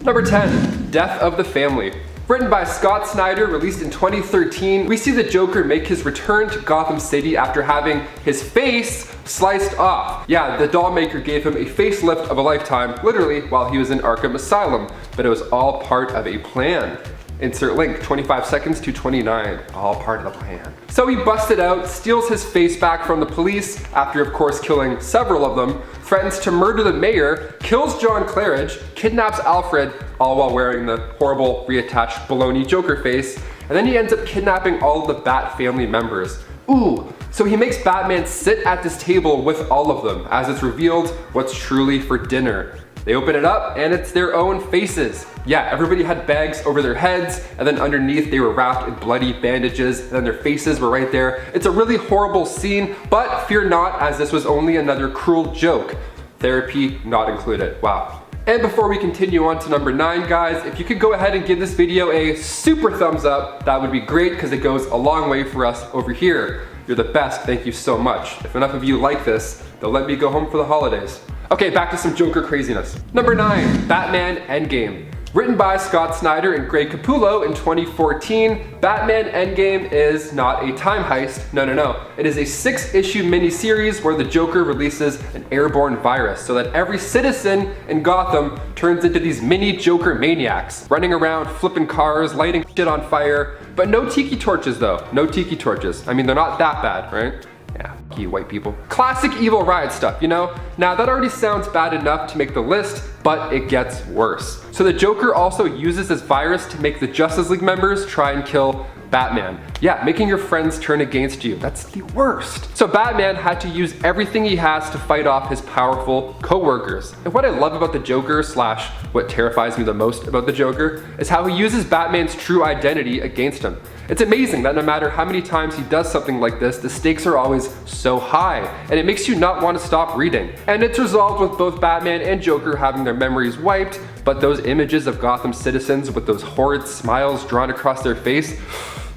Number 10, Death of the Family. Written by Scott Snyder, released in 2013, we see the Joker make his return to Gotham City after having his face sliced off. Yeah, the doll maker gave him a facelift of a lifetime, literally, while he was in Arkham Asylum, but it was all part of a plan. Insert link, 25 seconds to 29, all part of the plan. So he busted out, steals his face back from the police, after of course killing several of them, threatens to murder the mayor, kills John Claridge, kidnaps Alfred, all while wearing the horrible reattached baloney Joker face, and then he ends up kidnapping all of the Bat family members. Ooh, so he makes Batman sit at this table with all of them, as it's revealed what's truly for dinner. They open it up and it's their own faces. Yeah, everybody had bags over their heads, and then underneath they were wrapped in bloody bandages, and then their faces were right there. It's a really horrible scene, but fear not, as this was only another cruel joke. Therapy not included. Wow. And before we continue on to number 9, guys, if you could go ahead and give this video a super thumbs up, that would be great, because it goes a long way for us over here. You're the best, thank you so much. If enough of you like this, they'll let me go home for the holidays. Okay, back to some Joker craziness. Number 9, Batman Endgame. Written by Scott Snyder and Greg Capullo in 2014, Batman Endgame is not a time heist. No. It is a 6-issue miniseries where the Joker releases an airborne virus so that every citizen in Gotham turns into these mini Joker maniacs, running around, flipping cars, lighting shit on fire. But no tiki torches though, no tiki torches. I mean, they're not that bad, right? Yeah, you white people. Classic evil riot stuff, you know? Now that already sounds bad enough to make the list, but it gets worse. So the Joker also uses this virus to make the Justice League members try and kill Batman. Yeah, making your friends turn against you. That's the worst. So Batman had to use everything he has to fight off his powerful co-workers. And what I love about the Joker, slash what terrifies me the most about the Joker, is how he uses Batman's true identity against him. It's amazing that no matter how many times he does something like this, the stakes are always so high, and it makes you not want to stop reading. And it's resolved with both Batman and Joker having their memories wiped, but those images of Gotham citizens with those horrid smiles drawn across their face,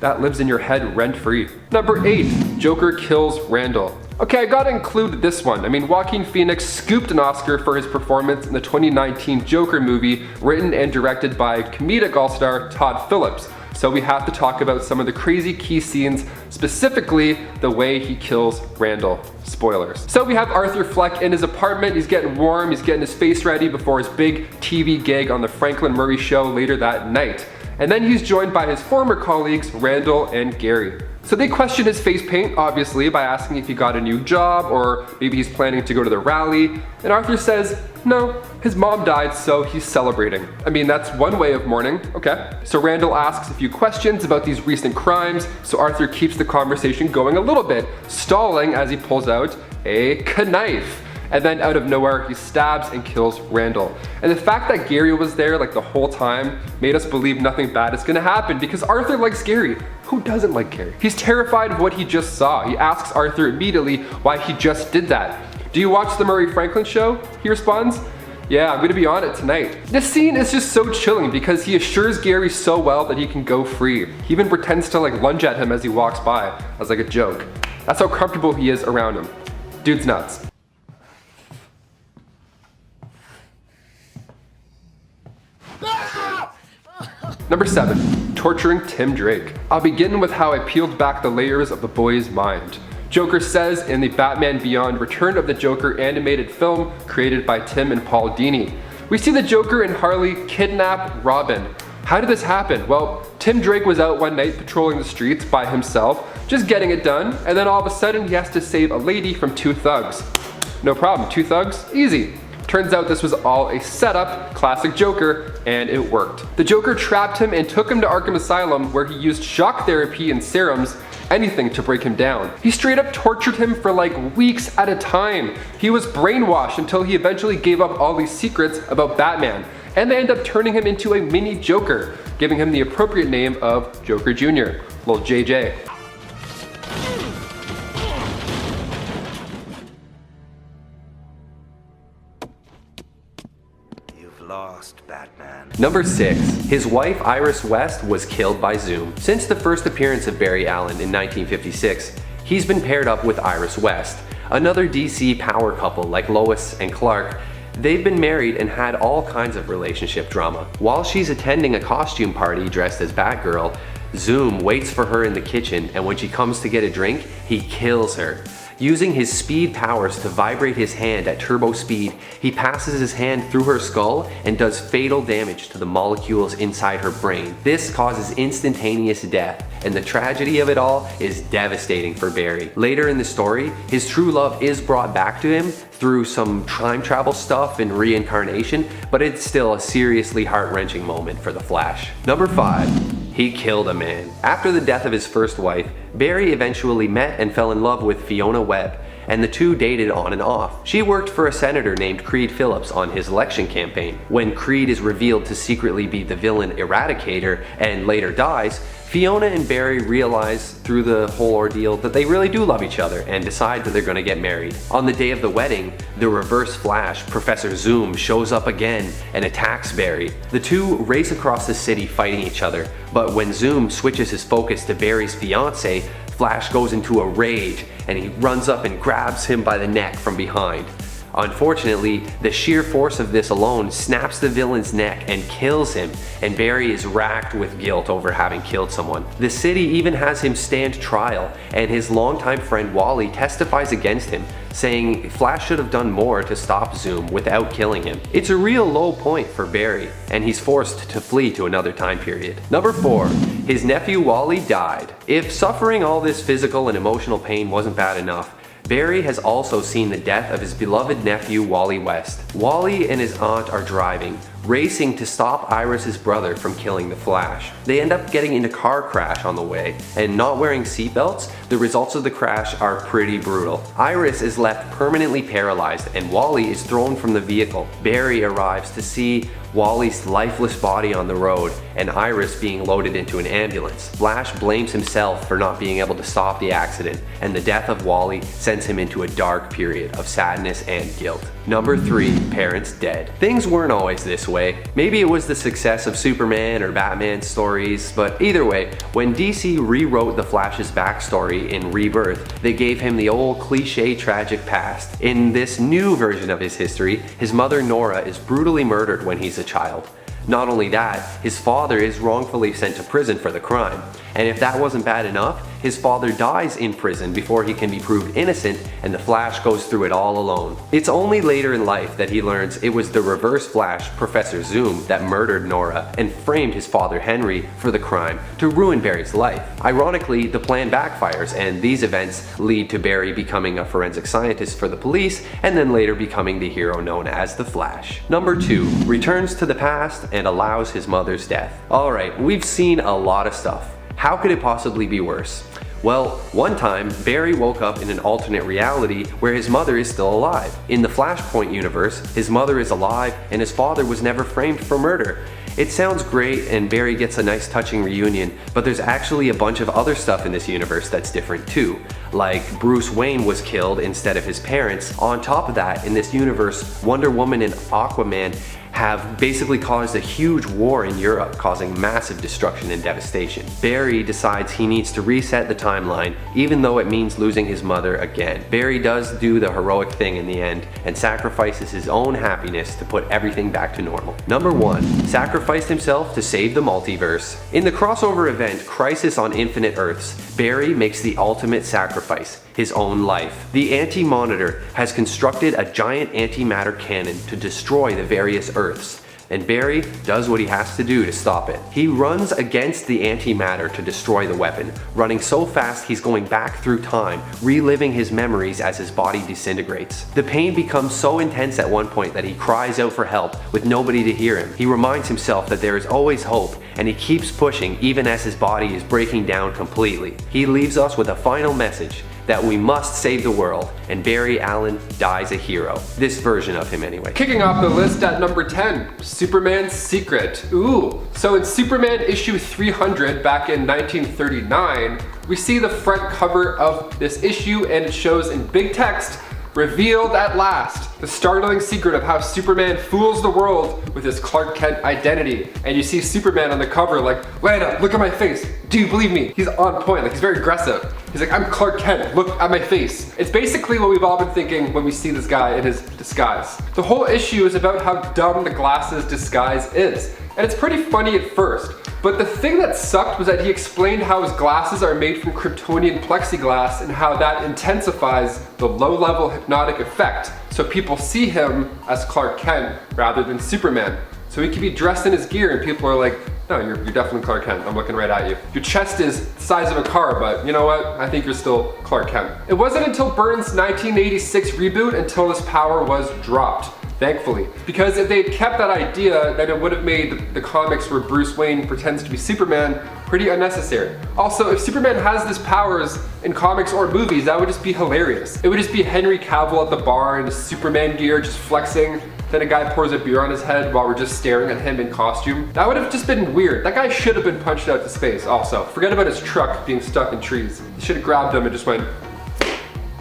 that lives in your head rent-free. Number 8, Joker kills Randall. Okay, I gotta include this one. I mean, Joaquin Phoenix scooped an Oscar for his performance in the 2019 Joker movie, written and directed by comedic all-star Todd Phillips. So we have to talk about some of the crazy key scenes, specifically the way he kills Randall. Spoilers. So we have Arthur Fleck in his apartment. He's getting warm, he's getting his face ready before his big TV gig on the Franklin Murray Show later that night. And then he's joined by his former colleagues, Randall and Gary. So they question his face paint, obviously, by asking if he got a new job or maybe he's planning to go to the rally. And Arthur says, no, his mom died, so he's celebrating. I mean, that's one way of mourning, okay. So Randall asks a few questions about these recent crimes, so Arthur keeps the conversation going a little bit, stalling as he pulls out a knife. And then out of nowhere, he stabs and kills Randall. And the fact that Gary was there like the whole time made us believe nothing bad is gonna happen because Arthur likes Gary. Who doesn't like Gary? He's terrified of what he just saw. He asks Arthur immediately why he just did that. Do you watch the Murray Franklin Show? He responds, yeah, I'm gonna be on it tonight. This scene is just so chilling because he assures Gary so well that he can go free. He even pretends to like lunge at him as he walks by as like a joke. That's how comfortable he is around him. Dude's nuts. Number 7, torturing Tim Drake. I'll begin with how I peeled back the layers of the boy's mind. Joker says in the Batman Beyond Return of the Joker animated film created by Tim and Paul Dini. We see the Joker and Harley kidnap Robin. How did this happen? Well, Tim Drake was out one night patrolling the streets by himself, just getting it done, and then all of a sudden he has to save a lady from 2 thugs. No problem, 2 thugs? Easy. Turns out this was all a setup, classic Joker, and it worked. The Joker trapped him and took him to Arkham Asylum where he used shock therapy and serums, anything to break him down. He straight up tortured him for like weeks at a time. He was brainwashed until he eventually gave up all these secrets about Batman. And they end up turning him into a mini Joker, giving him the appropriate name of Joker Jr., little JJ. Lost, Batman. Number 6. His wife Iris West was killed by Zoom. Since the first appearance of Barry Allen in 1956, he's been paired up with Iris West, another DC power couple like Lois and Clark. They've been married and had all kinds of relationship drama. While she's attending a costume party dressed as Batgirl, Zoom waits for her in the kitchen, and when she comes to get a drink, he kills her. Using his speed powers to vibrate his hand at turbo speed, he passes his hand through her skull and does fatal damage to the molecules inside her brain. This causes instantaneous death, and the tragedy of it all is devastating for Barry. Later in the story, his true love is brought back to him through some time travel stuff and reincarnation, but it's still a seriously heart-wrenching moment for the Flash. Number 5. He killed a man. After the death of his first wife, Barry eventually met and fell in love with Fiona Webb, and the two dated on and off. She worked for a senator named Creed Phillips on his election campaign. When Creed is revealed to secretly be the villain Eradicator and later dies, Fiona and Barry realize through the whole ordeal that they really do love each other and decide that they're going to get married. On the day of the wedding, the Reverse Flash, Professor Zoom, shows up again and attacks Barry. The two race across the city fighting each other, but when Zoom switches his focus to Barry's fiancée, Flash goes into a rage and he runs up and grabs him by the neck from behind. Unfortunately, the sheer force of this alone snaps the villain's neck and kills him, and Barry is racked with guilt over having killed someone. The city even has him stand trial, and his longtime friend Wally testifies against him, saying Flash should have done more to stop Zoom without killing him. It's a real low point for Barry, and he's forced to flee to another time period. Number 4. His nephew Wally died. If suffering all this physical and emotional pain wasn't bad enough, Barry has also seen the death of his beloved nephew Wally West. Wally and his aunt are driving, racing to stop Iris's brother from killing the Flash. They end up getting in a car crash on the way, and not wearing seatbelts, the results of the crash are pretty brutal. Iris is left permanently paralyzed and Wally is thrown from the vehicle. Barry arrives to see Wally's lifeless body on the road and Iris being loaded into an ambulance. Flash blames himself for not being able to stop the accident, and the death of Wally sends him into a dark period of sadness and guilt. Number 3. Parents dead. Things weren't always this way. Maybe it was the success of Superman or Batman stories, but either way, when DC rewrote the Flash's backstory in Rebirth, they gave him the old cliche tragic past. In this new version of his history, his mother Nora is brutally murdered when he's a child. Not only that, his father is wrongfully sent to prison for the crime. And if that wasn't bad enough, his father dies in prison before he can be proved innocent, and the Flash goes through it all alone. It's only later in life that he learns it was the Reverse Flash, Professor Zoom, that murdered Nora and framed his father Henry for the crime to ruin Barry's life. Ironically, the plan backfires, and these events lead to Barry becoming a forensic scientist for the police and then later becoming the hero known as the Flash. Number 2. Returns to the past and allows his mother's death. Alright, we've seen a lot of stuff. How could it possibly be worse? Well, one time, Barry woke up in an alternate reality where his mother is still alive. In the Flashpoint universe, his mother is alive and his father was never framed for murder. It sounds great and Barry gets a nice touching reunion, but there's actually a bunch of other stuff in this universe that's different too. Like Bruce Wayne was killed instead of his parents. On top of that, in this universe, Wonder Woman and Aquaman have basically caused a huge war in Europe, causing massive destruction and devastation. Barry decides he needs to reset the timeline, even though it means losing his mother again. Barry does do the heroic thing in the end, and sacrifices his own happiness to put everything back to normal. Number 1. Sacrificed himself to save the multiverse. In the crossover event Crisis on Infinite Earths, Barry makes the ultimate sacrifice, his own life. The Anti-Monitor has constructed a giant antimatter cannon to destroy the various Earths, and Barry does what he has to do to stop it. He runs against the antimatter to destroy the weapon, running so fast he's going back through time, reliving his memories as his body disintegrates. The pain becomes so intense at one point that he cries out for help with nobody to hear him. He reminds himself that there is always hope, and he keeps pushing even as his body is breaking down completely. He leaves us with a final message: that we must save the world, and Barry Allen dies a hero. This version of him anyway. Kicking off the list at number 10, Superman's Secret. Ooh. So in Superman issue 300 back in 1939, we see the front cover of this issue and it shows in big text, "Revealed at last, the startling secret of how Superman fools the world with his Clark Kent identity." And you see Superman on the cover like, "Wait up, look at my face. Do you believe me?" He's on point, like he's very aggressive. He's like, I'm Clark Kent, look at my face. It's basically what we've all been thinking when we see this guy in his disguise. The whole issue is about how dumb the glasses disguise is. And it's pretty funny at first. But the thing that sucked was that he explained how his glasses are made from Kryptonian plexiglass and how that intensifies the low-level hypnotic effect. So people see him as Clark Kent rather than Superman. So he can be dressed in his gear and people are like, no, you're definitely Clark Kent. I'm looking right at you. Your chest is the size of a car, but you know what? I think you're still Clark Kent. It wasn't until Byrne's 1986 reboot until this power was dropped. Thankfully. Because if they had kept that idea, then it would have made the comics where Bruce Wayne pretends to be Superman pretty unnecessary. Also, if Superman has these powers in comics or movies, that would just be hilarious. It would just be Henry Cavill at the bar in his Superman gear just flexing, then a guy pours a beer on his head while we're just staring at him in costume. That would have just been weird. That guy should have been punched out to space also. Forget about his truck being stuck in trees. He should have grabbed him and just went,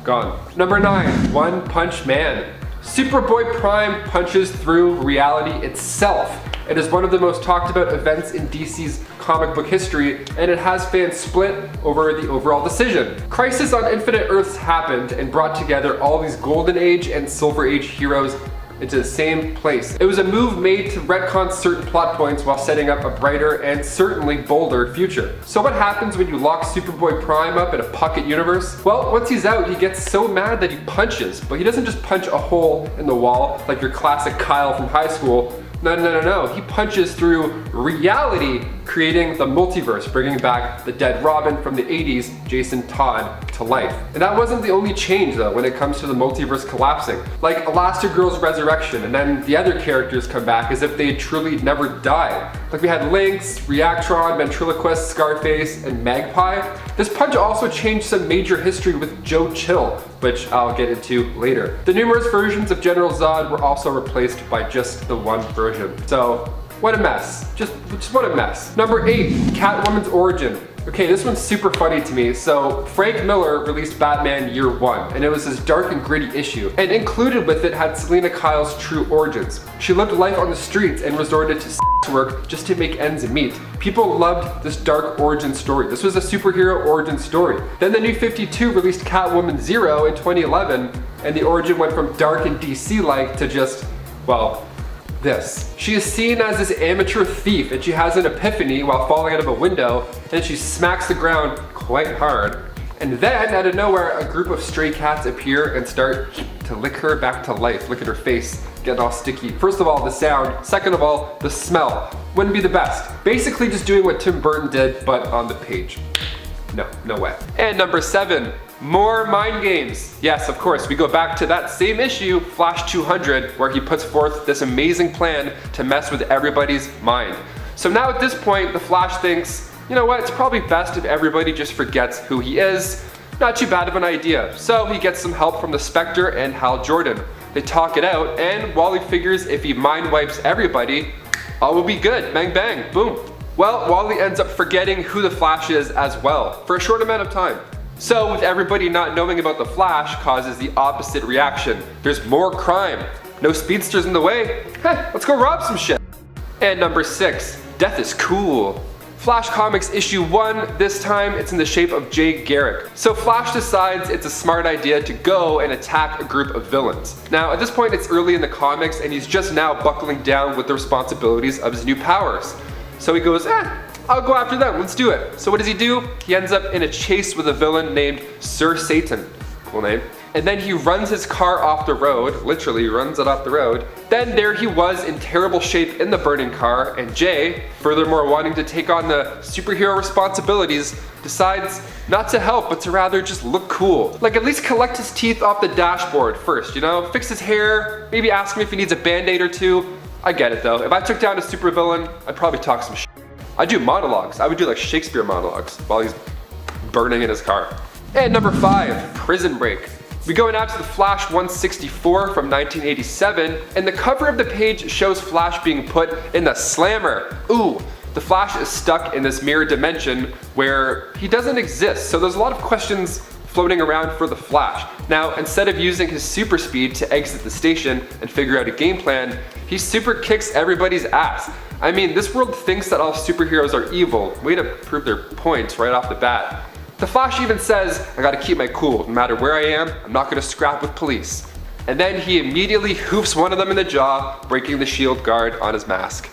gone. Number 9, One Punch Man. Superboy Prime punches through reality itself. It is one of the most talked about events in DC's comic book history, and it has fans split over the overall decision. Crisis on Infinite Earths happened and brought together all these Golden Age and Silver Age heroes into the same place. It was a move made to retcon certain plot points while setting up a brighter and certainly bolder future. So what happens when you lock Superboy Prime up in a pocket universe? Well, once he's out, he gets so mad that he punches, but he doesn't just punch a hole in the wall like your classic Kyle from high school. No. He punches through reality, creating the multiverse, bringing back the dead Robin from the 80s, Jason Todd, to life. And that wasn't the only change though when it comes to the multiverse collapsing. Like Elastigirl's resurrection, and then the other characters come back as if they had truly never died. Like we had Lynx, Reactron, Ventriloquist, Scarface, and Magpie. This punch also changed some major history with Joe Chill, which I'll get into later. The numerous versions of General Zod were also replaced by just the one version. So, what a mess. Just what a mess. Number 8, Catwoman's origin. Okay, this one's super funny to me. So, Frank Miller released Batman Year 1, and it was this dark and gritty issue. And included with it had Selena Kyle's true origins. She lived life on the streets and resorted to work just to make ends meet. People loved this dark origin story. This was a superhero origin story. Then the New 52 released Catwoman 0 in 2011, and the origin went from dark and DC-like to just, well, this. She is seen as this amateur thief, and she has an epiphany while falling out of a window, and she smacks the ground quite hard. And then, out of nowhere, a group of stray cats appear and start to lick her back to life. Look at her face, getting all sticky. First of all, the sound. Second of all, the smell. Wouldn't be the best. Basically just doing what Tim Burton did, but on the page. No way. And number 7, more mind games. Yes, of course, we go back to that same issue, Flash 200, where he puts forth this amazing plan to mess with everybody's mind. So now at this point, the Flash thinks, you know what, it's probably best if everybody just forgets who he is. Not too bad of an idea. So he gets some help from the Spectre and Hal Jordan. They talk it out, and Wally figures if he mind wipes everybody, all will be good. Bang bang, boom. Well, Wally ends up forgetting who the Flash is as well, for a short amount of time. So with everybody not knowing about the Flash causes the opposite reaction. There's more crime. No speedsters in the way. Hey, let's go rob some shit. And number 6, death is cool. Flash Comics issue 1, this time it's in the shape of Jay Garrick. So Flash decides it's a smart idea to go and attack a group of villains. Now at this point it's early in the comics and he's just now buckling down with the responsibilities of his new powers. So he goes, I'll go after them, let's do it. So what does he do? He ends up in a chase with a villain named Sir Satan. Cool name. And then he runs his car off the road, literally runs it off the road. Then there he was in terrible shape in the burning car, and Jay, furthermore wanting to take on the superhero responsibilities, decides not to help, but to rather just look cool. Like at least collect his teeth off the dashboard first, you know? Fix his hair, maybe ask him if he needs a band-aid or two. I get it though. If I took down a supervillain, I'd probably talk some shit. I'd do monologues. I would do like Shakespeare monologues while he's burning in his car. And number 5, Prison Break. We go now to the Flash 164 from 1987, and the cover of the page shows Flash being put in the slammer. Ooh, the Flash is stuck in this mirror dimension where he doesn't exist, so there's a lot of questions floating around for the Flash. Now, instead of using his super speed to exit the station and figure out a game plan, he super kicks everybody's ass. I mean, this world thinks that all superheroes are evil. Way to prove their point right off the bat. The Flash even says, I gotta keep my cool, no matter where I am, I'm not gonna scrap with police. And then he immediately hoofs one of them in the jaw, breaking the shield guard on his mask.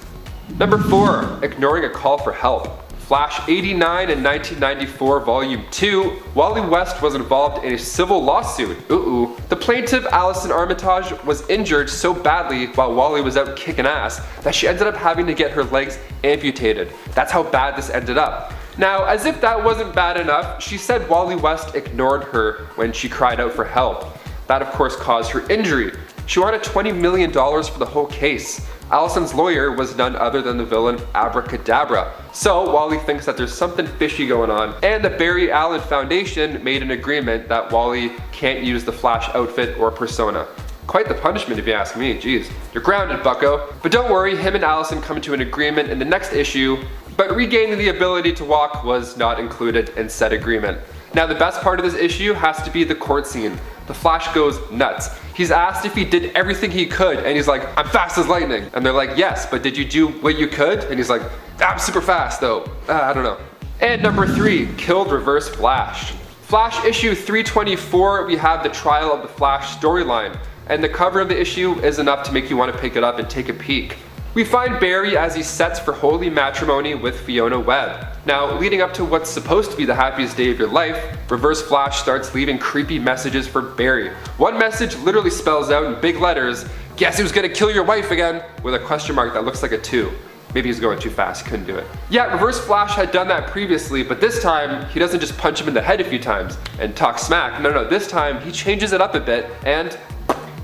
Number 4, ignoring a call for help. Flash 89 in 1994 Volume 2, Wally West was involved in a civil lawsuit. The plaintiff, Allison Armitage, was injured so badly while Wally was out kicking ass that she ended up having to get her legs amputated. That's how bad this ended up. Now, as if that wasn't bad enough, she said Wally West ignored her when she cried out for help. That of course caused her injury. She wanted $20 million for the whole case. Allison's lawyer was none other than the villain Abracadabra. So Wally thinks that there's something fishy going on, and the Barry Allen Foundation made an agreement that Wally can't use the Flash outfit or persona. Quite the punishment if you ask me, jeez. You're grounded, bucko. But don't worry, him and Allison come to an agreement in the next issue, but regaining the ability to walk was not included in said agreement. Now the best part of this issue has to be the court scene. The Flash goes nuts. He's asked if he did everything he could, and he's like, I'm fast as lightning. And they're like, yes, but did you do what you could? And he's like, I'm super fast though. I don't know. And number 3, killed Reverse Flash. Flash issue 324, we have the Trial of the Flash storyline. And the cover of the issue is enough to make you want to pick it up and take a peek. We find Barry as he sets for holy matrimony with Fiona Webb. Now, leading up to what's supposed to be the happiest day of your life, Reverse Flash starts leaving creepy messages for Barry. One message literally spells out in big letters, guess who's gonna kill your wife again? With a question mark that looks like a 2. Maybe he's going too fast, couldn't do it. Yeah, Reverse Flash had done that previously, but this time, he doesn't just punch him in the head a few times and talk smack. No, this time he changes it up a bit and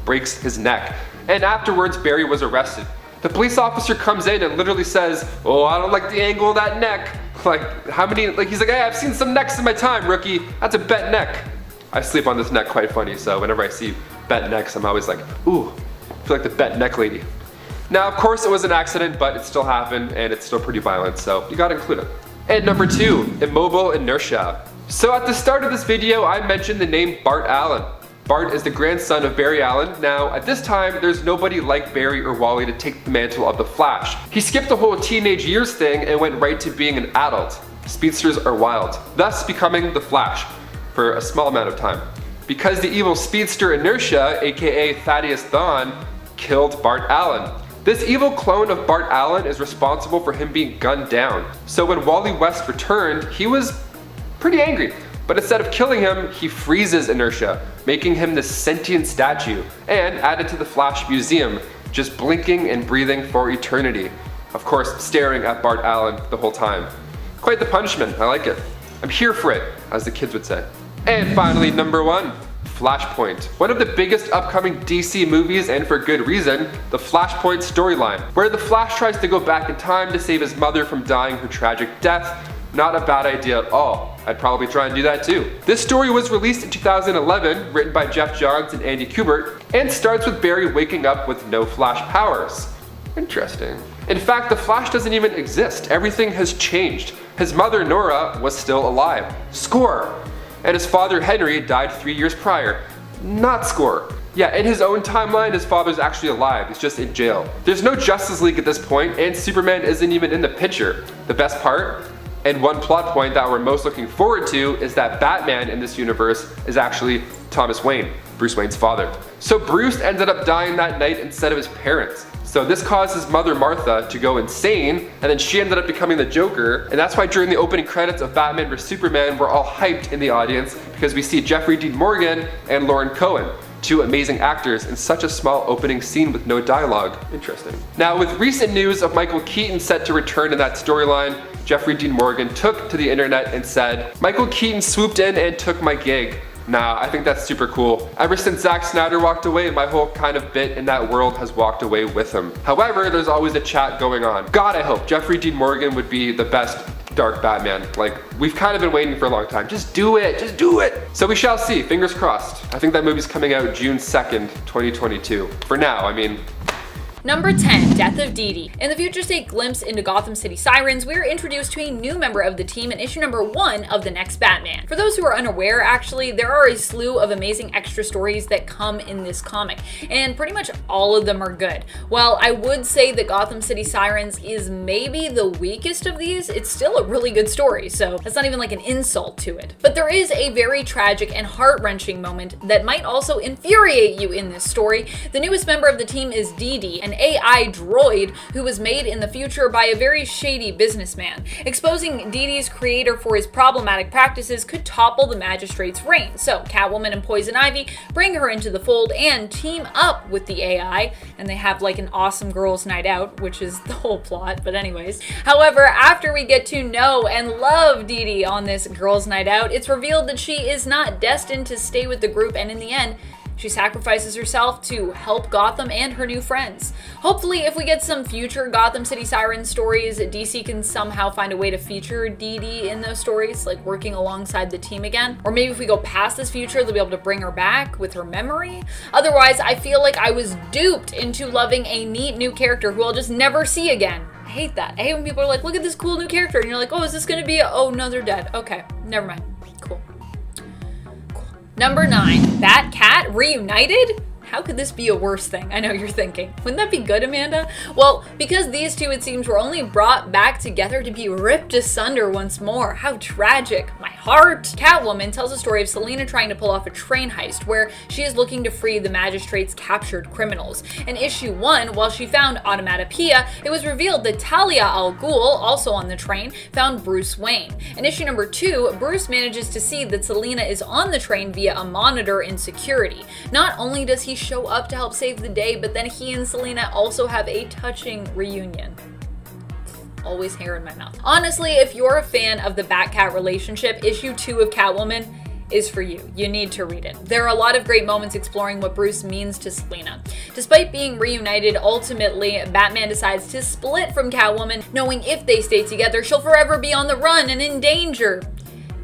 breaks his neck. And afterwards, Barry was arrested. The police officer comes in and literally says, oh, I don't like the angle of that neck. He's like, hey, I've seen some necks in my time, rookie. That's a bent neck. I sleep on this neck quite funny, so whenever I see bent necks, I'm always like, ooh, I feel like the bent neck lady. Now, of course, it was an accident, but it still happened, and it's still pretty violent, so you gotta include it. And number 2, immobile inertia. So at the start of this video, I mentioned the name Bart Allen. Bart is the grandson of Barry Allen. Now, at this time, there's nobody like Barry or Wally to take the mantle of the Flash. He skipped the whole teenage years thing and went right to being an adult. Speedsters are wild, thus becoming the Flash for a small amount of time. Because the evil speedster Inertia, aka Thaddeus Thawne, killed Bart Allen. This evil clone of Bart Allen is responsible for him being gunned down. So when Wally West returned, he was pretty angry. But instead of killing him, he freezes Inertia, making him this sentient statue, and added to the Flash Museum, just blinking and breathing for eternity. Of course, staring at Bart Allen the whole time. Quite the punishment, I like it. I'm here for it, as the kids would say. And finally, number 1, Flashpoint. One of the biggest upcoming DC movies, and for good reason, the Flashpoint storyline, where the Flash tries to go back in time to save his mother from dying her tragic death. Not a bad idea at all. I'd probably try and do that too. This story was released in 2011, written by Jeff Johns and Andy Kubert, and starts with Barry waking up with no Flash powers. Interesting. In fact, the Flash doesn't even exist. Everything has changed. His mother, Nora, was still alive. Score! And his father, Henry, died 3 years prior. Not score. Yeah, in his own timeline, his father's actually alive. He's just in jail. There's no Justice League at this point, and Superman isn't even in the picture. The best part? And one plot point that we're most looking forward to is that Batman in this universe is actually Thomas Wayne, Bruce Wayne's father. So Bruce ended up dying that night instead of his parents. So this caused his mother Martha to go insane, and then she ended up becoming the Joker. And that's why during the opening credits of Batman vs Superman, we're all hyped in the audience because we see Jeffrey Dean Morgan and Lauren Cohen, 2 amazing actors in such a small opening scene with no dialogue. Interesting. Now, with recent news of Michael Keaton set to return in that storyline, Jeffrey Dean Morgan took to the internet and said, Michael Keaton swooped in and took my gig. Nah, I think that's super cool. Ever since Zack Snyder walked away, my whole kind of bit in that world has walked away with him. However, there's always a chat going on. God, I hope Jeffrey Dean Morgan would be the best dark Batman. Like, we've kind of been waiting for a long time. Just do it, just do it. So we shall see, fingers crossed. I think that movie's coming out June 2nd, 2022. For now, I mean, Number 10, Death of Dee Dee. In the future state glimpse into Gotham City Sirens, we are introduced to a new member of the team in issue number 1 of the next Batman. For those who are unaware, actually, there are a slew of amazing extra stories that come in this comic, and pretty much all of them are good. While I would say that Gotham City Sirens is maybe the weakest of these, it's still a really good story, so that's not even like an insult to it. But there is a very tragic and heart-wrenching moment that might also infuriate you in this story. The newest member of the team is Dee Dee, an AI droid who was made in the future by a very shady businessman. Exposing Dee Dee's creator for his problematic practices could topple the magistrate's reign. So Catwoman and Poison Ivy bring her into the fold and team up with the AI, and they have like an awesome girls' night out, which is the whole plot, but anyways. However, after we get to know and love Dee Dee on this girls' night out, it's revealed that she is not destined to stay with the group, and in the end, she sacrifices herself to help Gotham and her new friends. Hopefully, if we get some future Gotham City Sirens stories, DC can somehow find a way to feature Dee Dee in those stories, like working alongside the team again. Or maybe if we go past this future, they'll be able to bring her back with her memory. Otherwise, I feel like I was duped into loving a neat new character who I'll just never see again. I hate that. I hate when people are like, look at this cool new character, and you're like, oh, is this gonna be oh, no, they're dead. Okay, never mind. Cool. Number 9, Bat-Cat reunited? How could this be a worse thing? I know you're thinking. Wouldn't that be good, Amanda? Well, because these two, it seems, were only brought back together to be ripped asunder once more. How tragic. My heart. Catwoman tells a story of Selina trying to pull off a train heist where she is looking to free the magistrate's captured criminals. In issue 1, while she found Automatopoeia, it was revealed that Talia al Ghul, also on the train, found Bruce Wayne. In issue number 2, Bruce manages to see that Selina is on the train via a monitor in security. Not only does he show up to help save the day, but then he and Selina also have a touching reunion. Always hair in my mouth. Honestly, if you're a fan of the Bat-Cat relationship, issue 2 of Catwoman is for you. You need to read it. There are a lot of great moments exploring what Bruce means to Selina. Despite being reunited, ultimately, Batman decides to split from Catwoman, knowing if they stay together, she'll forever be on the run and in danger.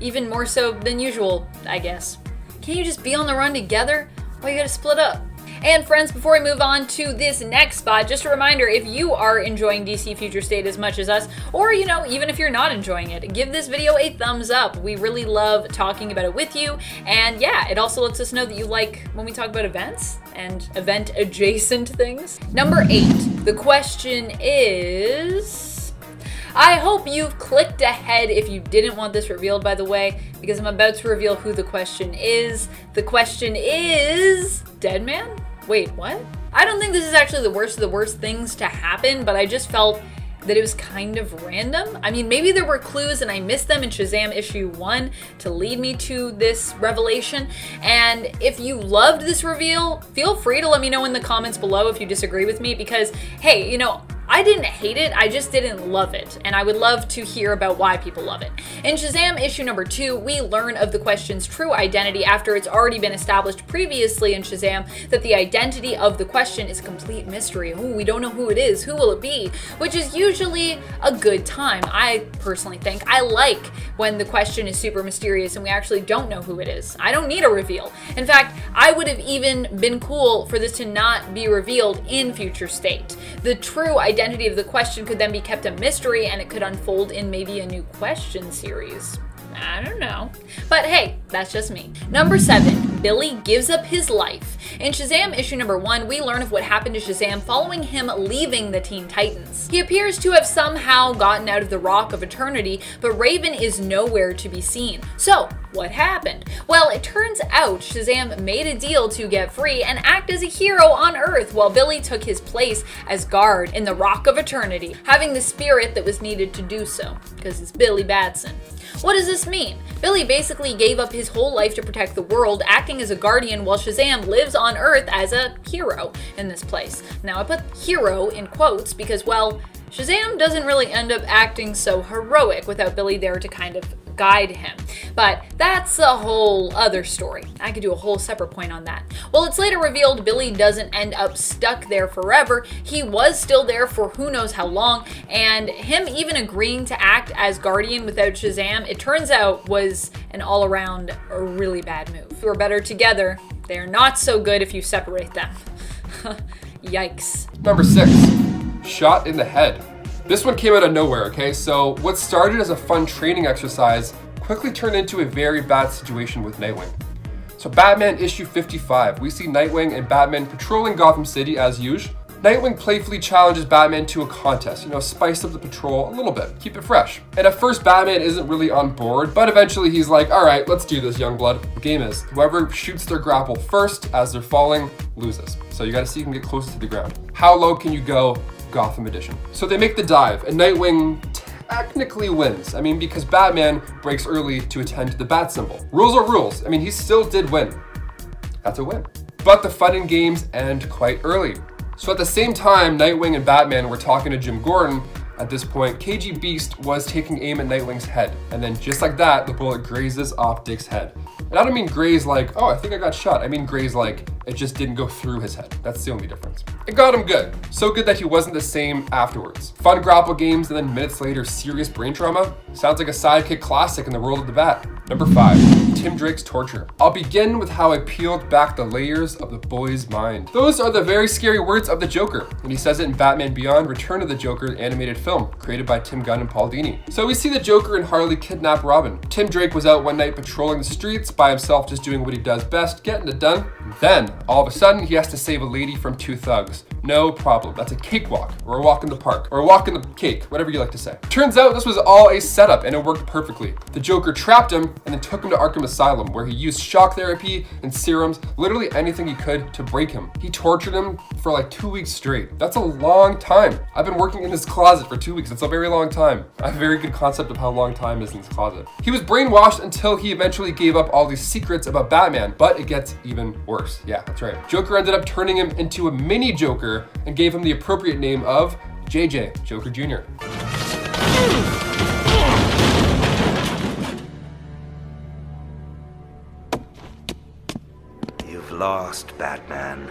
Even more so than usual, I guess. Can't you just be on the run together? Why you gotta split up? And friends, before we move on to this next spot, just a reminder, if you are enjoying DC Future State as much as us, or even if you're not enjoying it, give this video a thumbs up. We really love talking about it with you, and yeah, it also lets us know that you like when we talk about events and event adjacent things. Number 8, the question is... I hope you've clicked ahead if you didn't want this revealed, by the way, because I'm about to reveal who the question is. The question is... Deadman? Wait, what? I don't think this is actually the worst of the worst things to happen, but I just felt that it was kind of random. I mean, maybe there were clues and I missed them in Shazam issue 1 to lead me to this revelation. And if you loved this reveal, feel free to let me know in the comments below if you disagree with me, because hey, I didn't hate it, I just didn't love it, and I would love to hear about why people love it. In Shazam issue number 2, we learn of the question's true identity after it's already been established previously in Shazam that the identity of the question is a complete mystery. Ooh, we don't know who it is, who will it be? Which is usually a good time. I personally think I like when the question is super mysterious and we actually don't know who it is. I don't need a reveal. In fact, I would have even been cool for this to not be revealed in Future State. The true identity of the question could then be kept a mystery and it could unfold in maybe a new question series. I don't know. But hey, that's just me. Number 7, Billy gives up his life. In Shazam issue number 1, we learn of what happened to Shazam following him leaving the Teen Titans. He appears to have somehow gotten out of the Rock of Eternity, but Raven is nowhere to be seen. So, what happened? Well, it turns out Shazam made a deal to get free and act as a hero on Earth while Billy took his place as guard in the Rock of Eternity, having the spirit that was needed to do so, because it's Billy Batson. What does this mean? Billy basically gave up his whole life to protect the world, acting as a guardian while Shazam lives on Earth as a hero in this place. Now I put hero in quotes because, well, Shazam doesn't really end up acting so heroic without Billy there to kind of guide him. But that's a whole other story. I could do a whole separate point on that. Well, it's later revealed Billy doesn't end up stuck there forever. He was still there for who knows how long, and him even agreeing to act as guardian without Shazam, it turns out was an all-around really bad move. If we're better together, they're not so good if you separate them. Yikes. Number 6, shot in the head. This one came out of nowhere, okay? So what started as a fun training exercise quickly turned into a very bad situation with Nightwing. So Batman issue 55, we see Nightwing and Batman patrolling Gotham City as usual. Nightwing playfully challenges Batman to a contest, spice up the patrol a little bit, keep it fresh. And at first Batman isn't really on board, but eventually he's like, all right, let's do this, young blood. The game is, whoever shoots their grapple first as they're falling loses. So you gotta see who can get closest to the ground. How low can you go? Gotham edition. So they make the dive, and Nightwing technically wins. Because Batman breaks early to attend to the bat symbol. Rules are rules. He still did win. That's a win. But the fun and games end quite early. So at the same time Nightwing and Batman were talking to Jim Gordon, at this point, KG Beast was taking aim at Nightwing's head. And then just like that, the bullet grazes off Dick's head. And I don't mean graze like, oh, I think I got shot. I mean graze like it just didn't go through his head. That's the only difference. It got him good. So good that he wasn't the same afterwards. Fun grapple games and then minutes later, serious brain trauma. Sounds like a sidekick classic in the world of the Bat. Number 5, Tim Drake's torture. I'll begin with how I peeled back the layers of the boy's mind. Those are the very scary words of the Joker. And he says it in Batman Beyond, Return of the Joker animated film, created by Tim Gunn and Paul Dini. So we see the Joker and Harley kidnap Robin. Tim Drake was out one night patrolling the streets by himself, just doing what he does best, getting it done. Then, all of a sudden, he has to save a lady from 2 thugs. No problem. That's a cakewalk, or a walk in the park, or a walk in the cake, whatever you like to say. Turns out this was all a setup, and it worked perfectly. The Joker trapped him, and then took him to Arkham Asylum, where he used shock therapy and serums, literally anything he could to break him. He tortured him for like 2 weeks straight. That's a long time. I've been working in his closet for 2 weeks. It's a very long time. I have a very good concept of how long time is in his closet. He was brainwashed until he eventually gave up all these secrets about Batman, but it gets even worse. Yeah, that's right. Joker ended up turning him into a mini Joker and gave him the appropriate name of JJ, Joker Jr. You've lost, Batman.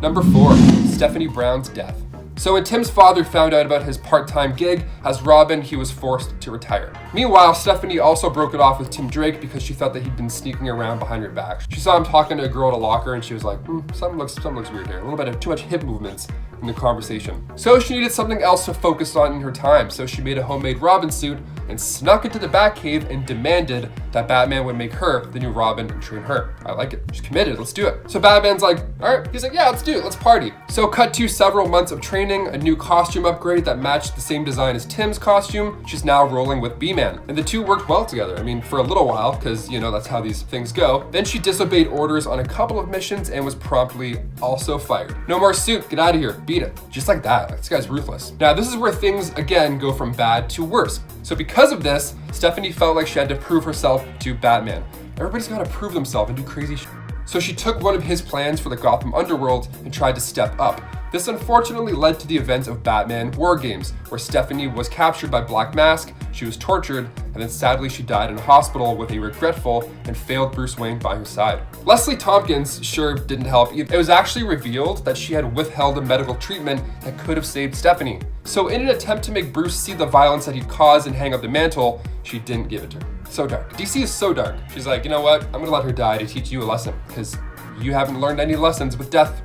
Number 4, Stephanie Brown's death. So when Tim's father found out about his part-time gig as Robin, he was forced to retire. Meanwhile, Stephanie also broke it off with Tim Drake because she thought that he'd been sneaking around behind her back. She saw him talking to a girl at a locker and she was like, something looks weird here. A little bit of too much hip movements in the conversation. So she needed something else to focus on in her time. So she made a homemade Robin suit and snuck into the Batcave and demanded that Batman would make her the new Robin and train her. I like it. She's committed. Let's do it. So Batman's like, all right. He's like, yeah, let's do it. Let's party. So cut to several months of training, a new costume upgrade that matched the same design as Tim's costume. She's now rolling with B-Man. And the two worked well together. For a little while, because, that's how these things go. Then she disobeyed orders on a couple of missions and was promptly also fired. No more suit. Get out of here. Beat it. Just like that. This guy's ruthless. Now, this is where things, again, go from bad to worse. So because of this, Stephanie felt like she had to prove herself to Batman. Everybody's got to prove themselves and do crazy shit. So she took one of his plans for the Gotham underworld and tried to step up. This unfortunately led to the events of Batman War Games, where Stephanie was captured by Black Mask, she was tortured, and then sadly she died in a hospital with a regretful and failed Bruce Wayne by her side. Leslie Tompkins sure didn't help either. It was actually revealed that she had withheld a medical treatment that could have saved Stephanie. So in an attempt to make Bruce see the violence that he'd caused and hang up the mantle, she didn't give it to her. So dark. DC is so dark. She's like, you know what? I'm gonna let her die to teach you a lesson, because you haven't learned any lessons with death.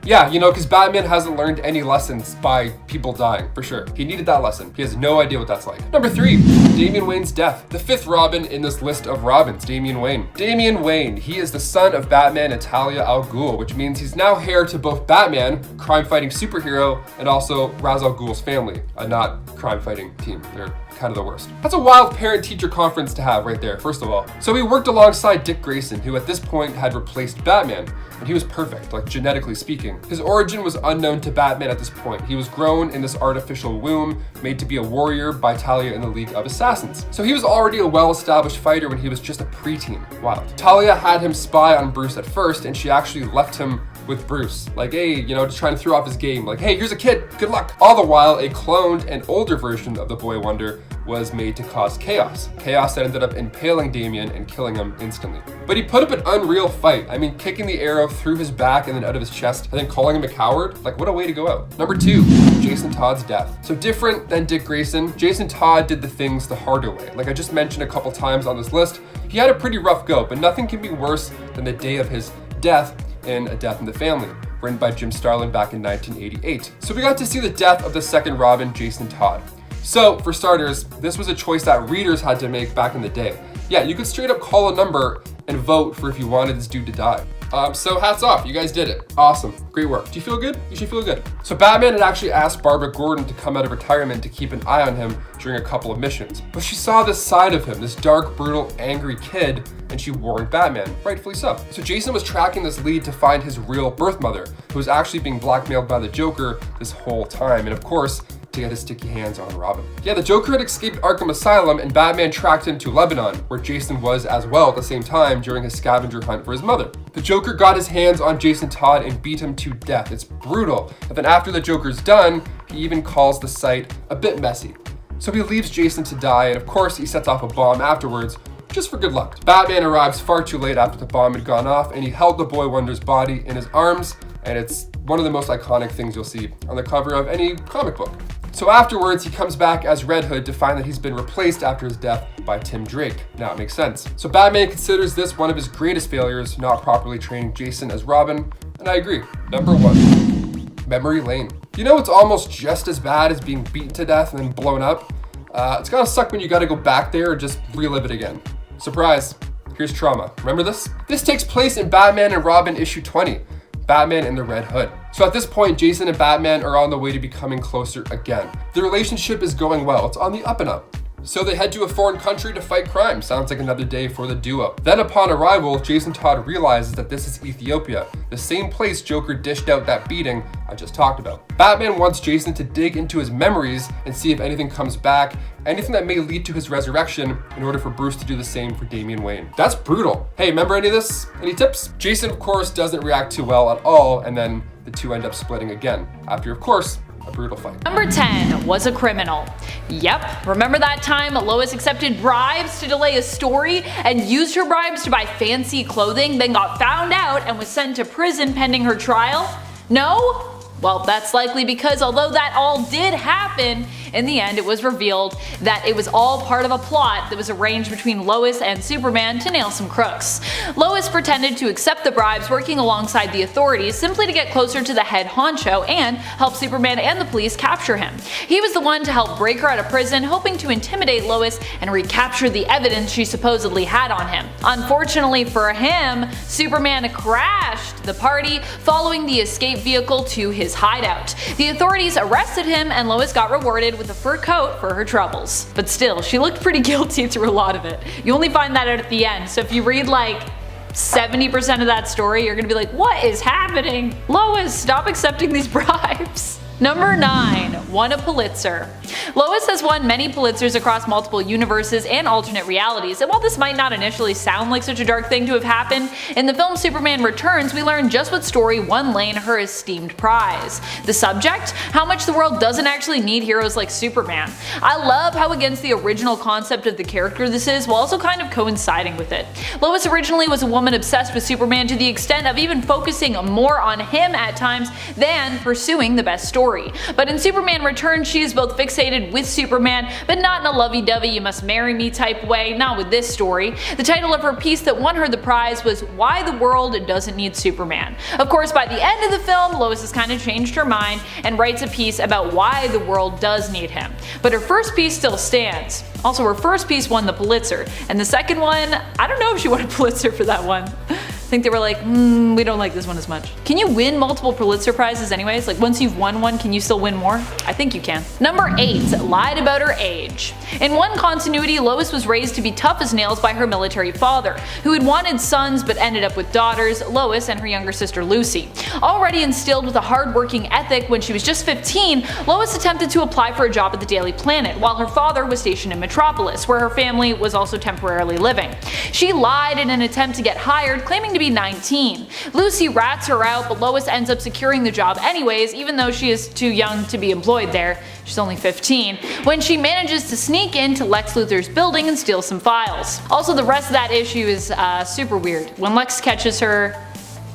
Yeah, because Batman hasn't learned any lessons by people dying, for sure. He needed that lesson. He has no idea what that's like. Number 3, Damian Wayne's death. The 5th Robin in this list of Robins, Damian Wayne. Damian Wayne, he is the son of Batman and Talia al Ghul, which means he's now heir to both Batman, crime-fighting superhero, and also Ra's al Ghul's family, a not crime-fighting team. They're kind of the worst. That's a wild parent-teacher conference to have right there, first of all. So he worked alongside Dick Grayson, who at this point had replaced Batman, and he was perfect, like genetically speaking. His origin was unknown to Batman at this point. He was grown in this artificial womb, made to be a warrior by Talia in the League of Assassins. So he was already a well-established fighter when he was just a preteen. Wild. Talia had him spy on Bruce at first, and she actually left him with Bruce. Like, hey, just trying to throw off his game. Like, hey, here's a kid, good luck. All the while, a cloned and older version of the Boy Wonder was made to cause chaos. Chaos that ended up impaling Damian and killing him instantly. But he put up an unreal fight. Kicking the arrow through his back and then out of his chest, and then calling him a coward. Like, what a way to go out. Number 2, Jason Todd's death. So different than Dick Grayson, Jason Todd did the things the harder way. Like I just mentioned a couple times on this list, he had a pretty rough go, but nothing can be worse than the day of his death in A Death in the Family. written by Jim Starlin back in 1988. So we got to see the death of the second Robin, Jason Todd. So, for starters, this was a choice that readers had to make back in the day. Yeah, you could straight up call a number and vote for if you wanted this dude to die. So hats off, you guys did it. Awesome, great work. Do you feel good? You should feel good. So Batman had actually asked Barbara Gordon to come out of retirement to keep an eye on him during a couple of missions. But she saw this side of him, this dark, brutal, angry kid, and she warned Batman, rightfully so. So Jason was tracking this lead to find his real birth mother, who was actually being blackmailed by the Joker this whole time, and of course, to get his sticky hands on Robin. Yeah, the Joker had escaped Arkham Asylum and Batman tracked him to Lebanon, where Jason was as well at the same time during his scavenger hunt for his mother. The Joker got his hands on Jason Todd and beat him to death. It's brutal. But then after the Joker's done, he even calls the site a bit messy. So he leaves Jason to die, and of course he sets off a bomb afterwards, just for good luck. Batman arrives far too late after the bomb had gone off, and he held the Boy Wonder's body in his arms, and it's one of the most iconic things you'll see on the cover of any comic book. So afterwards, he comes back as Red Hood to find that he's been replaced after his death by Tim Drake. Now it makes sense. So Batman considers this one of his greatest failures, not properly training Jason as Robin, and I agree. Number 1, Memory Lane. You know it's almost just as bad as being beaten to death and then blown up? It's gonna suck when you gotta go back there or just relive it again. Surprise, here's trauma. Remember this? This takes place in Batman and Robin issue 20. Batman and the Red Hood. So at this point, Jason and Batman are on the way to becoming closer again. The relationship is going well, it's on the up and up. So they head to a foreign country to fight crime. Sounds like another day for the duo. Then upon arrival, Jason Todd realizes that this is Ethiopia, the same place Joker dished out that beating I just talked about. Batman wants Jason to dig into his memories and see if anything comes back, anything that may lead to his resurrection in order for Bruce to do the same for Damian Wayne. That's brutal. Hey, remember any of this? Any tips? Jason, of course, doesn't react too well at all, and then the two end up splitting again, after, of course, a brutal fight. Number 10 was a criminal. Yep, remember that time Lois accepted bribes to delay a story and used her bribes to buy fancy clothing, then got found out and was sent to prison pending her trial? No? Well, that's likely because although that all did happen, in the end it was revealed that it was all part of a plot that was arranged between Lois and Superman to nail some crooks. Lois pretended to accept the bribes working alongside the authorities simply to get closer to the head honcho and help Superman and the police capture him. He was the one to help break her out of prison, hoping to intimidate Lois and recapture the evidence she supposedly had on him. Unfortunately for him, Superman crashed the party, following the escape vehicle to his hideout. The authorities arrested him and Lois got rewarded with a fur coat for her troubles. But still, she looked pretty guilty through a lot of it. You only find that out at the end, so if you read like 70% of that story, you're gonna be like, what is happening? Lois, stop accepting these bribes. Number 9, won a Pulitzer. Lois has won many Pulitzers across multiple universes and alternate realities, and while this might not initially sound like such a dark thing to have happened, in the film Superman Returns we learn just what story won Lane her esteemed prize. The subject? How much the world doesn't actually need heroes like Superman. I love how against the original concept of the character this is, while also kind of coinciding with it. Lois originally was a woman obsessed with Superman to the extent of even focusing more on him at times than pursuing the best story. But in Superman Returns she is both fixated with Superman, but not in a lovey-dovey you must marry me type way, not with this story. The title of her piece that won her the prize was Why the World Doesn't Need Superman. Of course, by the end of the film, Lois has kind of changed her mind and writes a piece about why the world does need him. But her first piece still stands. Also, her first piece won the Pulitzer, and the second one, I don't know if she won a Pulitzer for that one. I think they were like, we don't like this one as much. Can you win multiple Pulitzer prizes anyways? Like once you've won one, can you still win more? I think you can. Number 8, lied about her age. In one continuity, Lois was raised to be tough as nails by her military father, who had wanted sons but ended up with daughters, Lois and her younger sister Lucy. Already instilled with a hard-working ethic when she was just 15, Lois attempted to apply for a job at the Daily Planet, while her father was stationed in Metropolis, where her family was also temporarily living. She lied in an attempt to get hired, claiming to be 19. Lucy rats her out, but Lois ends up securing the job anyways, even though she is too young to be employed there. She's only 15, when she manages to sneak into Lex Luthor's building and steal some files. Also, the rest of that issue is super weird. When Lex catches her,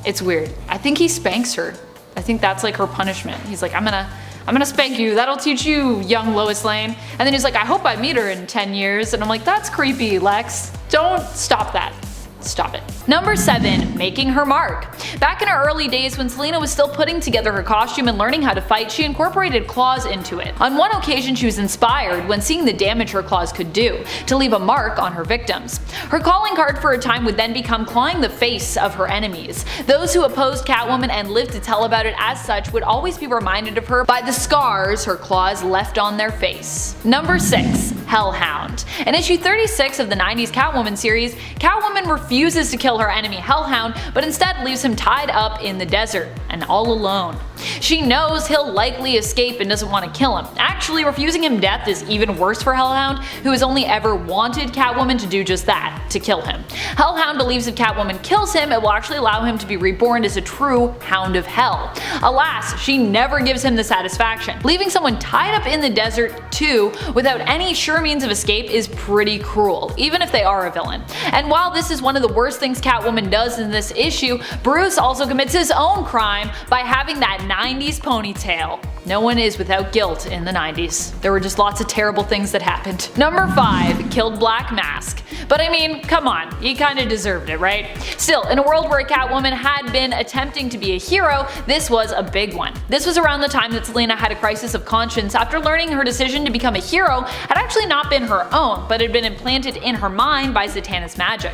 it's weird. I think he spanks her. I think that's like her punishment. He's like, I'm gonna spank you, that'll teach you, young Lois Lane. And then he's like, I hope I meet her in 10 years. And I'm like, that's creepy, Lex. Don't stop that. Stop it. Number 7. Making her mark. Back in her early days when Selina was still putting together her costume and learning how to fight, she incorporated claws into it. On one occasion she was inspired when seeing the damage her claws could do, to leave a mark on her victims. Her calling card for a time would then become clawing the face of her enemies. Those who opposed Catwoman and lived to tell about it as such would always be reminded of her by the scars her claws left on their face. Number 6. Hellhound. In issue 36 of the 90s Catwoman series, Catwoman refuses to kill her enemy Hellhound, but instead leaves him tied up in the desert, and all alone. She knows he'll likely escape and doesn't want to kill him. Actually, refusing him death is even worse for Hellhound, who has only ever wanted Catwoman to do just that, to kill him. Hellhound believes if Catwoman kills him, it will actually allow him to be reborn as a true Hound of Hell. Alas, she never gives him the satisfaction. Leaving someone tied up in the desert, too, without any sure means of escape is pretty cruel, even if they are a villain. And while this is one of the worst things Catwoman does in this issue, Bruce also commits his own crime by having that 90s ponytail. No one is without guilt in the 90s. There were just lots of terrible things that happened. Number 5. Killed Black Mask. But I mean, come on, he kinda deserved it, right? Still, in a world where Catwoman had been attempting to be a hero, this was a big one. This was around the time that Selina had a crisis of conscience after learning her decision to become a hero had actually not been her own, but had been implanted in her mind by Zatanna's magic.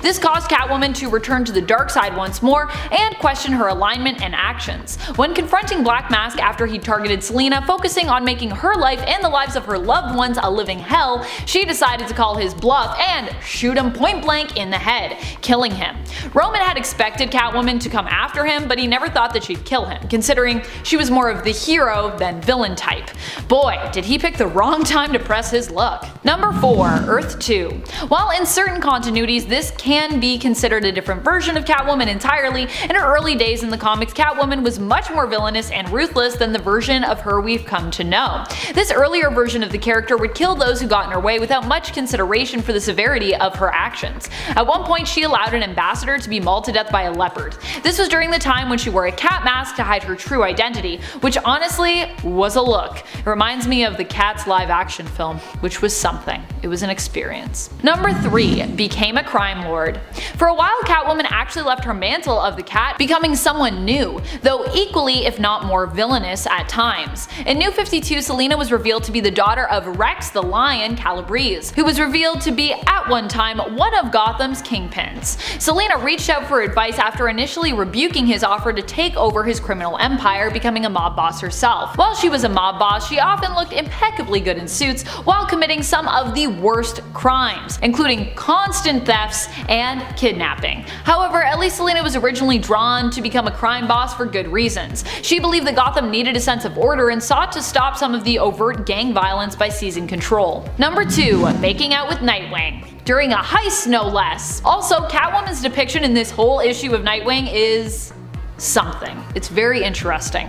This caused Catwoman to return to the dark side once more and question her alignment and actions. When confronting Black Mask after he targeted Selina, focusing on making her life and the lives of her loved ones a living hell, she decided to call his bluff and shoot him point blank in the head, killing him. Roman had expected Catwoman to come after him, but he never thought that she'd kill him, considering she was more of the hero than villain type. Boy, did he pick the wrong time to press his luck. Number 4. Earth 2. While in certain continuities this can be considered a different version of Catwoman entirely, in her early days in the comics Catwoman was much more villainous and ruthless than the version of her we've come to know. This earlier version of the character would kill those who got in her way without much consideration for the severity of her actions. At one point she allowed an ambassador to be mauled to death by a leopard. This was during the time when she wore a cat mask to hide her true identity, which honestly was a look. It reminds me of the Cats live action film, which was something. It was an experience. Number 3. Became a crime lord. For a while Catwoman actually left her mantle of the cat, becoming someone new, though equally if not more villainous at times. In New 52, Selina was revealed to be the daughter of Rex the Lion Calabrese, who was revealed to be at one time one of Gotham's kingpins. Selina reached out for advice after initially rebuking his offer to take over his criminal empire, becoming a mob boss herself. While she was a mob boss, she often looked impeccably good in suits while committing some of the worst crimes, including constant thefts and kidnapping. However, at least Selina was originally drawn to become a crime boss for good reasons. She believed that Gotham needed a sense of order and sought to stop some of the overt gang violence by seizing control. Number 2. Making out with Nightwing. During a heist, no less. Also, Catwoman's depiction in this whole issue of Nightwing is something. It's very interesting.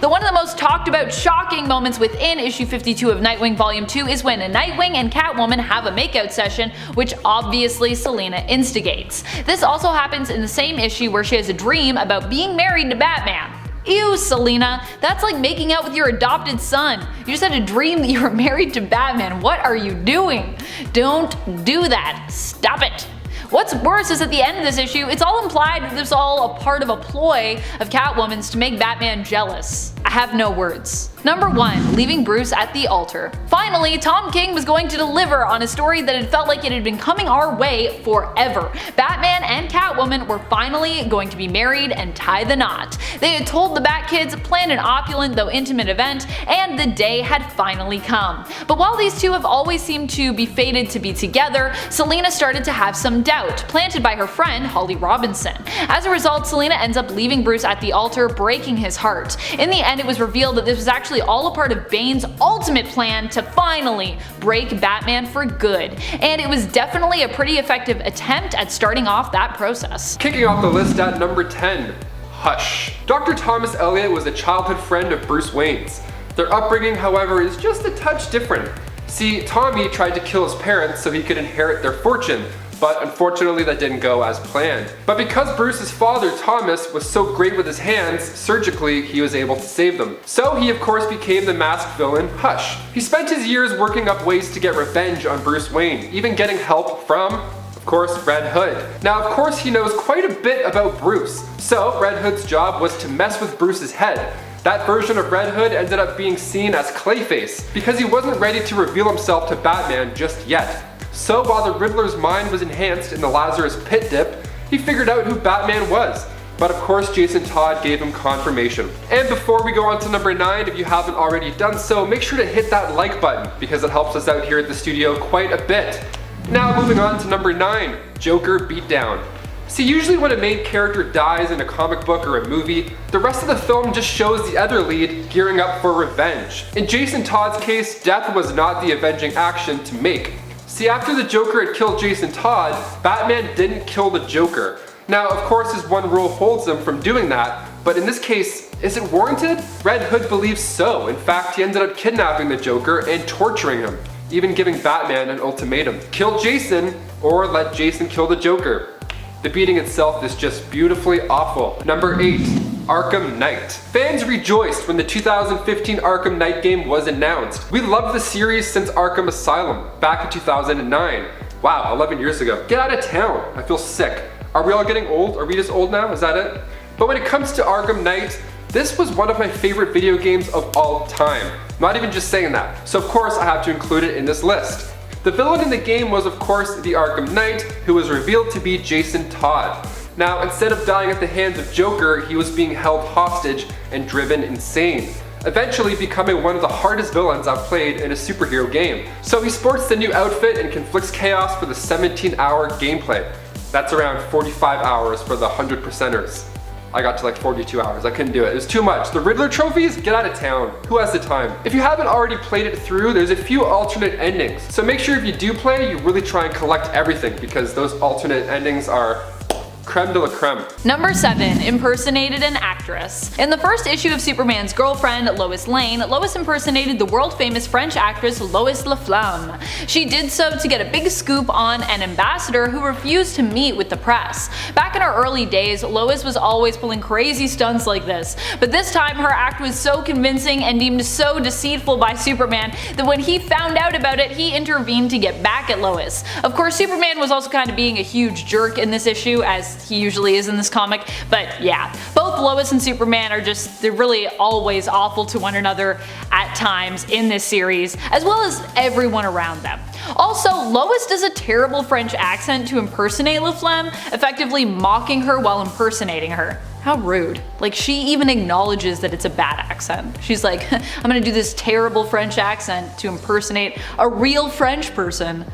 One of the most talked about shocking moments within issue 52 of Nightwing Volume 2 is when Nightwing and Catwoman have a makeout session, which obviously Selina instigates. This also happens in the same issue where she has a dream about being married to Batman. Ew, Selina, that's like making out with your adopted son. You just had a dream that you were married to Batman. What are you doing? Don't do that. Stop it. What's worse is at the end of this issue, it's all implied that this is all a part of a ploy of Catwoman's to make Batman jealous. I have no words. Number 1. Leaving Bruce at the altar. Finally, Tom King was going to deliver on a story that had felt like it had been coming our way forever. Batman and Catwoman were finally going to be married and tie the knot. They had told the Bat Kids, planned an opulent though intimate event, and the day had finally come. But while these two have always seemed to be fated to be together, Selina started to have some doubt, planted by her friend Holly Robinson. As a result, Selina ends up leaving Bruce at the altar, breaking his heart. In the end, it was revealed that this was actually all a part of Bane's ultimate plan to finally break Batman for good, and it was definitely a pretty effective attempt at starting off that process. Kicking off the list at number 10. Hush. Dr. Thomas Elliot was a childhood friend of Bruce Wayne's. Their upbringing, however, is just a touch different. See, Tommy tried to kill his parents so he could inherit their fortune, but unfortunately that didn't go as planned. But because Bruce's father, Thomas, was so great with his hands, surgically he was able to save them. So he of course became the masked villain, Hush. He spent his years working up ways to get revenge on Bruce Wayne, even getting help from, of course, Red Hood. Now, of course, he knows quite a bit about Bruce. So, Red Hood's job was to mess with Bruce's head. That version of Red Hood ended up being seen as Clayface, because he wasn't ready to reveal himself to Batman just yet. So while the Riddler's mind was enhanced in the Lazarus Pit dip, he figured out who Batman was. But of course, Jason Todd gave him confirmation. And before we go on to number 9, if you haven't already done so, make sure to hit that like button, because it helps us out here at the studio quite a bit. Now moving on to number 9, Joker Beatdown. See, usually when a main character dies in a comic book or a movie, the rest of the film just shows the other lead gearing up for revenge. In Jason Todd's case, death was not the avenging action to make. See, after the Joker had killed Jason Todd, Batman didn't kill the Joker. Now, of course, his one rule holds him from doing that, but in this case, is it warranted? Red Hood believes so. In fact, he ended up kidnapping the Joker and torturing him, even giving Batman an ultimatum. Kill Jason, or let Jason kill the Joker. The beating itself is just beautifully awful. Number 8, Arkham Knight. Fans rejoiced when the 2015 Arkham Knight game was announced. We loved the series since Arkham Asylum, back in 2009. Wow, 11 years ago. Get out of town, I feel sick. Are we all getting old? Are we just old now? Is that it? But when it comes to Arkham Knight, this was one of my favorite video games of all time. Not even just saying that. So of course I have to include it in this list. The villain in the game was of course the Arkham Knight, who was revealed to be Jason Todd. Now, instead of dying at the hands of Joker, he was being held hostage and driven insane, eventually becoming one of the hardest villains I've played in a superhero game. So he sports the new outfit and conflicts chaos for the 17-hour gameplay. That's around 45 hours for the 100%ers. I got to like 42 hours, I couldn't do it, it was too much. The Riddler trophies? Get out of town. Who has the time? If you haven't already played it through, there's a few alternate endings. So make sure if you do play, you really try and collect everything, because those alternate endings are creme de la creme. Number 7, impersonated an actress. In the first issue of Superman's girlfriend, Lois Lane, Lois impersonated the world-famous French actress Lois Lane. She did so to get a big scoop on an ambassador who refused to meet with the press. Back in her early days, Lois was always pulling crazy stunts like this, but this time her act was so convincing and deemed so deceitful by Superman that when he found out about it, he intervened to get back at Lois. Of course, Superman was also kind of being a huge jerk in this issue, as he usually is in this comic, but yeah, both Lois and Superman are they're really always awful to one another at times in this series, as well as everyone around them. Also, Lois does a terrible French accent to impersonate La Flamme, effectively mocking her while impersonating her. How rude. Like, she even acknowledges that it's a bad accent. She's like, I'm gonna do this terrible French accent to impersonate a real French person.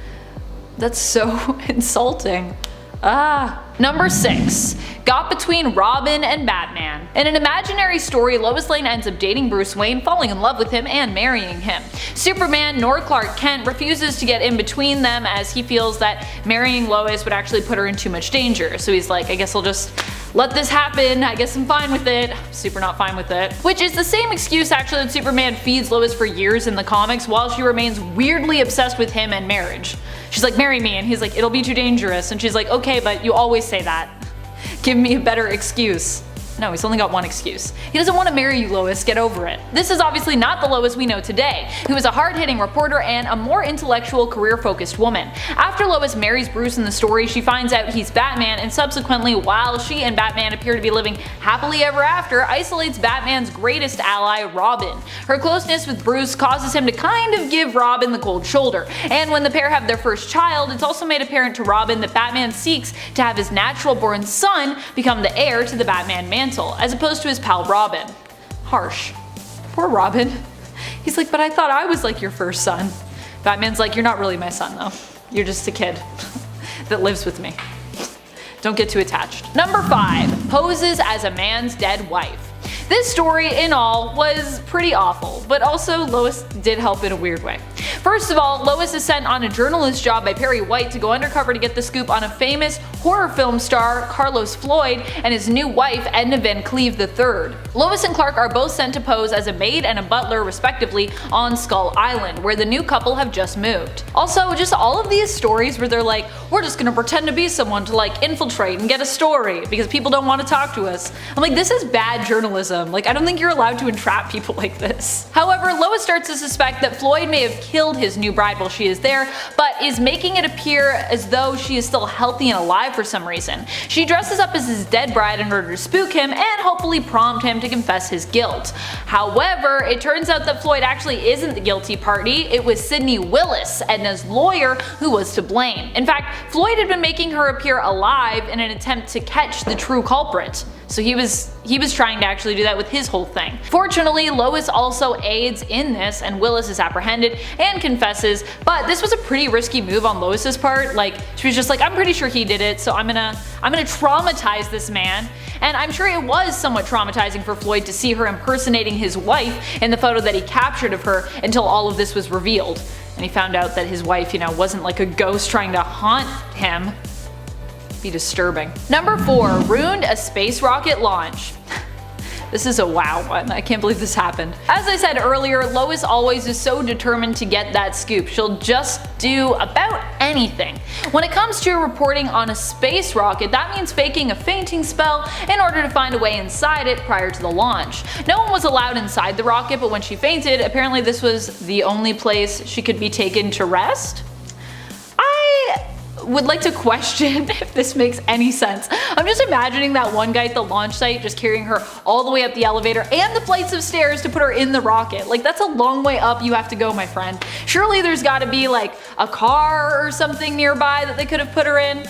That's so insulting. Number 6. Got between Robin and Batman. In an imaginary story, Lois Lane ends up dating Bruce Wayne, falling in love with him, and marrying him. Superman, nor Clark Kent, refuses to get in between them, as he feels that marrying Lois would actually put her in too much danger. So he's like, I guess I'll just let this happen, I guess I'm fine with it. Super not fine with it. Which is the same excuse actually that Superman feeds Lois for years in the comics, while she remains weirdly obsessed with him and marriage. She's like, marry me, and he's like, it'll be too dangerous, and she's like, okay, but you always say that. Give me a better excuse. No, he's only got one excuse. He doesn't want to marry you, Lois, get over it. This is obviously not the Lois we know today, who is a hard-hitting reporter and a more intellectual, career-focused woman. After Lois marries Bruce in the story, she finds out he's Batman, and subsequently, while she and Batman appear to be living happily ever after, isolates Batman's greatest ally, Robin. Her closeness with Bruce causes him to kind of give Robin the cold shoulder, and when the pair have their first child, it's also made apparent to Robin that Batman seeks to have his natural-born son become the heir to the Batman mantle, as opposed to his pal Robin. Harsh. Poor Robin. He's like, but I thought I was like your first son. Batman's like, you're not really my son though. You're just a kid that lives with me. Don't get too attached. Number 5. Poses as a man's dead wife. This story, in all, was pretty awful, but also Lois did help in a weird way. First of all, Lois is sent on a journalist job by Perry White to go undercover to get the scoop on a famous horror film star, Carlos Floyd, and his new wife, Edna Van Cleve III. Lois and Clark are both sent to pose as a maid and a butler, respectively, on Skull Island, where the new couple have just moved. Also, just all of these stories where they're like, we're just gonna pretend to be someone to like infiltrate and get a story because people don't want to talk to us. I'm like, this is bad journalism. Like, I don't think you're allowed to entrap people like this. However, Lois starts to suspect that Floyd may have killed killed his new bride while she is there, but is making it appear as though she is still healthy and alive for some reason. She dresses up as his dead bride in order to spook him and hopefully prompt him to confess his guilt. However, it turns out that Floyd actually isn't the guilty party. It was Sydney Willis, Edna's lawyer, who was to blame. In fact, Floyd had been making her appear alive in an attempt to catch the true culprit. So he was trying to actually do that with his whole thing. Fortunately, Lois also aids in this and Willis is apprehended and confesses, but this was a pretty risky move on Lois's part. Like, she was just like, I'm pretty sure he did it, so I'm gonna traumatize this man. And I'm sure it was somewhat traumatizing for Floyd to see her impersonating his wife in the photo that he captured of her until all of this was revealed. And he found out that his wife, wasn't like a ghost trying to haunt him. Be disturbing. Number 4, ruined a space rocket launch. This is a wow one. I can't believe this happened. As I said earlier, Lois always is so determined to get that scoop. She'll just do about anything. When it comes to reporting on a space rocket, that means faking a fainting spell in order to find a way inside it prior to the launch. No one was allowed inside the rocket, but when she fainted, apparently this was the only place she could be taken to rest. Would like to question if this makes any sense. I'm just imagining that one guy at the launch site just carrying her all the way up the elevator and the flights of stairs to put her in the rocket. Like, that's a long way up you have to go, my friend. Surely there's gotta be like a car or something nearby that they could have put her in.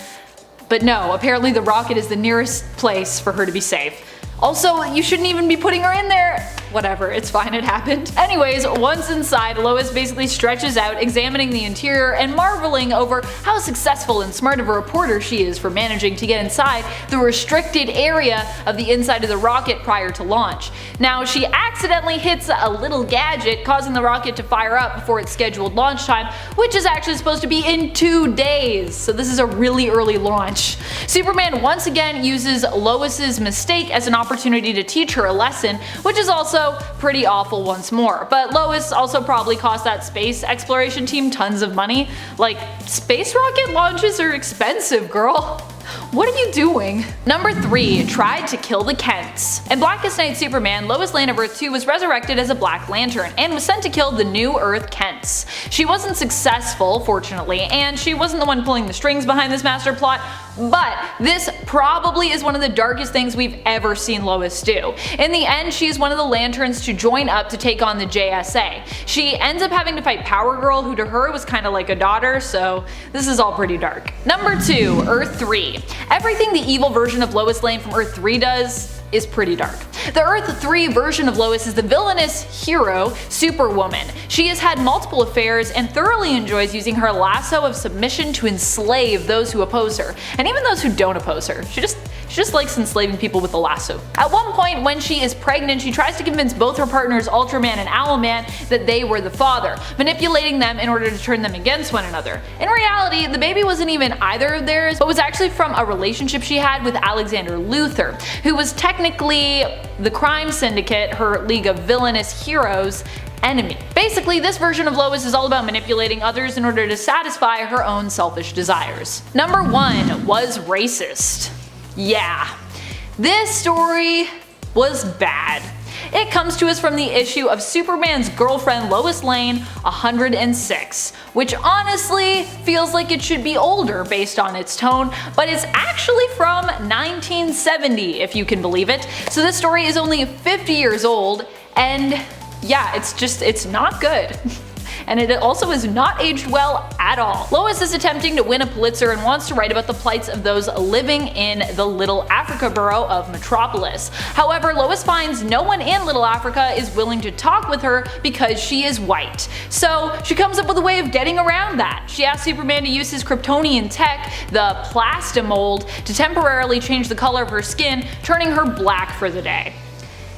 But no, apparently the rocket is the nearest place for her to be safe. Also, you shouldn't even be putting her in there. Whatever, it's fine, it happened. Anyways, once inside, Lois basically stretches out, examining the interior and marveling over how successful and smart of a reporter she is for managing to get inside the restricted area of the inside of the rocket prior to launch. Now, she accidentally hits a little gadget, causing the rocket to fire up before its scheduled launch time, which is actually supposed to be in 2 days. So this is a really early launch. Superman once again uses Lois's mistake as an opportunity to teach her a lesson, which is also pretty awful once more. But Lois also probably cost that space exploration team tons of money. Like, space rocket launches are expensive, girl. What are you doing? Number 3, tried to kill the Kents. In Blackest Night Superman, Lois Lane of Earth 2 was resurrected as a Black Lantern and was sent to kill the New Earth Kents. She wasn't successful, fortunately, and she wasn't the one pulling the strings behind this master plot, but this probably is one of the darkest things we've ever seen Lois do. In the end, she is one of the Lanterns to join up to take on the JSA. She ends up having to fight Power Girl, who to her was kind of like a daughter, so this is all pretty dark. Number 2, Earth 3. Everything the evil version of Lois Lane from Earth 3 does is pretty dark. The Earth 3 version of Lois is the villainous hero, Superwoman. She has had multiple affairs and thoroughly enjoys using her lasso of submission to enslave those who oppose her, and even those who don't oppose her. She just likes enslaving people with a lasso. At one point when she is pregnant, she tries to convince both her partners Ultraman and Owlman that they were the father, manipulating them in order to turn them against one another. In reality, the baby wasn't even either of theirs, but was actually from a relationship she had with Alexander Luthor, who was technically the crime syndicate, her league of villainous heroes, enemy. Basically, this version of Lois is all about manipulating others in order to satisfy her own selfish desires. Number 1 was racist. Yeah, this story was bad. It comes to us from the issue of Superman's girlfriend Lois Lane 106, which honestly feels like it should be older based on its tone, but it's actually from 1970 if you can believe it. So this story is only 50 years old, and yeah, it's not good. And it also is not aged well at all. Lois is attempting to win a Pulitzer and wants to write about the plights of those living in the Little Africa borough of Metropolis. However, Lois finds no one in Little Africa is willing to talk with her because she is white. So she comes up with a way of getting around that. She asks Superman to use his Kryptonian tech, the Plastimold, to temporarily change the color of her skin, turning her black for the day.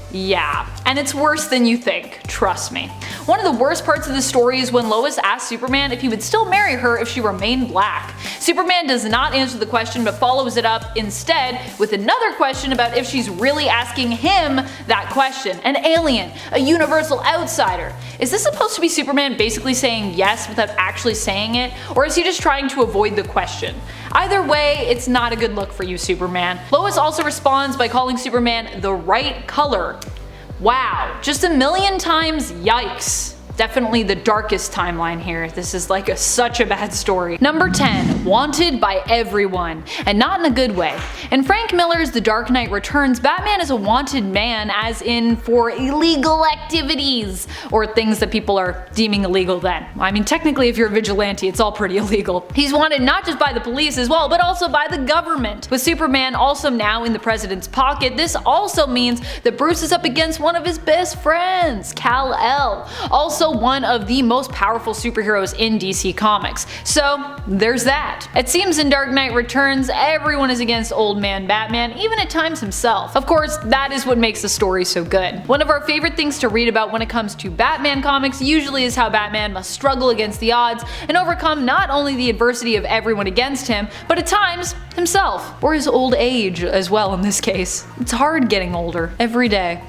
Yeah, and it's worse than you think, trust me. One of the worst parts of the story is when Lois asks Superman if he would still marry her if she remained black. Superman does not answer the question but follows it up instead with another question about if she's really asking him that question. An alien, a universal outsider. Is this supposed to be Superman basically saying yes without actually saying it, or is he just trying to avoid the question? Either way, it's not a good look for you, Superman. Lois also responds by calling Superman the right color. Wow, just a million times yikes. Definitely the darkest timeline here. This is like such a bad story. Number 10, wanted by everyone, and not in a good way. In Frank Miller's The Dark Knight Returns, Batman is a wanted man, as in for illegal activities, or things that people are deeming illegal then. I mean, technically if you're a vigilante, it's all pretty illegal. He's wanted not just by the police as well, but also by the government. With Superman also now in the president's pocket, this also means that Bruce is up against one of his best friends, Kal-El, also one of the most powerful superheroes in DC Comics. So there's that. It seems in Dark Knight Returns, everyone is against old man Batman, even at times himself. Of course, that is what makes the story so good. One of our favorite things to read about when it comes to Batman comics usually is how Batman must struggle against the odds and overcome not only the adversity of everyone against him, but at times himself, or his old age as well in this case. It's hard getting older every day.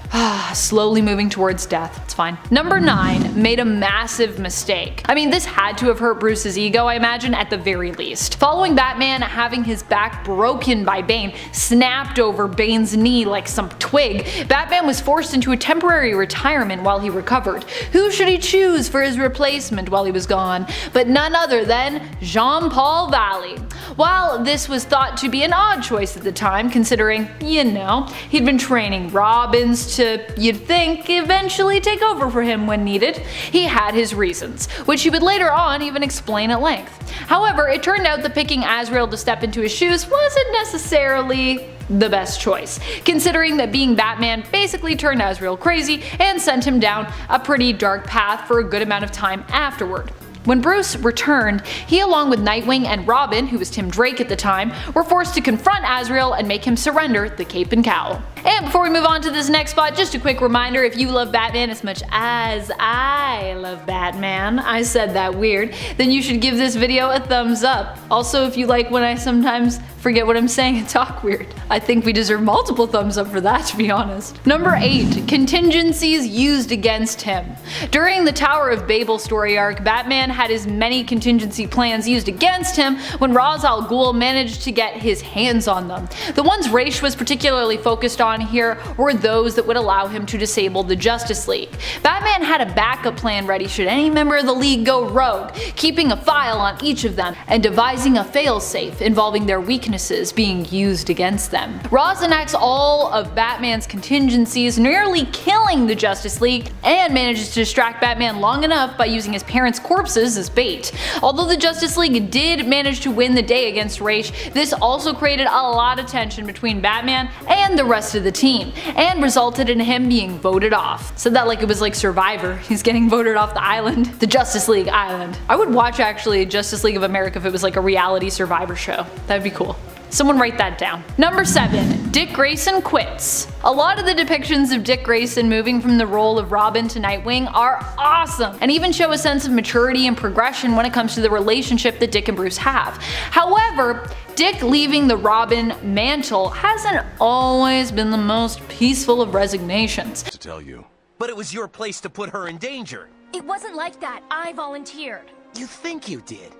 Slowly moving towards death. It's fine. Number 9 made a massive mistake. I mean, this had to have hurt Bruce's ego, I imagine, at the very least. Following Batman having his back broken by Bane, snapped over Bane's knee like some twig, Batman was forced into a temporary retirement while he recovered. Who should he choose for his replacement while he was gone? But none other than Jean-Paul Valley. While this was thought to be an odd choice at the time, considering, you know, he'd been training Robins to, you'd think, eventually take over for him when needed, he had his reasons, which he would later on even explain at length. However, it turned out that picking Azrael to step into his shoes wasn't necessarily the best choice, considering that being Batman basically turned Azrael crazy and sent him down a pretty dark path for a good amount of time afterward. When Bruce returned, he along with Nightwing and Robin, who was Tim Drake at the time, were forced to confront Azrael and make him surrender the cape and cowl. And before we move on to this next spot, just a quick reminder, if you love Batman as much as I love Batman, I said that weird, then you should give this video a thumbs up. Also, if you like when I sometimes forget what I'm saying and talk weird, I think we deserve multiple thumbs up for that, to be honest. Number 8, contingencies used against him. During the Tower of Babel story arc, Batman had his many contingency plans used against him when Ra's al Ghul managed to get his hands on them. The ones Ra's was particularly focused on here were those that would allow him to disable the Justice League. Batman had a backup plan ready should any member of the League go rogue, keeping a file on each of them and devising a failsafe involving their weaknesses being used against them. Ra's enacts all of Batman's contingencies, nearly killing the Justice League, and manages to distract Batman long enough by using his parents' corpses as bait. Although the Justice League did manage to win the day against Ra's, this also created a lot of tension between Batman and the rest of the team, and resulted in him being voted off. Said that like it was like Survivor. He's getting voted off the island. The Justice League Island. I would watch actually Justice League of America if it was like a reality Survivor show. That'd be cool. Someone write that down. Number 7, Dick Grayson quits. A lot of the depictions of Dick Grayson moving from the role of Robin to Nightwing are awesome, and even show a sense of maturity and progression when it comes to the relationship that Dick and Bruce have. However, Dick leaving the Robin mantle hasn't always been the most peaceful of resignations. To tell you. But it was your place to put her in danger. It wasn't like that. I volunteered. You think you did.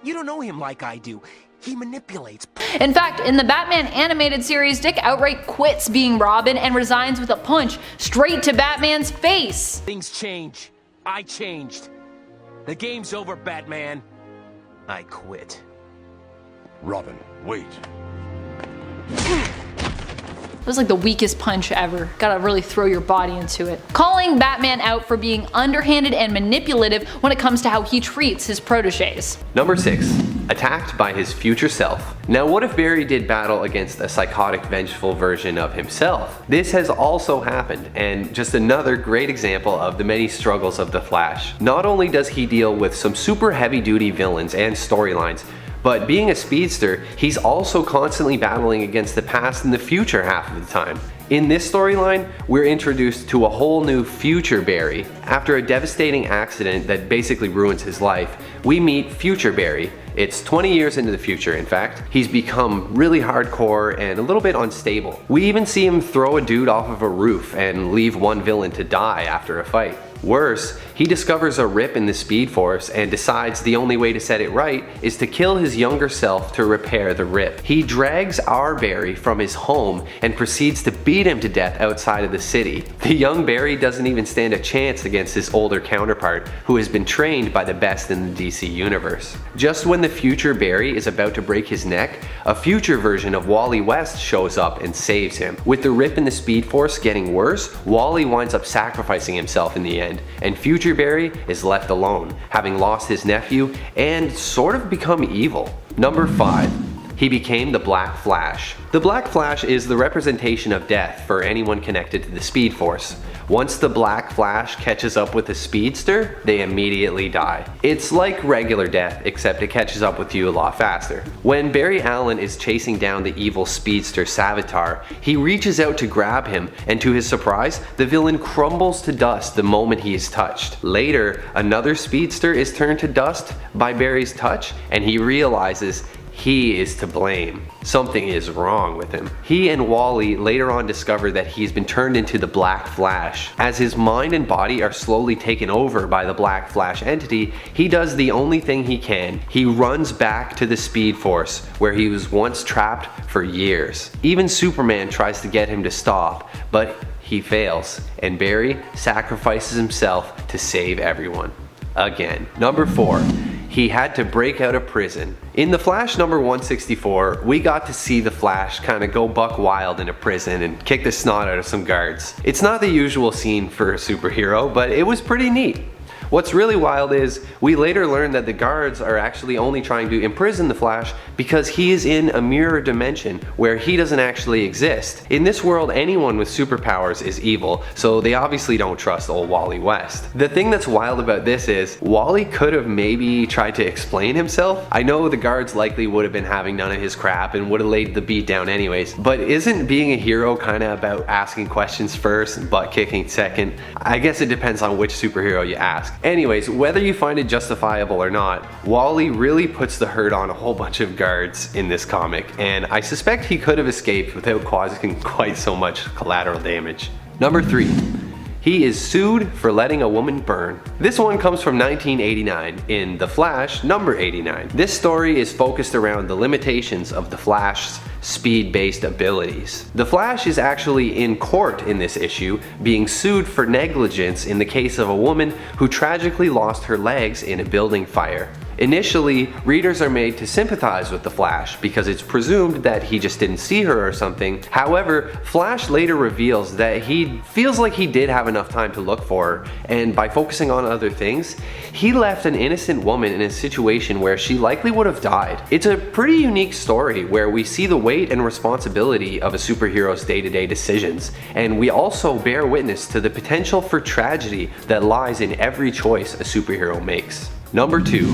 You don't know him like I do. He manipulates. In fact, in the Batman animated series, Dick outright quits being Robin and resigns with a punch straight to Batman's face. Things change. I changed. The game's over, Batman. I quit. Robin, wait. It was like the weakest punch ever. Gotta really throw your body into it. Calling Batman out for being underhanded and manipulative when it comes to how he treats his proteges. Number 6. Attacked by his future self. Now what if Barry did battle against a psychotic, vengeful version of himself? This has also happened, and just another great example of the many struggles of the Flash. Not only does he deal with some super heavy-duty villains and storylines, but being a speedster, he's also constantly battling against the past and the future half of the time. In this storyline, we're introduced to a whole new future Barry. After a devastating accident that basically ruins his life, we meet future Barry. It's 20 years into the future, in fact. He's become really hardcore and a little bit unstable. We even see him throw a dude off of a roof and leave one villain to die after a fight. Worse, he discovers a rip in the Speed Force and decides the only way to set it right is to kill his younger self to repair the rip. He drags our Barry from his home and proceeds to beat him to death outside of the city. The young Barry doesn't even stand a chance against his older counterpart, who has been trained by the best in the DC universe. Just when the future Barry is about to break his neck, a future version of Wally West shows up and saves him. With the rip in the Speed Force getting worse, Wally winds up sacrificing himself in the end, and future Barry is left alone, having lost his nephew and sort of become evil. Number 5. He became the Black Flash. The Black Flash is the representation of death for anyone connected to the Speed Force. Once the Black Flash catches up with the Speedster, they immediately die. It's like regular death, except it catches up with you a lot faster. When Barry Allen is chasing down the evil Speedster Savitar, he reaches out to grab him, and to his surprise, the villain crumbles to dust the moment he is touched. Later, another Speedster is turned to dust by Barry's touch, and he realizes he is to blame. Something is wrong with him. He and Wally later on discover that he's been turned into the Black Flash. As his mind and body are slowly taken over by the Black Flash entity, he does the only thing he can. He runs back to the Speed Force, where he was once trapped for years. Even Superman tries to get him to stop, but he fails, and Barry sacrifices himself to save everyone. Again. Number 4. He had to break out of prison. In The Flash number 164, we got to see the Flash kind of go buck wild in a prison and kick the snot out of some guards. It's not the usual scene for a superhero, but it was pretty neat. What's really wild is, we later learn that the guards are actually only trying to imprison the Flash because he is in a mirror dimension where he doesn't actually exist. In this world, anyone with superpowers is evil, so they obviously don't trust old Wally West. The thing that's wild about this is, Wally could have maybe tried to explain himself. I know the guards likely would have been having none of his crap and would have laid the beat down anyways, but isn't being a hero kind of about asking questions first and butt kicking second? I guess it depends on which superhero you ask. Anyways, whether you find it justifiable or not, Wally really puts the hurt on a whole bunch of guards in this comic, and I suspect he could have escaped without causing quite so much collateral damage. Number 3. He is sued for letting a woman burn. This one comes from 1989 in The Flash number 89. This story is focused around the limitations of the Flash's speed-based abilities. The Flash is actually in court in this issue, being sued for negligence in the case of a woman who tragically lost her legs in a building fire. Initially, readers are made to sympathize with the Flash because it's presumed that he just didn't see her or something. However, Flash later reveals that he feels like he did have enough time to look for her, and by focusing on other things, he left an innocent woman in a situation where she likely would have died. It's a pretty unique story where we see the weight and responsibility of a superhero's day-to-day decisions, and we also bear witness to the potential for tragedy that lies in every choice a superhero makes. Number 2.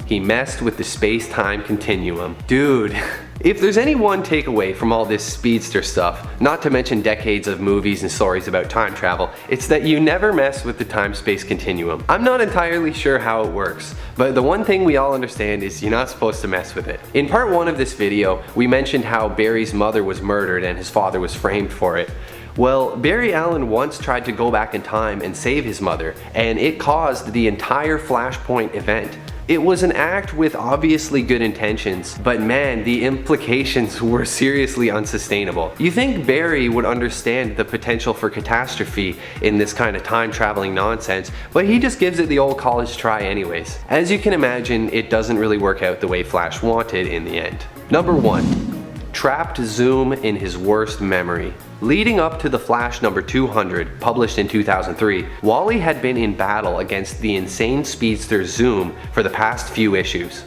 He messed with the space-time continuum. Dude, if there's any one takeaway from all this speedster stuff, not to mention decades of movies and stories about time travel, it's that you never mess with the time-space continuum. I'm not entirely sure how it works, but the one thing we all understand is you're not supposed to mess with it. In part 1 of this video, we mentioned how Barry's mother was murdered and his father was framed for it. Well, Barry Allen once tried to go back in time and save his mother, and it caused the entire Flashpoint event. It was an act with obviously good intentions, but man, the implications were seriously unsustainable. You think Barry would understand the potential for catastrophe in this kind of time-traveling nonsense, but he just gives it the old college try anyways. As you can imagine, it doesn't really work out the way Flash wanted in the end. Number 1. Trapped Zoom in his worst memory. Leading up to The Flash number 200, published in 2003, Wally had been in battle against the insane speedster Zoom for the past few issues.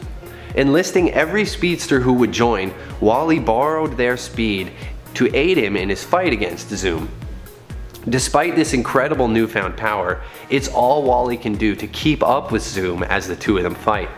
Enlisting every speedster who would join, Wally borrowed their speed to aid him in his fight against Zoom. Despite this incredible newfound power, it's all Wally can do to keep up with Zoom as the two of them fight.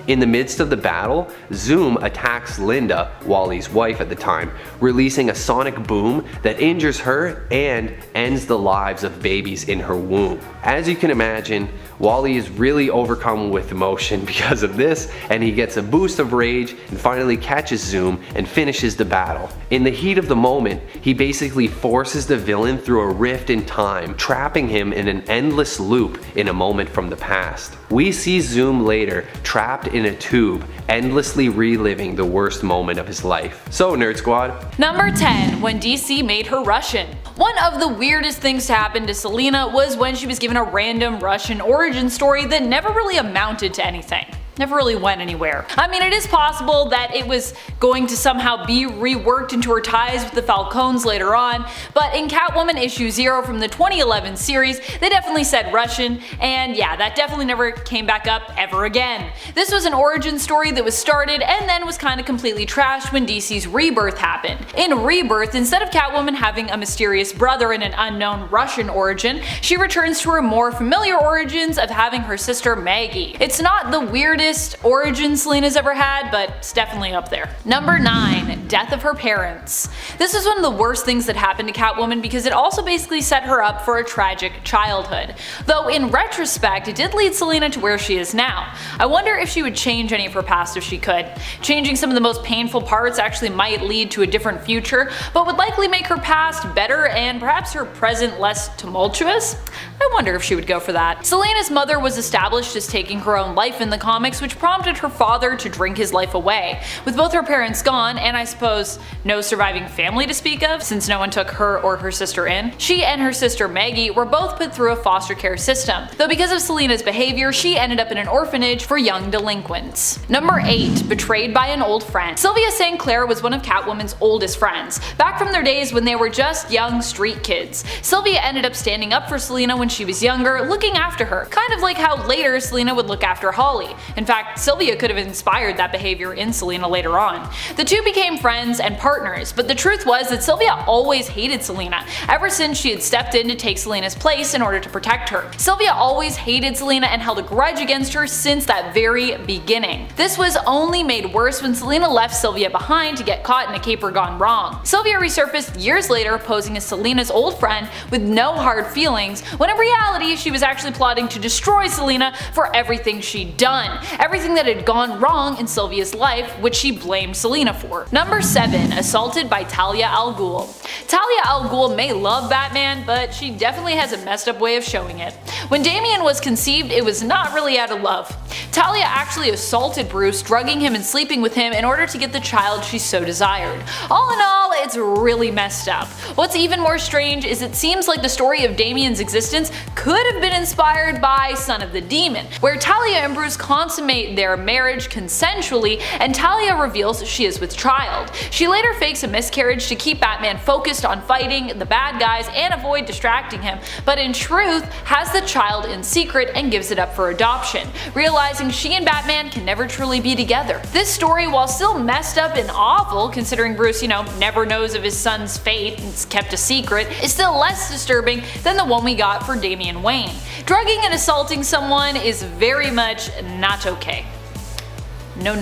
In the midst of the battle, Zoom attacks Linda, Wally's wife at the time, releasing a sonic boom that injures her and ends the lives of babies in her womb. As you can imagine, Wally is really overcome with emotion because of this, and he gets a boost of rage and finally catches Zoom and finishes the battle. In the heat of the moment, he basically forces the villain through a rift in time, trapping him in an endless loop in a moment from the past. We see Zoom later trapped in a tube, endlessly reliving the worst moment of his life. So Nerd Squad. Number 10. When DC made her Russian. One of the weirdest things to happen to Selena was when she was given a random Russian origin story that never really amounted to anything. Never really went anywhere. I mean, it is possible that it was going to somehow be reworked into her ties with the Falcons later on, but in Catwoman issue 0 from the 2011 series, they definitely said Russian, and yeah, that definitely never came back up ever again. This was an origin story that was started and then was kind of completely trashed when DC's Rebirth happened. In Rebirth, instead of Catwoman having a mysterious brother in an unknown Russian origin, she returns to her more familiar origins of having her sister Maggie. It's not the weirdest origin Selena's ever had, but it's definitely up there. Number 9. Death of her parents. This is one of the worst things that happened to Catwoman because it also basically set her up for a tragic childhood. Though in retrospect, it did lead Selena to where she is now. I wonder if she would change any of her past if she could. Changing some of the most painful parts actually might lead to a different future, but would likely make her past better and perhaps her present less tumultuous. I wonder if she would go for that. Selena's mother was established as taking her own life in the comics, which prompted her father to drink his life away. With both her parents gone, and I suppose no surviving family to speak of since no one took her or her sister in, she and her sister Maggie were both put through a foster care system, though because of Selena's behavior she ended up in an orphanage for young delinquents. Number 8. Betrayed by an old friend. Sylvia St. Clair was one of Catwoman's oldest friends, back from their days when they were just young street kids. Sylvia ended up standing up for Selena when she was younger, looking after her, kind of like how later Selena would look after Holly. In fact, Sylvia could have inspired that behavior in Selena later on. The two became friends and partners, but the truth was that Sylvia always hated Selena, ever since she had stepped in to take Selena's place in order to protect her. Sylvia always hated Selena and held a grudge against her since that very beginning. This was only made worse when Selena left Sylvia behind to get caught in a caper gone wrong. Sylvia resurfaced years later posing as Selena's old friend with no hard feelings, when in reality she was actually plotting to destroy Selena for everything she'd done. Everything that had gone wrong in Sylvia's life, which she blamed Selena for. Number 7. Assaulted by Talia al Ghul. Talia al Ghul may love Batman, but she definitely has a messed up way of showing it. When Damian was conceived, it was not really out of love. Talia actually assaulted Bruce, drugging him and sleeping with him in order to get the child she so desired. All in all, it's really messed up. What's even more strange is it seems like the story of Damian's existence could have been inspired by Son of the Demon, where Talia and Bruce consummate their marriage consensually and Talia reveals she is with child. She later fakes a miscarriage to keep Batman focused on fighting the bad guys and avoid distracting him, but in truth has the child in secret and gives it up for adoption, realizing she and Batman can never truly be together. This story, while still messed up and awful considering Bruce, never knows of his son's fate and it's kept a secret, is still less disturbing than the one we got for Damian Wayne. Drugging and assaulting someone is very much not okay. No,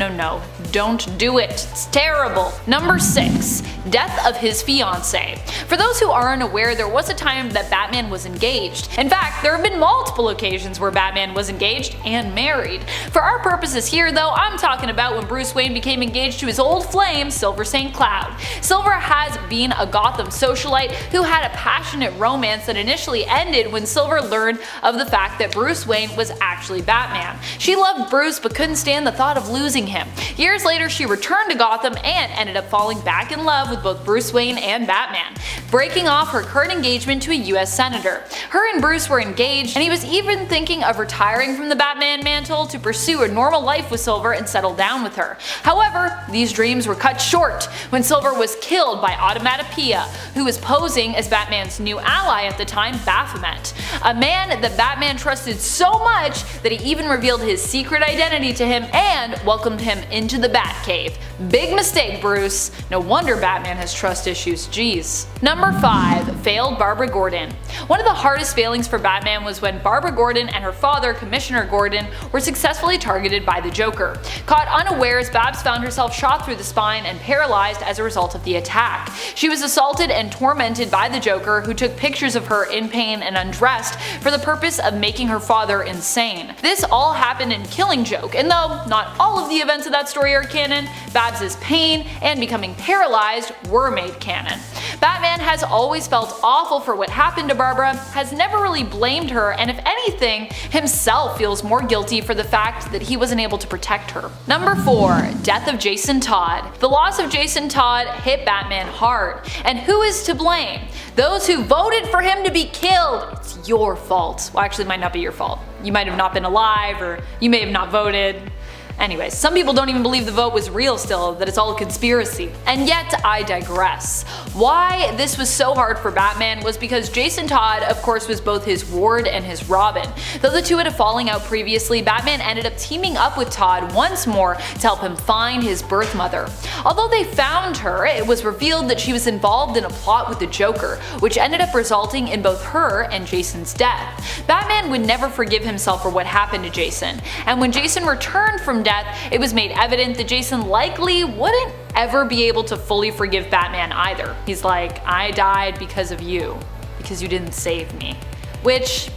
don't do it. It's terrible. Number 6. Death of his fiancée. For those who aren't aware, there was a time that Batman was engaged. In fact, there have been multiple occasions where Batman was engaged and married. For our purposes here though, I'm talking about when Bruce Wayne became engaged to his old flame, Silver St. Cloud. Silver has been a Gotham socialite who had a passionate romance that initially ended when Silver learned of the fact that Bruce Wayne was actually Batman. She loved Bruce but couldn't stand the thought of losing him. Years later, she returned to Gotham and ended up falling back in love with both Bruce Wayne and Batman, breaking off her current engagement to a US senator. Her and Bruce were engaged, and he was even thinking of retiring from the Batman mantle to pursue a normal life with Silver and settle down with her. However, these dreams were cut short when Silver was killed by Automatopoeia, who was posing as Batman's new ally at the time, Baphomet, a man that Batman trusted so much that he even revealed his secret identity to him and welcomed him into the Batcave. Big mistake, Bruce. No wonder Batman has trust issues, jeez. Number Number 5. Failed Barbara Gordon. One of the hardest failings for Batman was when Barbara Gordon and her father, Commissioner Gordon, were successfully targeted by the Joker. Caught unawares, Babs found herself shot through the spine and paralyzed as a result of the attack. She was assaulted and tormented by the Joker, who took pictures of her in pain and undressed for the purpose of making her father insane. This all happened in Killing Joke, and though not all of the events of that story are canon, Babs' pain and becoming paralyzed were made canon. Batman has always felt awful for what happened to Barbara, has never really blamed her, and if anything, himself feels more guilty for the fact that he wasn't able to protect her. Number 4. Death of Jason Todd. The loss of Jason Todd hit Batman hard, and who is to blame? Those who voted for him to be killed. It's your fault. Well, actually, it might not be your fault. You might have not been alive, or you may have not voted. Anyways, some people don't even believe the vote was real still, that it's all a conspiracy. And yet, I digress. Why this was so hard for Batman was because Jason Todd, of course, was both his ward and his Robin. Though the two had a falling out previously, Batman ended up teaming up with Todd once more to help him find his birth mother. Although they found her, it was revealed that she was involved in a plot with the Joker, which ended up resulting in both her and Jason's death. Batman would never forgive himself for what happened to Jason, and when Jason returned from death, it was made evident that Jason likely wouldn't ever be able to fully forgive Batman either. He's like, I died because of you, because you didn't save me. Which,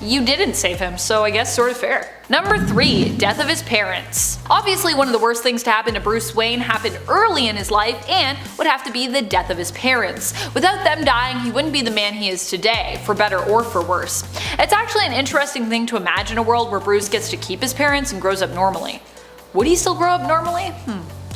you didn't save him, so I guess sort of fair. Number 3. Death of his parents. Obviously, one of the worst things to happen to Bruce Wayne happened early in his life and would have to be the death of his parents. Without them dying, he wouldn't be the man he is today, for better or for worse. It's actually an interesting thing to imagine a world where Bruce gets to keep his parents and grows up normally. Would he still grow up normally?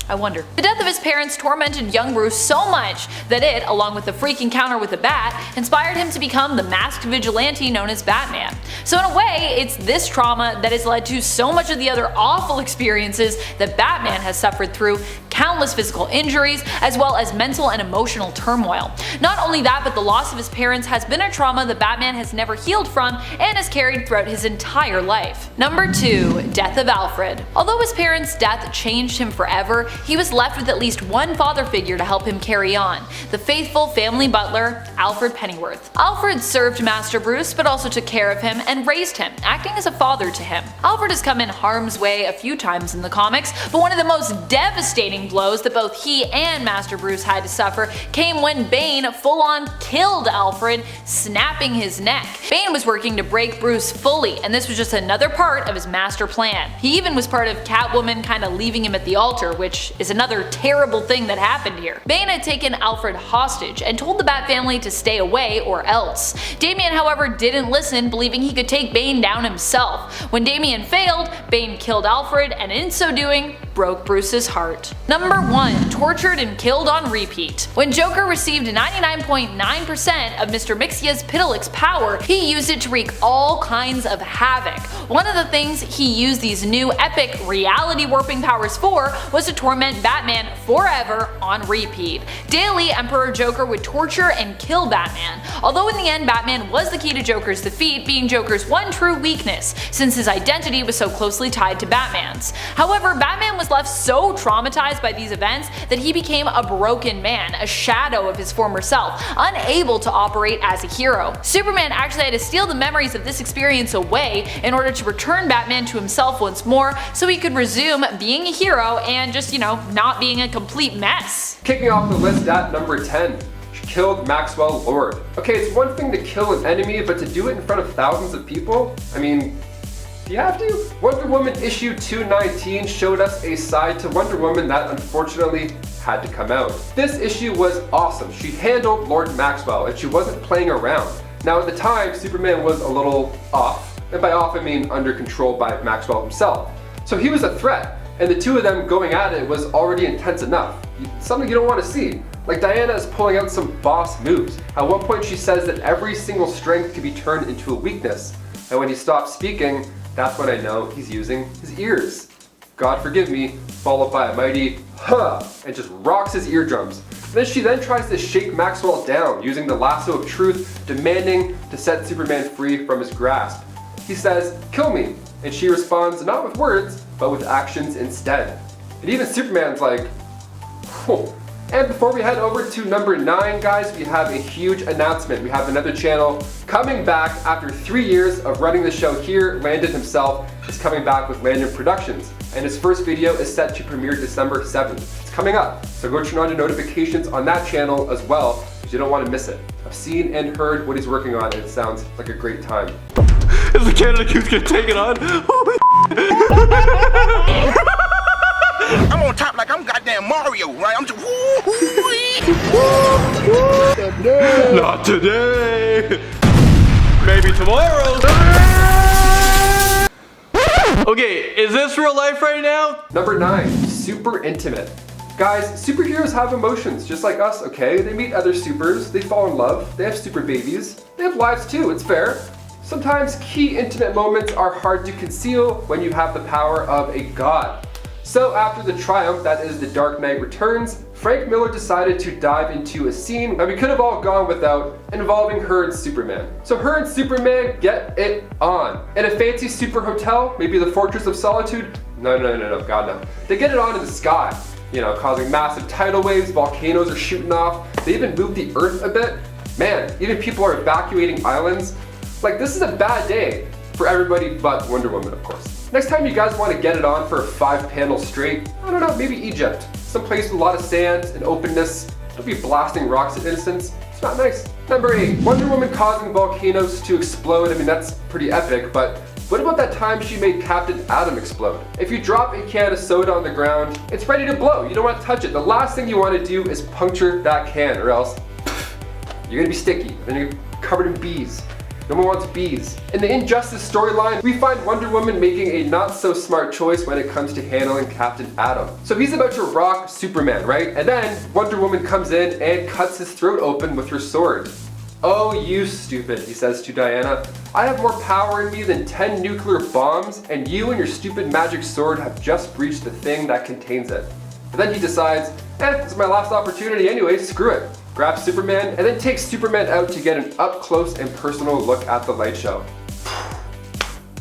I wonder. The death of his parents tormented young Bruce so much that it, along with the freak encounter with the Bat, inspired him to become the masked vigilante known as Batman. So in a way, it's this trauma that has led to so much of the other awful experiences that Batman has suffered through, countless physical injuries, as well as mental and emotional turmoil. Not only that, but the loss of his parents has been a trauma that Batman has never healed from and has carried throughout his entire life. Number 2. Death of Alfred. Although his parents' death changed him forever, he was left with at least one father figure to help him carry on, the faithful family butler, Alfred Pennyworth. Alfred served Master Bruce, but also took care of him and raised him, acting as a father to him. Alfred has come in harm's way a few times in the comics, but one of the most devastating blows that both he and Master Bruce had to suffer came when Bane full-on killed Alfred, snapping his neck. Bane was working to break Bruce fully, and this was just another part of his master plan. He even was part of Catwoman kinda leaving him at the altar, which is another terrible thing that happened here. Bane had taken Alfred hostage and told the Bat family to stay away or else. Damian, however, didn't listen, believing he could take Bane down himself. When Damian failed, Bane killed Alfred, and in so doing, broke Bruce's heart. Number 1. Tortured and killed on repeat. When Joker received 99.9% of Mr. Mixia's Pidalix power, he used it to wreak all kinds of havoc. One of the things he used these new epic reality warping powers for was to torment Batman forever on repeat. Daily, Emperor Joker would torture and kill Batman, although in the end Batman was the key to Joker's defeat, being Joker's one true weakness, since his identity was so closely tied to Batman's. However, Batman was left so traumatized by these events that he became a broken man, a shadow of his former self, unable to operate as a hero. Superman actually had to steal the memories of this experience away in order to return Batman to himself once more so he could resume being a hero and just, not being a complete mess. Kicking off the list at number 10. She killed Maxwell Lord. Okay, it's one thing to kill an enemy, but to do it in front of thousands of people? I mean, do you have to? Wonder Woman issue 219 showed us a side to Wonder Woman that unfortunately had to come out. This issue was awesome. She handled Lord Maxwell and she wasn't playing around. Now at the time, Superman was a little off. And by off I mean under control by Maxwell himself. So he was a threat. And the two of them going at it was already intense enough. Something you don't want to see. Like Diana is pulling out some boss moves. At one point she says that every single strength can be turned into a weakness. And when he stops speaking, that's when I know he's using his ears. God forgive me, followed by a mighty huh, and just rocks his eardrums. She then tries to shake Maxwell down using the lasso of truth, demanding to set Superman free from his grasp. He says, "Kill me," and she responds not with words, but with actions instead. And even Superman's like, whoa, And before we head over to number 9, guys, we have a huge announcement. We have another channel coming back after 3 years of running the show here. Landon himself is coming back with Landon Productions, and his first video is set to premiere December 7th. It's coming up, so go turn on your notifications on that channel as well, because you don't want to miss it. I've seen and heard what he's working on, and it sounds like a great time. Is the Canada Goose gonna take it on? I'm on top like I'm goddamn Mario, right? I'm just Not today. Maybe tomorrow. Okay, is this real life right now? Number 9, super intimate. Guys, superheroes have emotions just like us, okay? They meet other supers, they fall in love, they have super babies, they have lives too, it's fair. Sometimes key intimate moments are hard to conceal when you have the power of a god. So after the triumph that is The Dark Knight Returns, Frank Miller decided to dive into a scene that we could have all gone without, involving her and Superman. So her and Superman get it on. In a fancy super hotel, maybe the Fortress of Solitude? No, God no. They get it on in the sky, you know, causing massive tidal waves, volcanoes are shooting off, they even moved the earth a bit. Man, even people are evacuating islands. Like, this is a bad day for everybody but Wonder Woman, of course. Next time you guys want to get it on for a 5-panel straight, I don't know, maybe Egypt. Someplace with a lot of sand and openness. Don't be blasting rocks at instance. It's not nice. Number 8, Wonder Woman causing volcanoes to explode. I mean, that's pretty epic, but what about that time she made Captain Atom explode? If you drop a can of soda on the ground, it's ready to blow. You don't want to touch it. The last thing you want to do is puncture that can, or else you're gonna be sticky. Then you're covered in bees. No one wants bees. In the Injustice storyline, we find Wonder Woman making a not so smart choice when it comes to handling Captain Atom. So he's about to rock Superman, right? And then Wonder Woman comes in and cuts his throat open with her sword. "Oh, you stupid," he says to Diana. "I have more power in me than 10 nuclear bombs, and you and your stupid magic sword have just breached the thing that contains it." But then he decides, this is my last opportunity anyway, screw it. Grabs Superman and then takes Superman out to get an up close and personal look at the light show.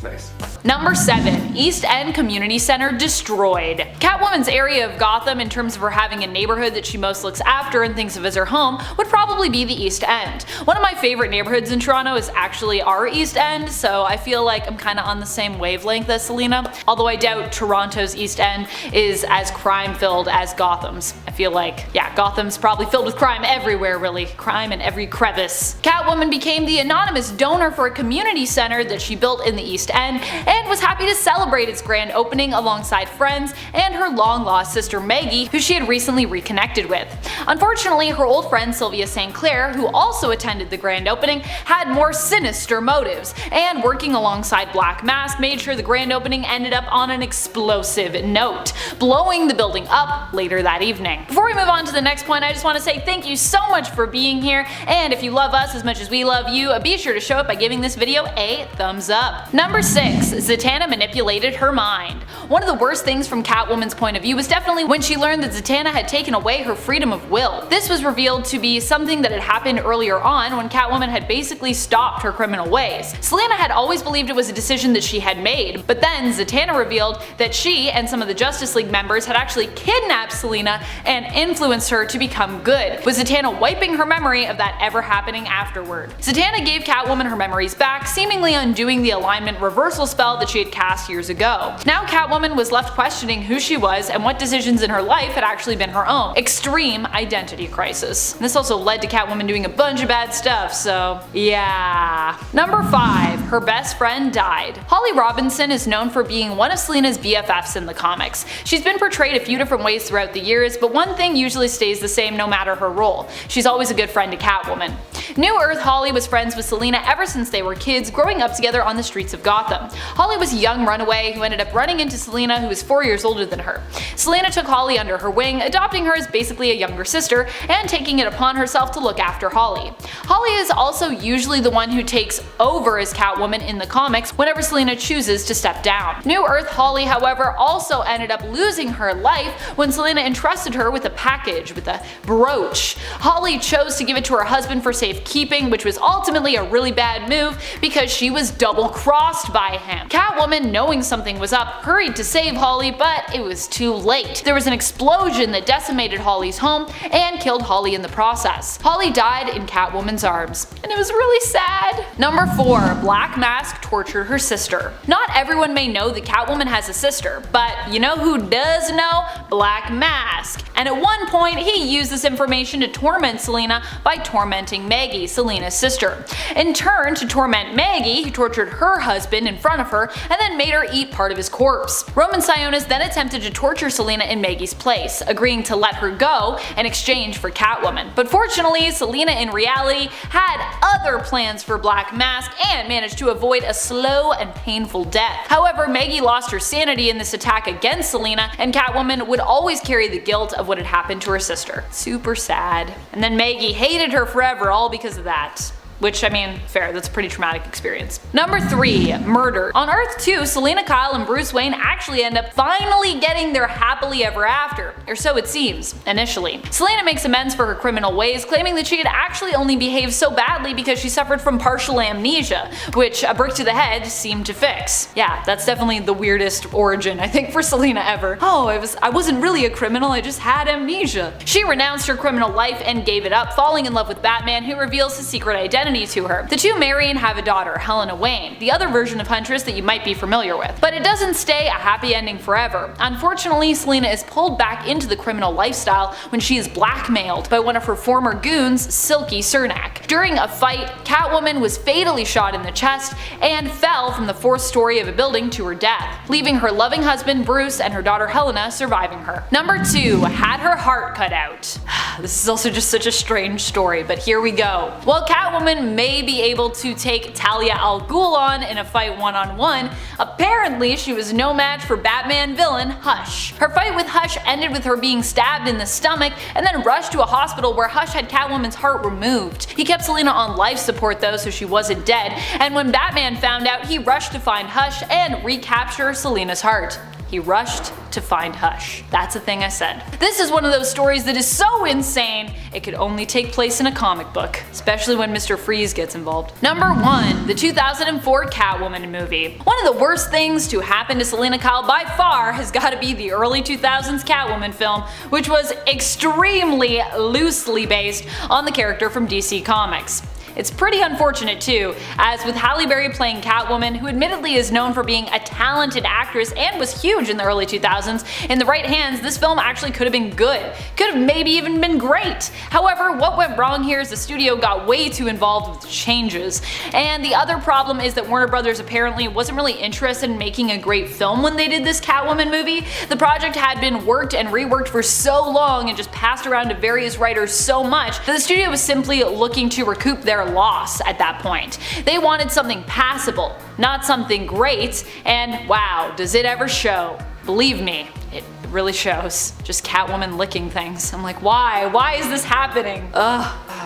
Nice. Number 7, East End Community Center destroyed. Catwoman's area of Gotham, in terms of her having a neighborhood that she most looks after and thinks of as her home, would probably be the East End. One of my favorite neighborhoods in Toronto is actually our East End, so I feel like I'm kinda on the same wavelength as Selena, although I doubt Toronto's East End is as crime-filled as Gotham's. I feel like, yeah, Gotham's probably filled with crime everywhere really, crime in every crevice. Catwoman became the anonymous donor for a community center that she built in the East End, and was happy to celebrate its grand opening alongside friends and her long-lost sister Maggie, who she had recently reconnected with. Unfortunately, her old friend Sylvia St. Clair, who also attended the grand opening, had more sinister motives, and working alongside Black Mask made sure the grand opening ended up on an explosive note, blowing the building up later that evening. Before we move on to the next point, I just want to say thank you so much for being here, and if you love us as much as we love you, be sure to show it by giving this video a thumbs up. Number 6, Zatanna manipulated her mind. One of the worst things from Catwoman's point of view was definitely when she learned that Zatanna had taken away her freedom of will. This was revealed to be something that had happened earlier on when Catwoman had basically stopped her criminal ways. Selena had always believed it was a decision that she had made, but then Zatanna revealed that she and some of the Justice League members had actually kidnapped Selena and influenced her to become good, with Zatanna wiping her memory of that ever happening afterward. Zatanna gave Catwoman her memories back, seemingly undoing the alignment reversal spell that she had cast years ago. Now Catwoman was left questioning who she was and what decisions in her life had actually been her own. Extreme identity crisis. This also led to Catwoman doing a bunch of bad stuff, so yeah. Number 5, her best friend died. Holly Robinson is known for being one of Selena's BFFs in the comics. She's been portrayed a few different ways throughout the years, but one thing usually stays the same no matter her role. She's always a good friend to Catwoman. New Earth Holly was friends with Selena ever since they were kids, growing up together on the streets of Gotham. Holly was a young runaway who ended up running into Selena, who was 4 years older than her. Selena took Holly under her wing, adopting her as basically a younger sister, and taking it upon herself to look after Holly. Holly is also usually the one who takes over as Catwoman in the comics whenever Selena chooses to step down. New Earth Holly, however, also ended up losing her life when Selena entrusted her with a package, with a brooch. Holly chose to give it to her husband for safety safekeeping, which was ultimately a really bad move because she was double-crossed by him. Catwoman, knowing something was up, hurried to save Holly, but it was too late. There was an explosion that decimated Holly's home and killed Holly in the process. Holly died in Catwoman's arms, and it was really sad. Number 4. Black Mask tortured her sister. Not everyone may know that Catwoman has a sister, but you know who does know? Black Mask. And at one point, he used this information to torment Selina by tormenting Maggie, Selina's sister. In turn, to torment Maggie, he tortured her husband in front of her and then made her eat part of his corpse. Roman Sionis then attempted to torture Selina in Maggie's place, agreeing to let her go in exchange for Catwoman. But fortunately, Selina in reality had other plans for Black Mask and managed to avoid a slow and painful death. However, Maggie lost her sanity in this attack against Selina, and Catwoman would always carry the guilt of what had happened to her sister. Super sad. And then Maggie hated her forever, all because of that. Which, I mean, fair, that's a pretty traumatic experience. Number 3. Murder. On Earth 2, Selina Kyle and Bruce Wayne actually end up finally getting their happily ever after, or so it seems, initially. Selina makes amends for her criminal ways, claiming that she had actually only behaved so badly because she suffered from partial amnesia, which a brick to the head seemed to fix. Yeah, that's definitely the weirdest origin, I think, for Selina ever. Oh, I wasn't really a criminal, I just had amnesia. She renounced her criminal life and gave it up, falling in love with Batman, who reveals his secret identity to her. The two marry and have a daughter, Helena Wayne, the other version of Huntress that you might be familiar with. But it doesn't stay a happy ending forever. Unfortunately, Selina is pulled back into the criminal lifestyle when she is blackmailed by one of her former goons, Silky Cernak. During a fight, Catwoman was fatally shot in the chest and fell from the 4th story of a building to her death, leaving her loving husband Bruce and her daughter Helena surviving her. Number 2. Had her heart cut out. This is also just such a strange story, but here we go. While Catwoman may be able to take Talia al Ghul on in a fight one-on-one, apparently she was no match for Batman villain Hush. Her fight with Hush ended with her being stabbed in the stomach and then rushed to a hospital where Hush had Catwoman's heart removed. He kept Selina on life support though, so she wasn't dead, and when Batman found out, he rushed to find Hush and recapture Selina's heart. He rushed to find Hush. That's a thing I said. This is one of those stories that is so insane, it could only take place in a comic book, especially when Mr. Freeze gets involved. Number 1. The 2004 Catwoman movie. One of the worst things to happen to Selina Kyle by far has got to be the early 2000s Catwoman film, which was extremely loosely based on the character from DC Comics. It's pretty unfortunate too, as with Halle Berry playing Catwoman, who admittedly is known for being a talented actress and was huge in the early 2000s, in the right hands this film actually could have been good. Could have maybe even been great. However, what went wrong here is the studio got way too involved with changes. And the other problem is that Warner Brothers apparently wasn't really interested in making a great film when they did this Catwoman movie. The project had been worked and reworked for so long and just passed around to various writers so much that the studio was simply looking to recoup their loss at that point. They wanted something passable, not something great, and wow, does it ever show. Believe me, it really shows. Just Catwoman licking things. I'm like, why? Why is this happening?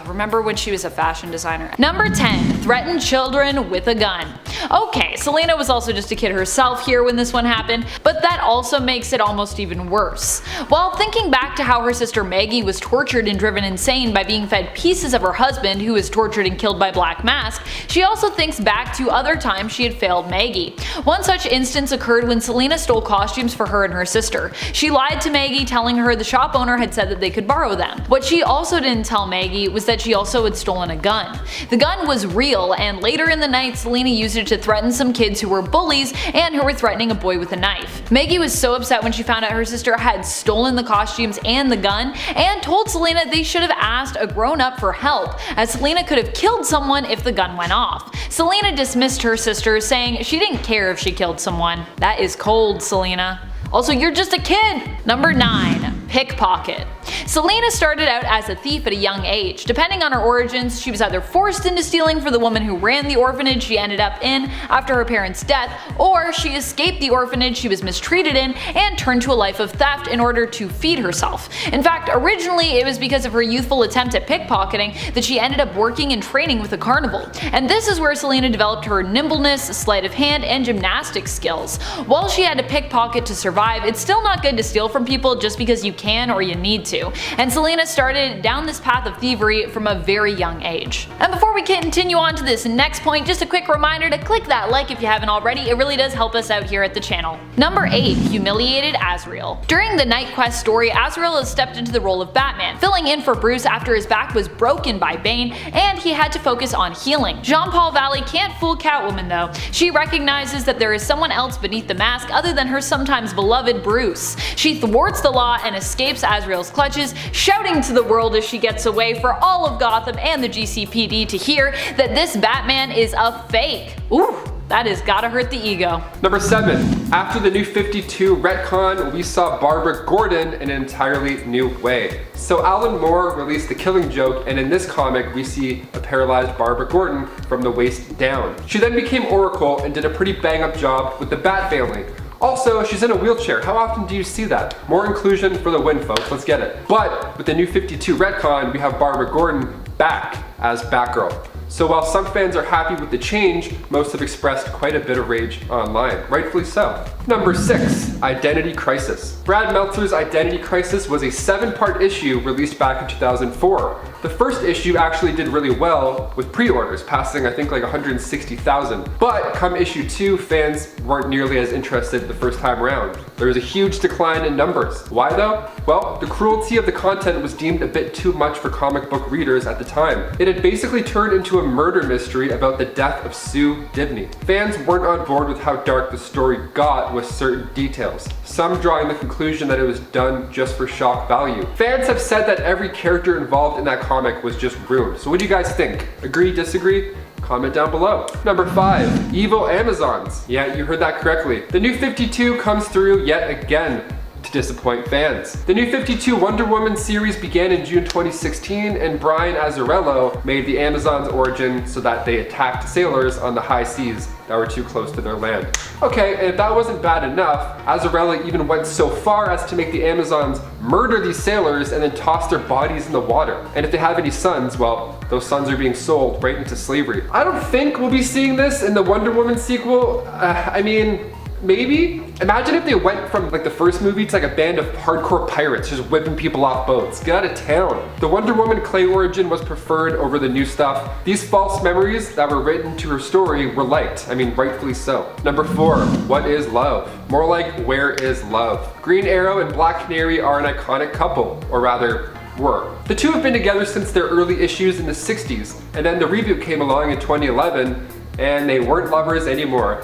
Remember when she was a fashion designer? Number 10. Threaten children with a gun. Okay, Selina was also just a kid herself here when this one happened, but that also makes it almost even worse. While thinking back to how her sister Maggie was tortured and driven insane by being fed pieces of her husband who was tortured and killed by Black Mask, she also thinks back to other times she had failed Maggie. One such instance occurred when Selina stole costumes for her and her sister. She lied to Maggie, telling her the shop owner had said that they could borrow them. What she also didn't tell Maggie was that she also had stolen a gun. The gun was real, and later in the night Selina used it to threaten some kids who were bullies and who were threatening a boy with a knife. Maggie was so upset when she found out her sister had stolen the costumes and the gun, and told Selina they should have asked a grown-up for help, as Selina could have killed someone if the gun went off. Selina dismissed her sister, saying she didn't care if she killed someone. That is cold, Selina. Also, you're just a kid! Number 9. Pickpocket. Selina started out as a thief at a young age. Depending on her origins, she was either forced into stealing for the woman who ran the orphanage she ended up in after her parents' death, or she escaped the orphanage she was mistreated in and turned to a life of theft in order to feed herself. In fact, originally it was because of her youthful attempt at pickpocketing that she ended up working and training with a carnival. And this is where Selina developed her nimbleness, sleight of hand, and gymnastics skills. While she had to pickpocket to survive, it's still not good to steal from people just because you can or you need to. and Selina started down this path of thievery from a very young age. And before we continue on to this next point, just a quick reminder to click that like if you haven't already, it really does help us out here at the channel. Number 8. Humiliated Azrael. During the Night Quest story, Azrael has stepped into the role of Batman, filling in for Bruce after his back was broken by Bane and he had to focus on healing. Jean-Paul Valley can't fool Catwoman though. She recognizes that there is someone else beneath the mask other than her sometimes beloved Bruce. She thwarts the law and escapes Azrael's clutches, shouting to the world as she gets away for all of Gotham and the GCPD to hear that this Batman is a fake. Ooh. That has gotta hurt the ego. Number 7. After the New 52 retcon, we saw Barbara Gordon in an entirely new way. So Alan Moore released The Killing Joke, and in this comic we see a paralyzed Barbara Gordon from the waist down. She then became Oracle and did a pretty bang up job with the Bat family. Also, she's in a wheelchair. How often do you see that? More inclusion for the win, folks. Let's get it. But with the New 52 retcon, we have Barbara Gordon back as Batgirl. So while some fans are happy with the change, most have expressed quite a bit of rage online, rightfully so. Number 6. Identity Crisis. Brad Meltzer's Identity Crisis was a 7-part issue released back in 2004. The first issue actually did really well with pre-orders, passing I think like 160,000. But come issue 2, fans weren't nearly as interested the first time around. There was a huge decline in numbers. Why though? Well, the cruelty of the content was deemed a bit too much for comic book readers at the time. It had basically turned into a murder mystery about the death of Sue Dibney. Fans weren't on board with how dark the story got with certain details, some drawing the conclusion that it was done just for shock value. Fans have said that every character involved in that comic was just ruined. So what do you guys think? Agree, disagree? Comment down below. Number 5. Evil Amazons. Yeah, you heard that correctly. The New 52 comes through yet again to disappoint fans. The New 52 Wonder Woman series began in June 2016, and Brian Azzarello made the Amazons' origin so that they attacked sailors on the high seas that were too close to their land. Okay, and if that wasn't bad enough, Azzarello even went so far as to make the Amazons murder these sailors and then toss their bodies in the water. And if they have any sons, well, those sons are being sold right into slavery. I don't think we'll be seeing this in the Wonder Woman sequel. I mean, maybe? Imagine if they went from like the first movie to like a band of hardcore pirates just whipping people off boats. Get out of town. The Wonder Woman Clay origin was preferred over the new stuff. These false memories that were written to her story were liked. I mean, rightfully so. Number 4. What is love? More like, where is love? Green Arrow and Black Canary are an iconic couple, or rather, were. The two have been together since their early issues in the 60s, and then the reboot came along in 2011, and they weren't lovers anymore.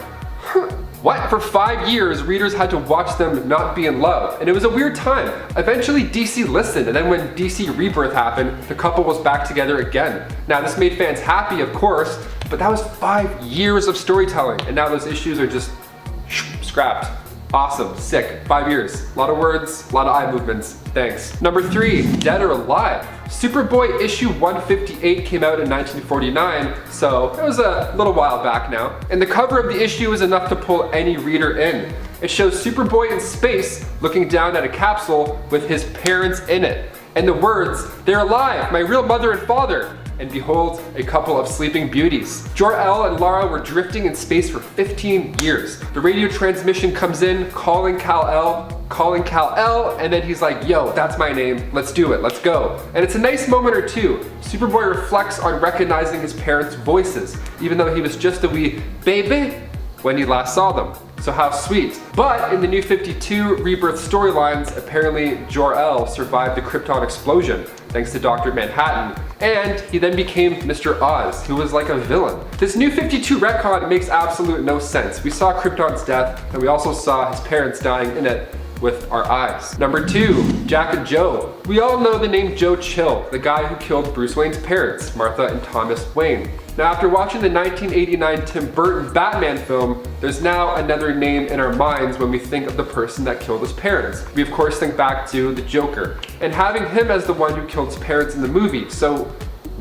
What? For 5 years, readers had to watch them not be in love, and it was a weird time. Eventually, DC listened, and then when DC Rebirth happened, the couple was back together again. Now, this made fans happy, of course, but that was 5 years of storytelling, and now those issues are just scrapped. Awesome, sick, 5 years. A lot of words, a lot of eye movements. Thanks. Number 3, Dead or Alive. Superboy issue 158 came out in 1949, so it was a little while back now. And the cover of the issue is enough to pull any reader in. It shows Superboy in space looking down at a capsule with his parents in it. And the words, "They're alive, my real mother and father." And behold, a couple of sleeping beauties. Jor-El and Lara were drifting in space for 15 years. The radio transmission comes in, calling Kal-El, and then he's like, yo, that's my name, let's do it, let's go. And it's a nice moment or two. Superboy reflects on recognizing his parents' voices, even though he was just a wee baby when he last saw them. So how sweet. But in the New 52 Rebirth storylines, apparently Jor-El survived the Krypton explosion, thanks to Dr. Manhattan, and he then became Mr. Oz, who was like a villain. This New 52 retcon makes absolute no sense. We saw Krypton's death, and we also saw his parents dying in it with our eyes. Number 2, Jack and Joe. We all know the name Joe Chill, the guy who killed Bruce Wayne's parents, Martha and Thomas Wayne. Now, after watching the 1989 Tim Burton Batman film, there's now another name in our minds when we think of the person that killed his parents. We of course think back to the Joker, and having him as the one who killed his parents in the movie. So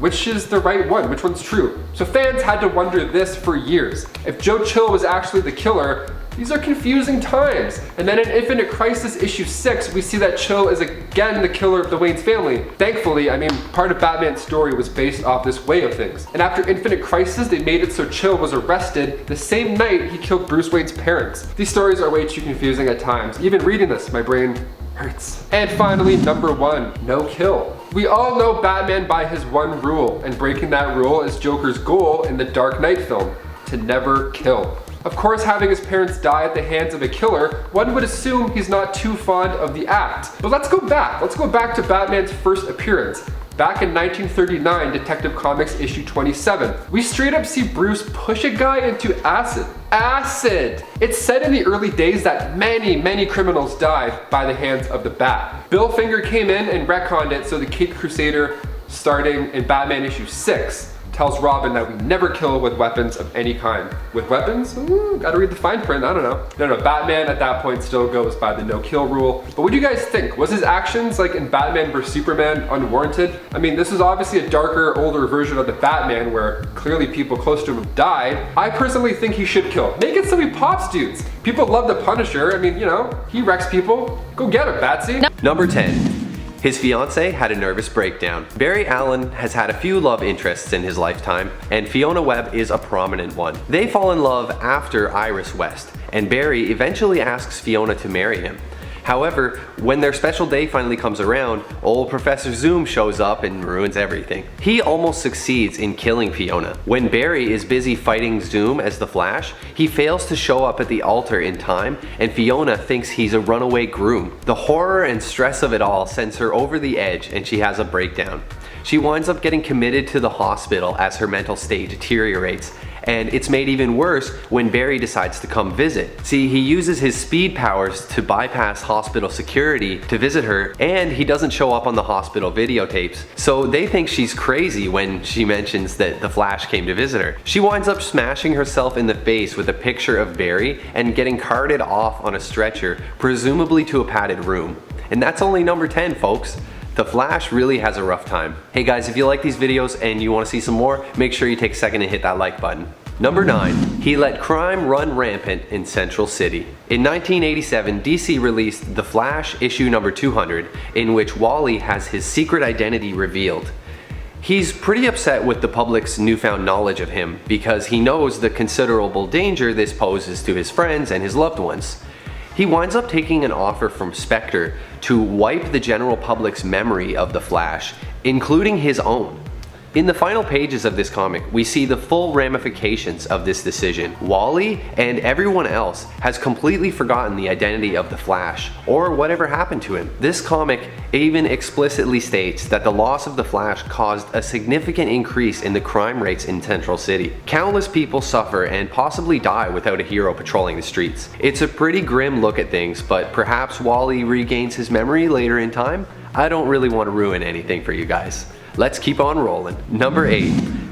which is the right one? Which one's true? So fans had to wonder this for years. If Joe Chill was actually the killer, these are confusing times. And then in Infinite Crisis issue 6, we see that Chill is again the killer of the Wayne's family. Thankfully, I mean, part of Batman's story was based off this way of things. And after Infinite Crisis, they made it so Chill was arrested the same night he killed Bruce Wayne's parents. These stories are way too confusing at times. Even reading this, my brain Hurts. And finally, number 1, no kill. We all know Batman by his one rule, and breaking that rule is Joker's goal in the Dark Knight film, to never kill. Of course, having his parents die at the hands of a killer, one would assume he's not too fond of the act. But let's go back. Let's go back to Batman's first appearance. Back in 1939, Detective Comics issue 27, we straight up see Bruce push a guy into acid. Acid! It's said in the early days that many criminals died by the hands of the Bat. Bill Finger came in and retconned it, so the Caped Crusader, starting in Batman issue 6, tells Robin that we never kill with weapons of any kind. With weapons? Ooh, gotta read the fine print, I don't know. No, Batman at that point still goes by the no kill rule. But what do you guys think? Was his actions, like in Batman vs Superman, unwarranted? I mean, this is obviously a darker, older version of the Batman where clearly people close to him have died. I personally think he should kill. Make it so he pops dudes. People love the Punisher. I mean, you know, he wrecks people. Go get him, Batsy. Number 10. His fiancée had a nervous breakdown. Barry Allen has had a few love interests in his lifetime, and Fiona Webb is a prominent one. They fall in love after Iris West, and Barry eventually asks Fiona to marry him. However, when their special day finally comes around, old Professor Zoom shows up and ruins everything. He almost succeeds in killing Fiona. When Barry is busy fighting Zoom as the Flash, he fails to show up at the altar in time, and Fiona thinks he's a runaway groom. The horror and stress of it all sends her over the edge, and she has a breakdown. She winds up getting committed to the hospital as her mental state deteriorates, and it's made even worse when Barry decides to come visit. See, he uses his speed powers to bypass hospital security to visit her, and he doesn't show up on the hospital videotapes. So they think she's crazy when she mentions that the Flash came to visit her. She winds up smashing herself in the face with a picture of Barry and getting carted off on a stretcher, presumably to a padded room. And that's only number 10, folks. The Flash really has a rough time. Hey guys, if you like these videos and you want to see some more, make sure you take a second and hit that like button. Number 9. He let crime run rampant in Central City. In 1987, DC released The Flash issue number 200, in which Wally has his secret identity revealed. He's pretty upset with the public's newfound knowledge of him because he knows the considerable danger this poses to his friends and his loved ones. He winds up taking an offer from Spectre to wipe the general public's memory of the Flash, including his own. In the final pages of this comic, we see the full ramifications of this decision. Wally and everyone else has completely forgotten the identity of the Flash, or whatever happened to him. This comic even explicitly states that the loss of the Flash caused a significant increase in the crime rates in Central City. Countless people suffer and possibly die without a hero patrolling the streets. It's a pretty grim look at things, but perhaps Wally regains his memory later in time? I don't really want to ruin anything for you guys. Let's keep on rolling. Number 8.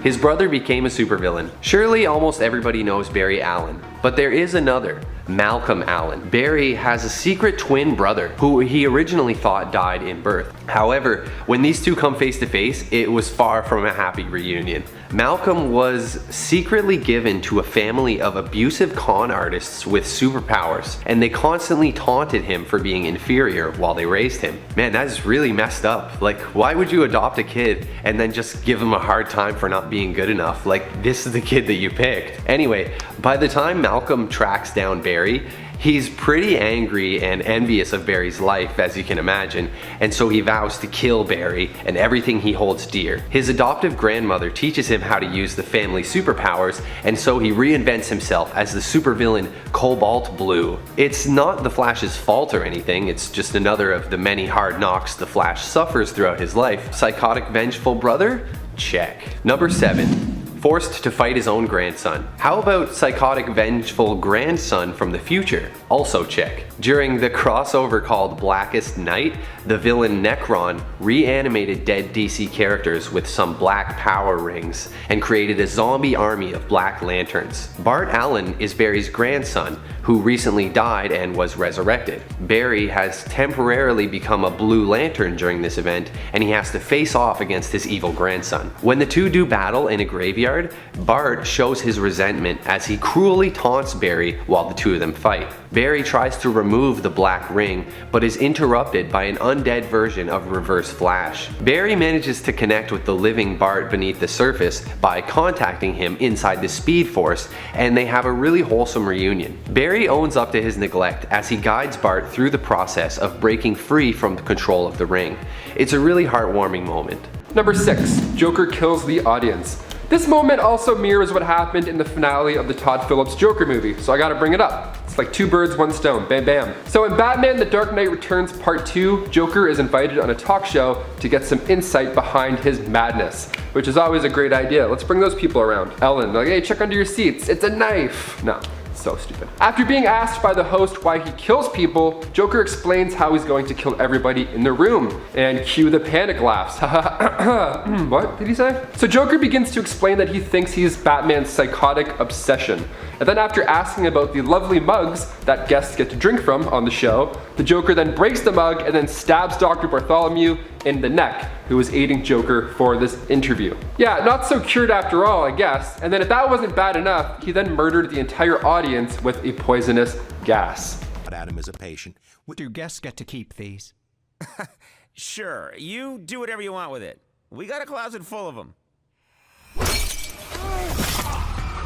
His brother became a supervillain. Surely almost everybody knows Barry Allen, but there is another, Malcolm Allen. Barry has a secret twin brother who he originally thought died in birth. However, when these two come face to face, it was far from a happy reunion. Malcolm was secretly given to a family of abusive con artists with superpowers, and they constantly taunted him for being inferior while they raised him. Man, that is really messed up. Like, why would you adopt a kid and then just give him a hard time for not being good enough? Like, this is the kid that you picked. Anyway, by the time Malcolm tracks down Barry, he's pretty angry and envious of Barry's life, as you can imagine, and so he vows to kill Barry and everything he holds dear. His adoptive grandmother teaches him how to use the family superpowers, and so he reinvents himself as the supervillain Cobalt Blue. It's not the Flash's fault or anything, it's just another of the many hard knocks the Flash suffers throughout his life. Psychotic vengeful brother? Check. Number 7. Forced to fight his own grandson. How about psychotic vengeful grandson from the future? Also check. During the crossover called Blackest Night, the villain Necron reanimated dead DC characters with some black power rings and created a zombie army of Black Lanterns. Bart Allen is Barry's grandson, who recently died and was resurrected. Barry has temporarily become a Blue Lantern during this event, and he has to face off against his evil grandson. When the two do battle in a graveyard, Bart shows his resentment as he cruelly taunts Barry while the two of them fight. Barry tries to remove the black ring, but is interrupted by an undead version of Reverse Flash. Barry manages to connect with the living Bart beneath the surface by contacting him inside the Speed Force, and they have a really wholesome reunion. Barry owns up to his neglect as he guides Bart through the process of breaking free from the control of the ring. It's a really heartwarming moment. Number 6. Joker kills the audience. This moment also mirrors what happened in the finale of the Todd Phillips Joker movie, so I gotta bring it up. It's like 2 birds, 1 stone, bam bam. So in Batman The Dark Knight Returns Part 2, Joker is invited on a talk show to get some insight behind his madness, which is always a great idea. Let's bring those people around. Ellen, like, hey, check under your seats, it's a knife. No. So stupid. After being asked by the host why he kills people, Joker explains how he's going to kill everybody in the room. And cue the panic laughs. What did he say? So Joker begins to explain that he thinks he's Batman's psychotic obsession. And then after asking about the lovely mugs that guests get to drink from on the show, the Joker then breaks the mug and then stabs Dr. Bartholomew in the neck, who was aiding Joker for this interview. Yeah, not so cured after all, I guess. And then if that wasn't bad enough, he then murdered the entire audience with a poisonous gas. Adam is a patient. Do guests get to keep these? Sure, you do whatever you want with it. We got a closet full of them.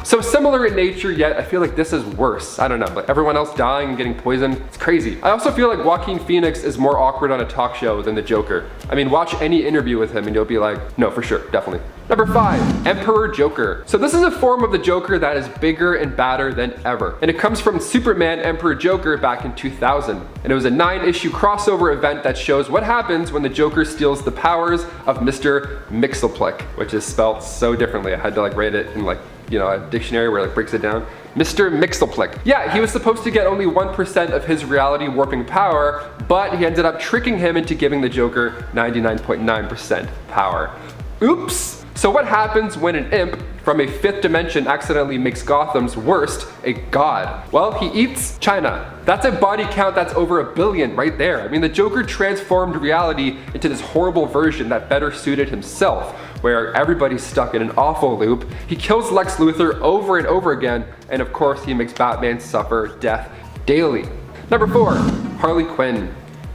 So similar in nature, yet I feel like this is worse. I don't know, like everyone else dying and getting poisoned, it's crazy. I also feel like Joaquin Phoenix is more awkward on a talk show than the Joker. I mean, watch any interview with him and you'll be like, no, for sure, definitely. Number 5, Emperor Joker. So this is a form of the Joker that is bigger and badder than ever. And it comes from Superman Emperor Joker back in 2000. And it was a 9-issue crossover event that shows what happens when the Joker steals the powers of Mr. Mxyzptlk, which is spelled so differently. I had to like write it in like, you know, a dictionary where it like breaks it down. Mr. Mxyzptlk. Yeah, he was supposed to get only 1% of his reality warping power, but he ended up tricking him into giving the Joker 99.9% power. Oops! So what happens when an imp from a 5th dimension accidentally makes Gotham's worst a god? Well, he eats China. That's a body count that's over 1 billion right there. I mean, the Joker transformed reality into this horrible version that better suited himself, where everybody's stuck in an awful loop. He kills Lex Luthor over and over again, and of course he makes Batman suffer death daily. Number 4, Harley Quinn.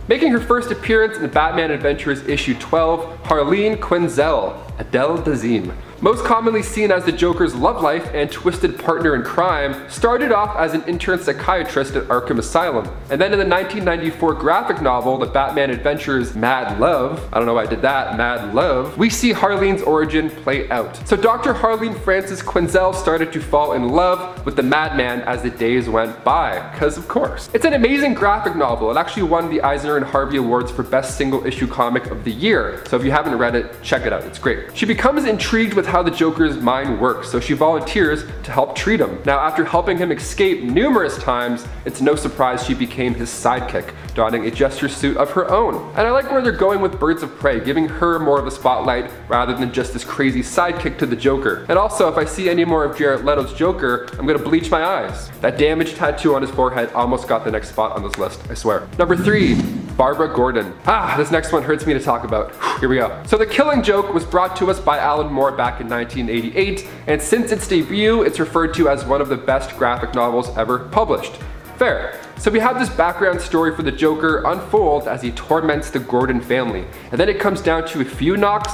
Making her first appearance in Batman Adventures issue 12, Harleen Quinzel, Adele Dazeem. Most commonly seen as the Joker's love life and twisted partner in crime, started off as an intern psychiatrist at Arkham Asylum. And then in the 1994 graphic novel, The Batman Adventures Mad Love, I don't know why I did that, Mad Love, we see Harleen's origin play out. So Dr. Harleen Frances Quinzel started to fall in love with the Madman as the days went by, because of course. It's an amazing graphic novel. It actually won the Eisner and Harvey Awards for Best Single Issue Comic of the Year. So if you haven't read it, check it out, it's great. She becomes intrigued with how the Joker's mind works, so she volunteers to help treat him. Now, after helping him escape numerous times, it's no surprise she became his sidekick, donning a jester suit of her own. And I like where they're going with Birds of Prey, giving her more of the spotlight rather than just this crazy sidekick to the Joker. And also, if I see any more of Jared Leto's Joker, I'm gonna bleach my eyes. That damaged tattoo on his forehead almost got the next spot on this list, I swear. Number 3, Barbara Gordon. This next one hurts me to talk about. Here we go. So The Killing Joke was brought to us by Alan Moore back in 1988, and since its debut, it's referred to as one of the best graphic novels ever published. Fair. So we have this background story for the Joker unfold as he torments the Gordon family, and then it comes down to a few knocks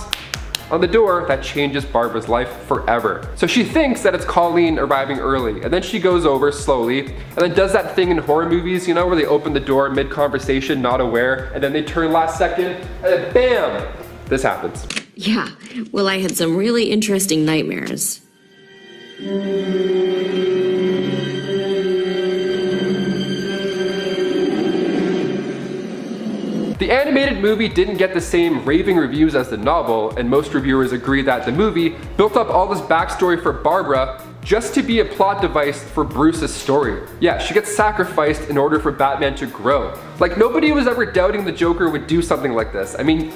on the door that changes Barbara's life forever. So she thinks that it's Colleen arriving early, and then she goes over slowly, and then does that thing in horror movies, you know, where they open the door mid-conversation, not aware, and then they turn last second, and then bam! This happens. Yeah, well, I had some really interesting nightmares. The animated movie didn't get the same raving reviews as the novel, and most reviewers agree that the movie built up all this backstory for Barbara just to be a plot device for Bruce's story. Yeah, she gets sacrificed in order for Batman to grow. Like, nobody was ever doubting the Joker would do something like this. I mean,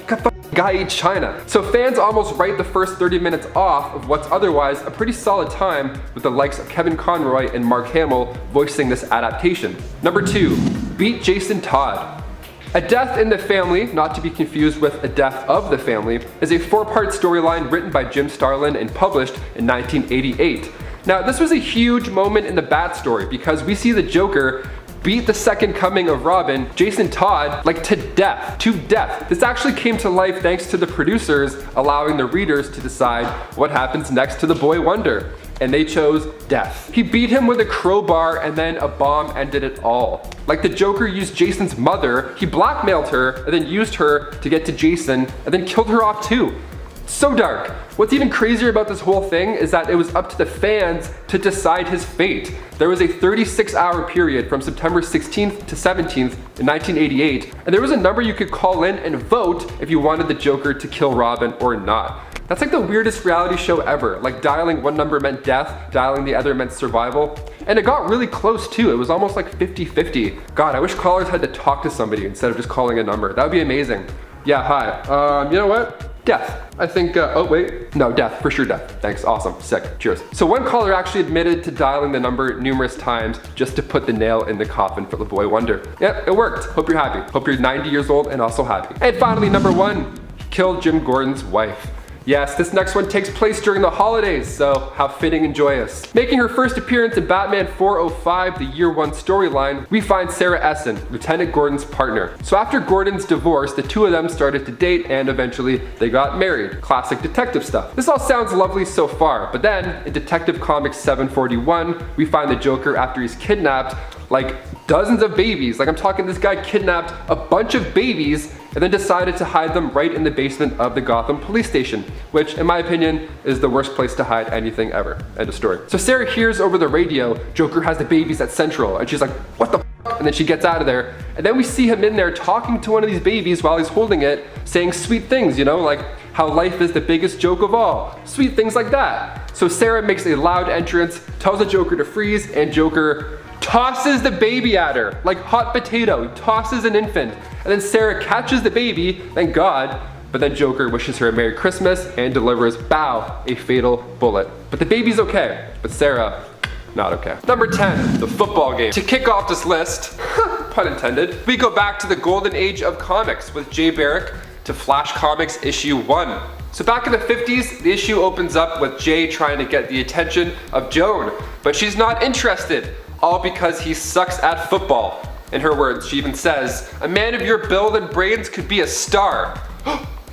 guy eats China. So fans almost write the first 30 minutes off of what's otherwise a pretty solid time with the likes of Kevin Conroy and Mark Hamill voicing this adaptation. Number 2, Beat Jason Todd. A Death in the Family, not to be confused with A Death of the Family, is a 4-part storyline written by Jim Starlin and published in 1988. Now, this was a huge moment in the Bat story because we see the Joker beat the second coming of Robin, Jason Todd, like to death. This actually came to life thanks to the producers allowing the readers to decide what happens next to the boy wonder. And they chose death. He beat him with a crowbar and then a bomb ended it all. Like the Joker used Jason's mother, he blackmailed her and then used her to get to Jason and then killed her off too. So dark. What's even crazier about this whole thing is that it was up to the fans to decide his fate. There was a 36-hour period from September 16th to 17th in 1988, and there was a number you could call in and vote if you wanted the Joker to kill Robin or not. That's like the weirdest reality show ever. Like dialing one number meant death, dialing the other meant survival. And it got really close too. It was almost like 50-50. God, I wish callers had to talk to somebody instead of just calling a number. That would be amazing. Yeah, hi. You know what? Death. I think, oh wait, no, death, for sure death. Thanks, awesome, sick, cheers. So one caller actually admitted to dialing the number numerous times just to put the nail in the coffin for the boy wonder. Yep, it worked. Hope you're happy. Hope you're 90 years old and also happy. And finally, number 1, killed Jim Gordon's wife. Yes, this next one takes place during the holidays, so how fitting and joyous. Making her first appearance in Batman 405, the Year 1 storyline, we find Sarah Essen, Lieutenant Gordon's partner. So after Gordon's divorce, the two of them started to date and eventually they got married. Classic detective stuff. This all sounds lovely so far, but then in Detective Comics 741, we find the Joker after he's kidnapped like dozens of babies. Like I'm talking, this guy kidnapped a bunch of babies and then decided to hide them right in the basement of the Gotham police station, which in my opinion is the worst place to hide anything ever. End of story. So Sarah hears over the radio, Joker has the babies at Central, and she's like, what the f? And then she gets out of there, and then we see him in there talking to one of these babies while he's holding it, saying sweet things, you know, like how life is the biggest joke of all. Sweet things like that. So Sarah makes a loud entrance, tells the Joker to freeze, and Joker tosses the baby at her, like hot potato. He tosses an infant. And then Sarah catches the baby, thank God, but then Joker wishes her a Merry Christmas and delivers, bow, a fatal bullet. But the baby's okay, but Sarah, not okay. Number 10, the football game. To kick off this list, pun intended, we go back to the golden age of comics with Jay Barrick to Flash Comics issue 1. So back in the 50s, the issue opens up with Jay trying to get the attention of Joan, but she's not interested. All because he sucks at football. In her words, she even says, a man of your build and brains could be a star.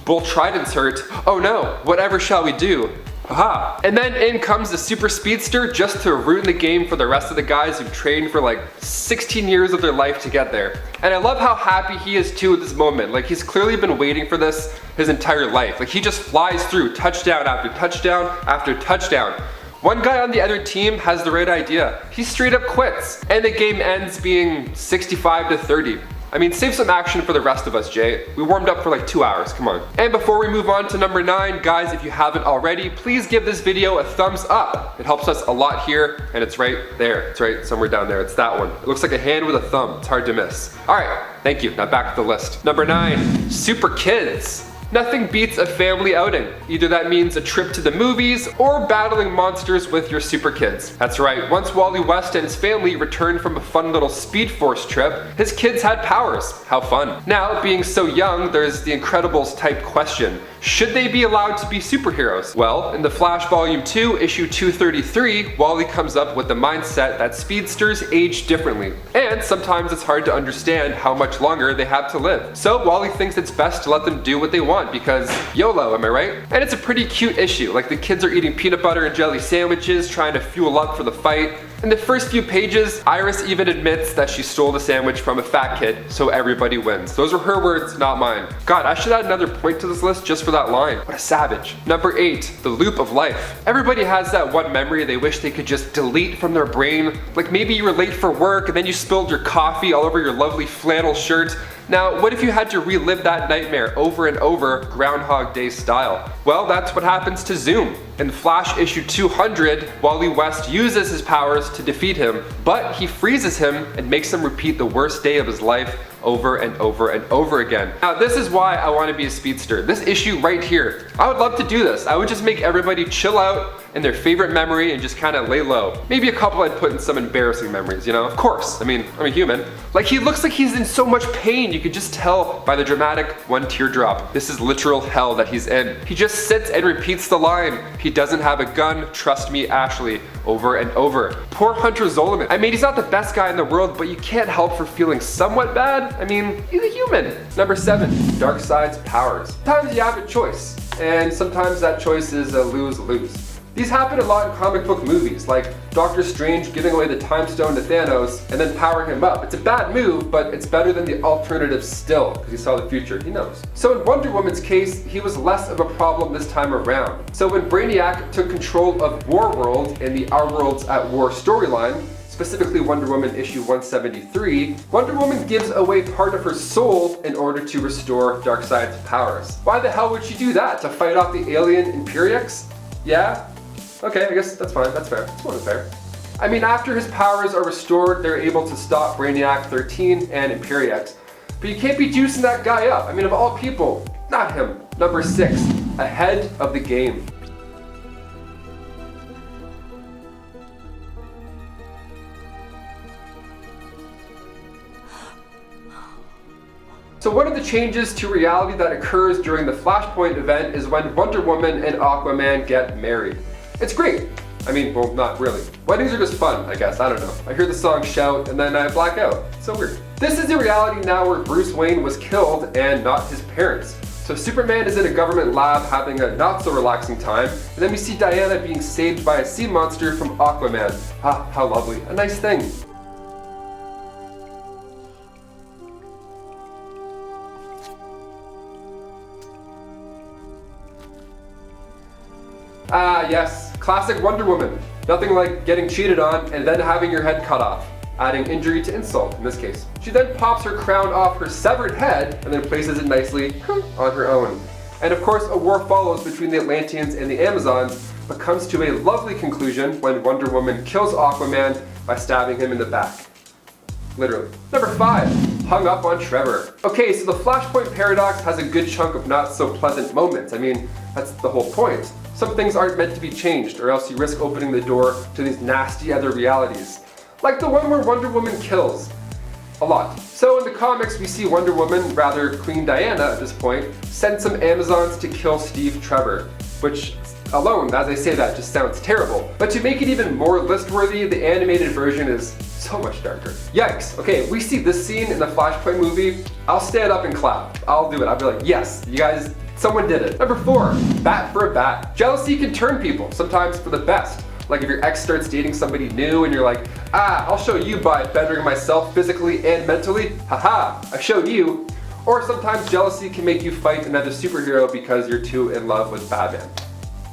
Bull Trident's hurt. Oh no, whatever shall we do? Haha. And then in comes the super speedster just to ruin the game for the rest of the guys who've trained for like 16 years of their life to get there. And I love how happy he is too at this moment. Like he's clearly been waiting for this his entire life. Like he just flies through touchdown after touchdown after touchdown. One guy on the other team has the right idea. He straight up quits. And the game ends being 65-30. I mean, save some action for the rest of us, Jay. We warmed up for like 2 hours, come on. And before we move on to number 9, guys, if you haven't already, please give this video a thumbs up. It helps us a lot here, and it's right there. It's right somewhere down there. It's that one. It looks like a hand with a thumb. It's hard to miss. All right, thank you. Now back to the list. Number 9, Super Kids. Nothing beats a family outing. Either that means a trip to the movies or battling monsters with your super kids. That's right, once Wally West and his family returned from a fun little Speed Force trip, his kids had powers. How fun. Now, being so young, there's the Incredibles type question. Should they be allowed to be superheroes? Well, in the Flash Volume 2, issue 233, Wally comes up with the mindset that speedsters age differently. And sometimes it's hard to understand how much longer they have to live. So Wally thinks it's best to let them do what they want because YOLO, am I right? And it's a pretty cute issue. Like the kids are eating peanut butter and jelly sandwiches, trying to fuel up for the fight. In the first few pages, Iris even admits that she stole the sandwich from a fat kid, so everybody wins. Those are her words, not mine. God, I should add another point to this list just for that line. What a savage. Number 8, the loop of life. Everybody has that one memory they wish they could just delete from their brain. Like maybe you were late for work and then you spilled your coffee all over your lovely flannel shirt. Now, what if you had to relive that nightmare over and over, Groundhog Day style? Well, that's what happens to Zoom. In Flash issue 200, Wally West uses his powers to defeat him, but he freezes him and makes him repeat the worst day of his life over and over and over again. Now this is why I want to be a speedster. This issue right here, I would love to do this. I would just make everybody chill out in their favorite memory and just kind of lay low. Maybe a couple I'd put in some embarrassing memories, you know? Of course, I mean, I'm a human. Like, he looks like he's in so much pain. You could just tell by the dramatic one teardrop. This is literal hell that he's in. He just sits and repeats the line, "He doesn't have a gun, trust me, Ashley," over and over. Poor Hunter Zolomon. I mean, he's not the best guy in the world, but you can't help for feeling somewhat bad. I mean, he's a human. Number 7, Darkseid's powers. Sometimes you have a choice, and sometimes that choice is a lose-lose. These happen a lot in comic book movies, like Doctor Strange giving away the Time Stone to Thanos and then powering him up. It's a bad move, but it's better than the alternative still, because he saw the future, he knows. So in Wonder Woman's case, he was less of a problem this time around. So when Brainiac took control of Warworld in the Our Worlds at War storyline, specifically Wonder Woman issue 173, Wonder Woman gives away part of her soul in order to restore Darkseid's powers. Why the hell would she do that? To fight off the alien Imperiex? Yeah? Okay, I guess that's fine, that's fair. It's more than fair. I mean, after his powers are restored, they're able to stop Brainiac 13 and Imperiex. But you can't be juicing that guy up. I mean, of all people, not him. Number 6, ahead of the game. So one of the changes to reality that occurs during the Flashpoint event is when Wonder Woman and Aquaman get married. It's great. I mean, well, not really. Weddings are just fun, I guess. I don't know. I hear the song Shout and then I black out. It's so weird. This is a reality now where Bruce Wayne was killed and not his parents. So Superman is in a government lab having a not so relaxing time, and then we see Diana being saved by a sea monster from Aquaman. Ah, how lovely. A nice thing. Ah, yes, classic Wonder Woman. Nothing like getting cheated on and then having your head cut off, adding injury to insult in this case. She then pops her crown off her severed head and then places it nicely on her own. And of course, a war follows between the Atlanteans and the Amazons, but comes to a lovely conclusion when Wonder Woman kills Aquaman by stabbing him in the back. Literally. Number 5, hung up on Trevor. Okay, so the Flashpoint paradox has a good chunk of not so pleasant moments. I mean, that's the whole point. Some things aren't meant to be changed, or else you risk opening the door to these nasty other realities. Like the one where Wonder Woman kills. A lot. So in the comics, we see Wonder Woman, rather Queen Diana at this point, send some Amazons to kill Steve Trevor, which alone, as I say that, just sounds terrible. But to make it even more list-worthy, the animated version is so much darker. Yikes. Okay, we see this scene in the Flashpoint movie, I'll stand up and clap. I'll do it. I'll be like, yes, you guys, someone did it. Number 4, bat for a bat. Jealousy can turn people, sometimes for the best. Like if your ex starts dating somebody new and you're like, ah, I'll show you by bettering myself physically and mentally. Haha, I showed you. Or sometimes jealousy can make you fight another superhero because you're too in love with Batman.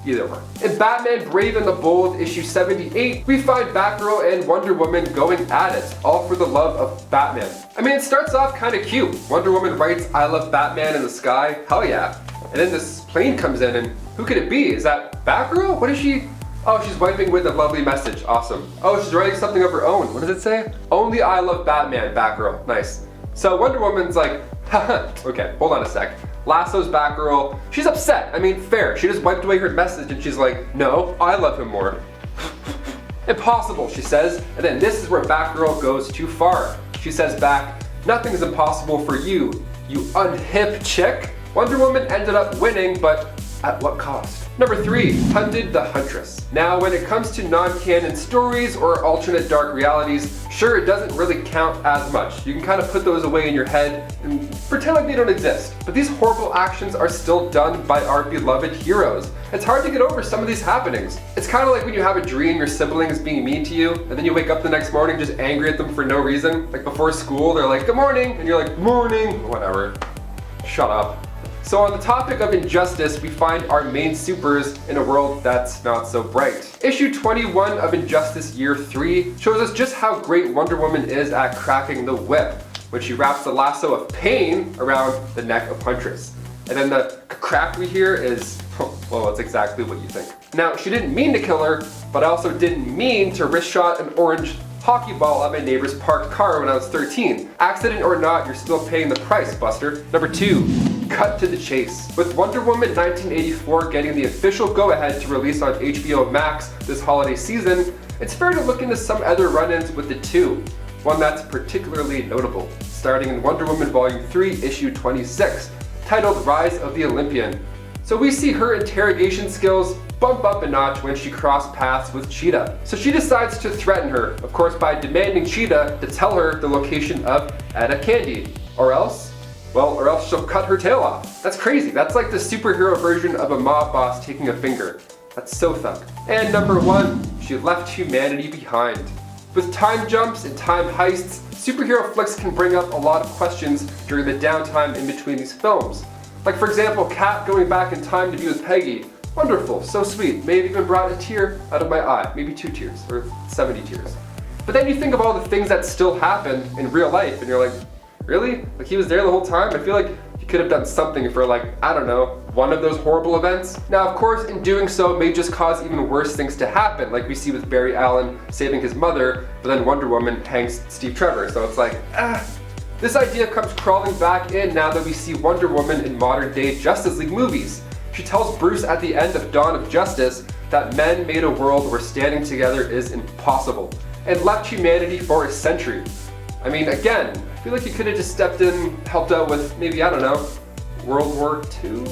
Either one. In Batman Brave and the Bold issue 78, we find Batgirl and Wonder Woman going at it, all for the love of Batman. I mean, it starts off kind of cute. Wonder Woman writes, "I love Batman" in the sky, hell yeah. And then this plane comes in and who could it be? Is that Batgirl? What is she? Oh, she's wiping with a lovely message, awesome. Oh, she's writing something of her own, what does it say? Only I love Batman, Batgirl, nice. So Wonder Woman's like, haha, okay, hold on a sec. Lasso's Batgirl, she's upset, I mean, fair. She just wiped away her message and she's like, no, I love him more. Impossible, she says, and then this is where Batgirl goes too far. She says back, nothing's impossible for you, you unhip chick. Wonder Woman ended up winning, but at what cost? Number 3, Hunted the Huntress. Now, when it comes to non-canon stories or alternate dark realities, sure, it doesn't really count as much. You can kind of put those away in your head and pretend like they don't exist. But these horrible actions are still done by our beloved heroes. It's hard to get over some of these happenings. It's kind of like when you have a dream your sibling is being mean to you, and then you wake up the next morning just angry at them for no reason. Like before school, they're like, good morning, and you're like, morning, whatever. Shut up. So on the topic of injustice, we find our main supers in a world that's not so bright. Issue 21 of Injustice Year 3 shows us just how great Wonder Woman is at cracking the whip when she wraps the lasso of pain around the neck of Huntress. And then the crack we hear is, well, it's exactly what you think. Now, she didn't mean to kill her, but I also didn't mean to wrist shot an orange hockey ball at my neighbor's parked car when I was 13. Accident or not, you're still paying the price, Buster. Number 2, cut to the chase. With Wonder Woman 1984 getting the official go-ahead to release on HBO Max this holiday season, it's fair to look into some other run-ins with the two. One that's particularly notable, starting in Wonder Woman Volume 3, Issue 26, titled Rise of the Olympian. So we see her interrogation skills bump up a notch when she crossed paths with Cheetah. So she decides to threaten her, of course by demanding Cheetah to tell her the location of Etta Candy, or else she'll cut her tail off. That's crazy. That's like the superhero version of a mob boss taking a finger. That's so thug. And number 1, she left humanity behind. With time jumps and time heists, superhero flicks can bring up a lot of questions during the downtime in between these films. Like for example, Cat going back in time to be with Peggy. Wonderful, so sweet. May have even brought a tear out of my eye. Maybe 2 tears, or 70 tears. But then you think of all the things that still happen in real life and you're like, really? Like he was there the whole time? I feel like he could have done something for like, I don't know, one of those horrible events. Now of course in doing so it may just cause even worse things to happen, like we see with Barry Allen saving his mother, but then Wonder Woman hangs Steve Trevor. So it's like, This idea comes crawling back in now that we see Wonder Woman in modern day Justice League movies. She tells Bruce at the end of Dawn of Justice that men made a world where standing together is impossible, and left humanity for a century. I mean, again, I feel like you could have just stepped in, helped out with maybe, I don't know, World War II?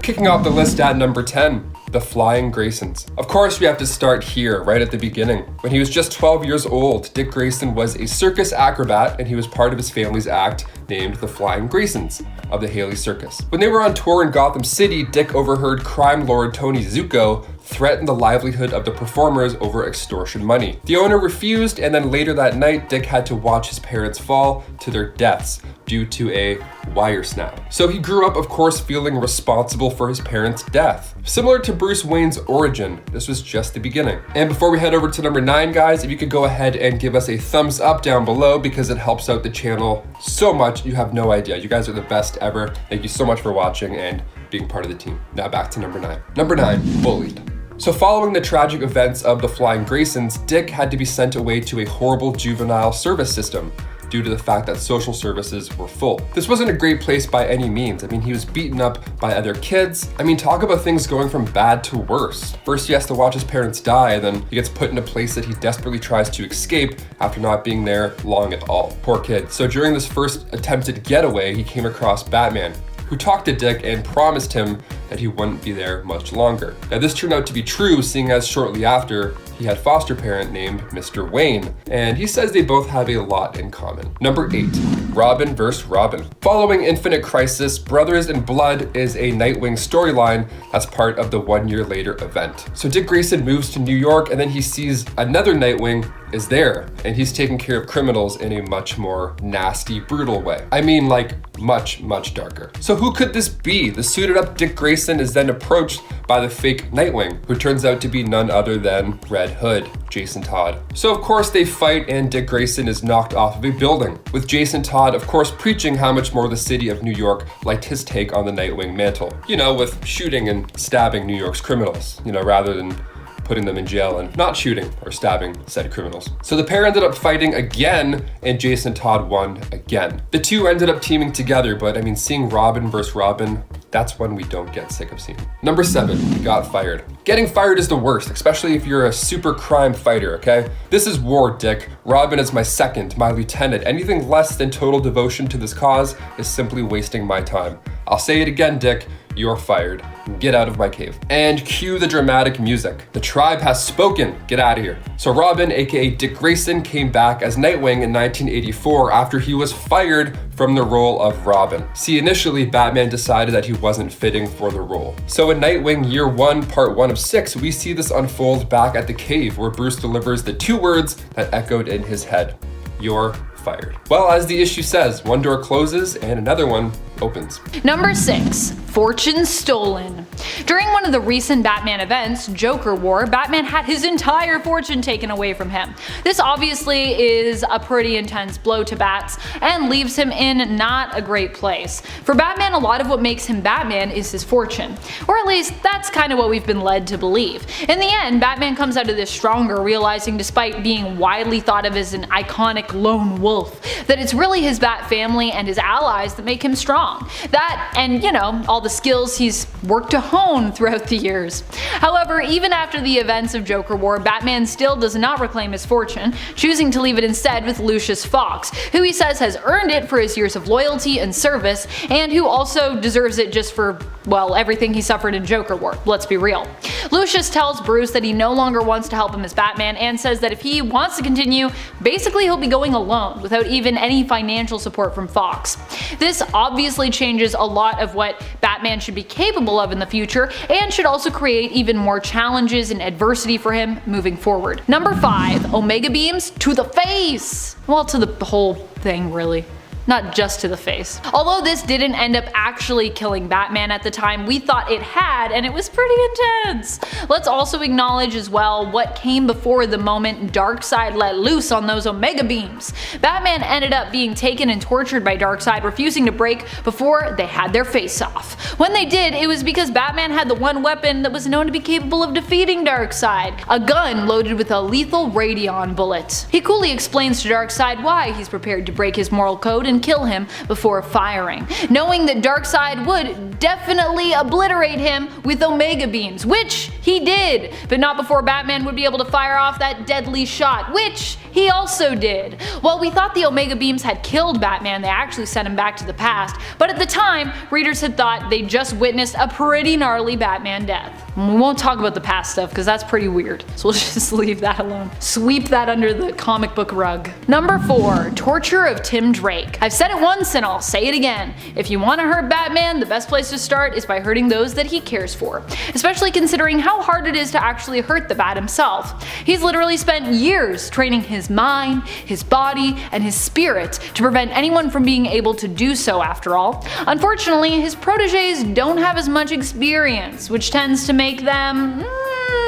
Kicking off the list at number 10. The Flying Graysons. Of course, we have to start here, right at the beginning. When he was just 12 years old, Dick Grayson was a circus acrobat and he was part of his family's act named the Flying Graysons of the Haley Circus. When they were on tour in Gotham City, Dick overheard crime lord Tony Zuko threaten the livelihood of the performers over extortion money. The owner refused, and then later that night, Dick had to watch his parents fall to their deaths due to a wire snap. So he grew up, of course, feeling responsible for his parents' death. Similar to Bruce Wayne's origin, this was just the beginning. And before we head over to number 9, guys, if you could go ahead and give us a thumbs up down below because it helps out the channel so much, you have no idea. You guys are the best ever. Thank you so much for watching and being part of the team. Now back to number 9. Number 9, bullied. So following the tragic events of the Flying Graysons, Dick had to be sent away to a horrible juvenile service system due to the fact that social services were full. This wasn't a great place by any means. I mean, he was beaten up by other kids. I mean, talk about things going from bad to worse. First, he has to watch his parents die, and then he gets put in a place that he desperately tries to escape after not being there long at all. Poor kid. So during this first attempted getaway, he came across Batman, who talked to Dick and promised him that he wouldn't be there much longer. Now this turned out to be true, seeing as shortly after, he had a foster parent named Mr. Wayne, and he says they both have a lot in common. Number 8, Robin vs. Robin. Following Infinite Crisis, Brothers in Blood is a Nightwing storyline that's part of the 1 year later event. So Dick Grayson moves to New York and then he sees another Nightwing is there, and he's taking care of criminals in a much more nasty, brutal way. I mean, like much, much darker. So who could this be? The suited up Dick Grayson is then approached by the fake Nightwing, who turns out to be none other than Red Hood, Jason Todd. So of course they fight and Dick Grayson is knocked off of a building, with Jason Todd of course preaching how much more the city of New York liked his take on the Nightwing mantle. You know, with shooting and stabbing New York's criminals, you know, rather than putting them in jail and not shooting or stabbing said criminals. So the pair ended up fighting again and Jason Todd won again. The two ended up teaming together, but I mean, seeing Robin versus Robin, that's one we don't get sick of seeing. Number 7, he got fired. Getting fired is the worst, especially if you're a super crime fighter, okay? This is war, Dick. Robin is my second, my lieutenant. Anything less than total devotion to this cause is simply wasting my time. I'll say it again, Dick. You're fired. Get out of my cave. And cue the dramatic music. The tribe has spoken. Get out of here. So Robin, aka Dick Grayson, came back as Nightwing in 1984 after he was fired from the role of Robin. See, initially Batman decided that he wasn't fitting for the role. So in Nightwing Year 1, Part 1 of 6, we see this unfold back at the cave where Bruce delivers the 2 words that echoed in his head. You're fired. Well, as the issue says, one door closes and another one opens. Number 6. Fortune stolen. During one of the recent Batman events, Joker War, Batman had his entire fortune taken away from him. This obviously is a pretty intense blow to Bats and leaves him in not a great place. For Batman, a lot of what makes him Batman is his fortune. Or at least that's kind of what we've been led to believe. In the end, Batman comes out of this stronger, realizing despite being widely thought of as an iconic lone wolf, that it's really his Bat family and his allies that make him strong. That and, you know, all the skills he's worked to hone throughout the years. However, even after the events of Joker War, Batman still does not reclaim his fortune, choosing to leave it instead with Lucius Fox, who he says has earned it for his years of loyalty and service, and who also deserves it just for, well, everything he suffered in Joker War, let's be real. Lucius tells Bruce that he no longer wants to help him as Batman and says that if he wants to continue, basically he'll be going alone without even any financial support from Fox. This obviously changes a lot of what Batman should be capable of in the future and should also create even more challenges and adversity for him moving forward. Number 5. Omega Beams to the face! Well, to the whole thing really. Not just to the face. Although this didn't end up actually killing Batman at the time we thought it had, and it was pretty intense. Let's also acknowledge as well what came before the moment Darkseid let loose on those Omega Beams. Batman ended up being taken and tortured by Darkseid, refusing to break before they had their face off. When they did, it was because Batman had the one weapon that was known to be capable of defeating Darkseid, a gun loaded with a lethal Radion bullet. He coolly explains to Darkseid why he's prepared to break his moral code and kill him before firing, knowing that Darkseid would definitely obliterate him with Omega Beams, which he did, but not before Batman would be able to fire off that deadly shot, which he also did. While we thought the Omega Beams had killed Batman, they actually sent him back to the past, but at the time, readers had thought they just witnessed a pretty gnarly Batman death. We won't talk about the past stuff because that's pretty weird, so we'll just leave that alone. Sweep that under the comic book rug. Number 4. Torture of Tim Drake. I've said it once and I'll say it again. If you want to hurt Batman, the best place to start is by hurting those that he cares for, especially considering how hard it is to actually hurt the Bat himself. He's literally spent years training his mind, his body, and his spirit to prevent anyone from being able to do so after all. Unfortunately, his proteges don't have as much experience, which tends to make them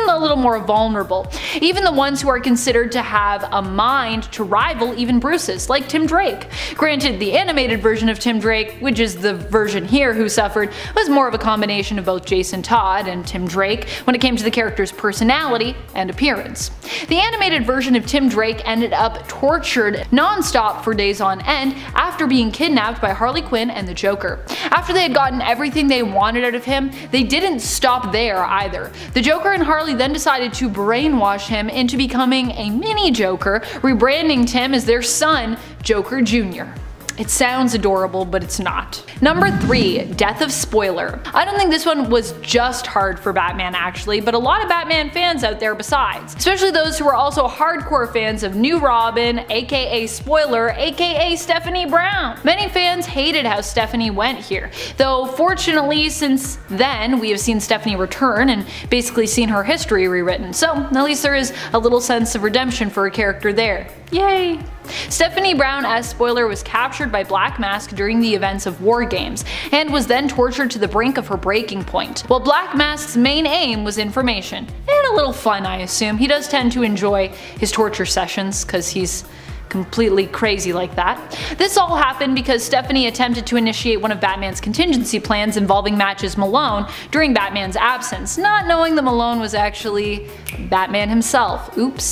a little more vulnerable. Even the ones who are considered to have a mind to rival even Bruce's, like Tim Drake. Granted, the animated version of Tim Drake, which is the version here who suffered, was more of a combination of both Jason Todd and Tim Drake when it came to the character's personality and appearance. The animated version of Tim Drake ended up tortured non-stop for days on end after being kidnapped by Harley Quinn and the Joker. After they had gotten everything they wanted out of him, they didn't stop there either. The Joker and Harley then decided to brainwash him into becoming a mini Joker, rebranding Tim as their son, Joker Jr. It sounds adorable, but it's not. Number 3. Death of Spoiler. I don't think this one was just hard for Batman actually, but a lot of Batman fans out there besides. Especially those who are also hardcore fans of New Robin, aka Spoiler, aka Stephanie Brown. Many fans hated how Stephanie went here, though fortunately since then we have seen Stephanie return and basically seen her history rewritten, so at least there is a little sense of redemption for a character there. Yay! Stephanie Brown as Spoiler was captured by Black Mask during the events of War Games, and was then tortured to the brink of her breaking point. While Black Mask's main aim was information, and a little fun I assume. He does tend to enjoy his torture sessions, cause he's completely crazy like that. This all happened because Stephanie attempted to initiate one of Batman's contingency plans involving Matches Malone during Batman's absence, not knowing that Malone was actually Batman himself. Oops.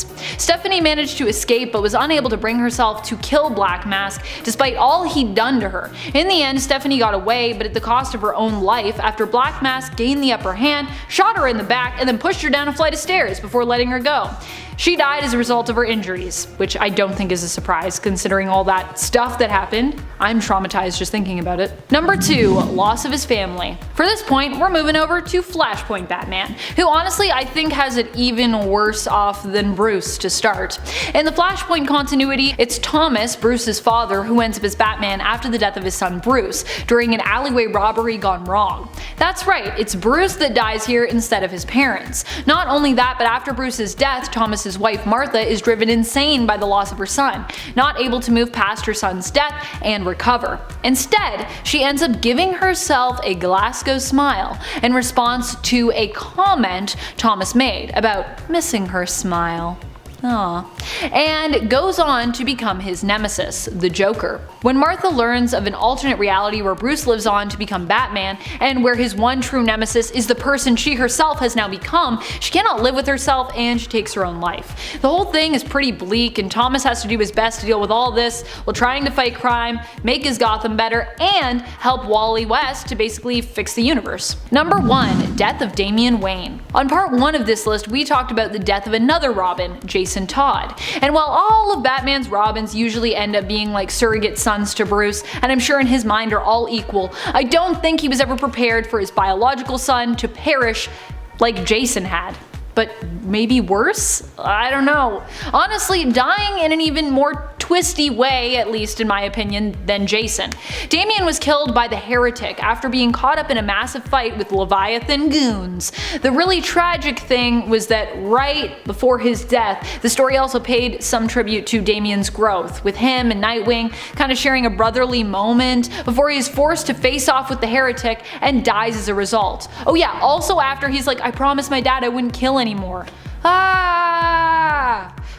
Stephanie managed to escape but was unable to bring herself to kill Black Mask despite all he'd done to her. In the end, Stephanie got away, but at the cost of her own life after Black Mask gained the upper hand, shot her in the back, and then pushed her down a flight of stairs before letting her go. She died as a result of her injuries, which I don't think is a surprise considering all that stuff that happened. I'm traumatized just thinking about it. Number 2. Loss of his family. For this point, we're moving over to Flashpoint Batman, who honestly I think has it even worse off than Bruce to start. In the Flashpoint continuity, it's Thomas, Bruce's father, who ends up as Batman after the death of his son Bruce, during an alleyway robbery gone wrong. That's right, it's Bruce that dies here instead of his parents. Not only that, but after Bruce's death, Thomas's Bruce's wife Martha is driven insane by the loss of her son, not able to move past her son's death and recover. Instead, she ends up giving herself a Glasgow smile in response to a comment Thomas made about missing her smile. Aww. And goes on to become his nemesis, the Joker. When Martha learns of an alternate reality where Bruce lives on to become Batman, and where his one true nemesis is the person she herself has now become, she cannot live with herself and she takes her own life. The whole thing is pretty bleak, and Thomas has to do his best to deal with all this while trying to fight crime, make his Gotham better, and help Wally West to basically fix the universe. Number 1. Death of Damian Wayne. On part 1 of this list, we talked about the death of another Robin, Jason Todd. And while all of Batman's Robins usually end up being like surrogate sons to Bruce, and I'm sure in his mind are all equal, I don't think he was ever prepared for his biological son to perish like Jason had. But maybe worse? I don't know. Honestly, dying in an even more twisty way, at least in my opinion, than Jason. Damian was killed by the Heretic after being caught up in a massive fight with Leviathan goons. The really tragic thing was that right before his death, the story also paid some tribute to Damian's growth, with him and Nightwing kind of sharing a brotherly moment before he is forced to face off with the Heretic and dies as a result. Oh yeah, also after he's like, I promised my dad I wouldn't kill anymore.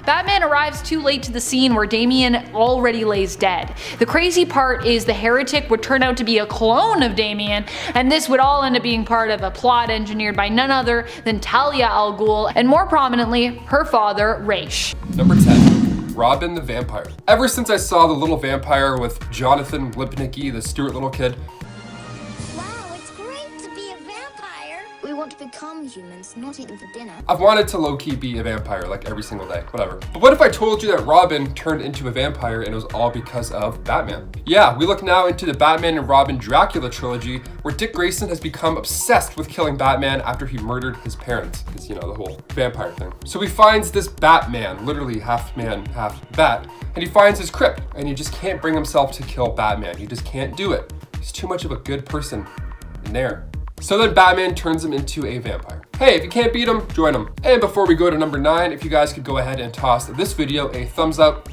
Batman arrives too late to the scene where Damian already lays dead. The crazy part is the Heretic would turn out to be a clone of Damian, and this would all end up being part of a plot engineered by none other than Talia al Ghul, and more prominently, her father, Ra's. Number 10. Robin the Vampire. Ever since I saw The Little Vampire with Jonathan Lipnicki, the Stuart Little kid, we want to become humans, not eat them for dinner. I've wanted to low-key be a vampire like every single day, whatever. But what if I told you that Robin turned into a vampire and it was all because of Batman? Yeah, we look now into the Batman and Robin Dracula trilogy, where Dick Grayson has become obsessed with killing Batman after he murdered his parents. Because, you know, the whole vampire thing. So he finds this Batman, literally half man, half bat, and he finds his crypt, and he just can't bring himself to kill Batman. He just can't do it. He's too much of a good person in there. So then Batman turns him into a vampire. Hey, if you can't beat him, join him. And before we go to number 9, if you guys could go ahead and toss this video a thumbs up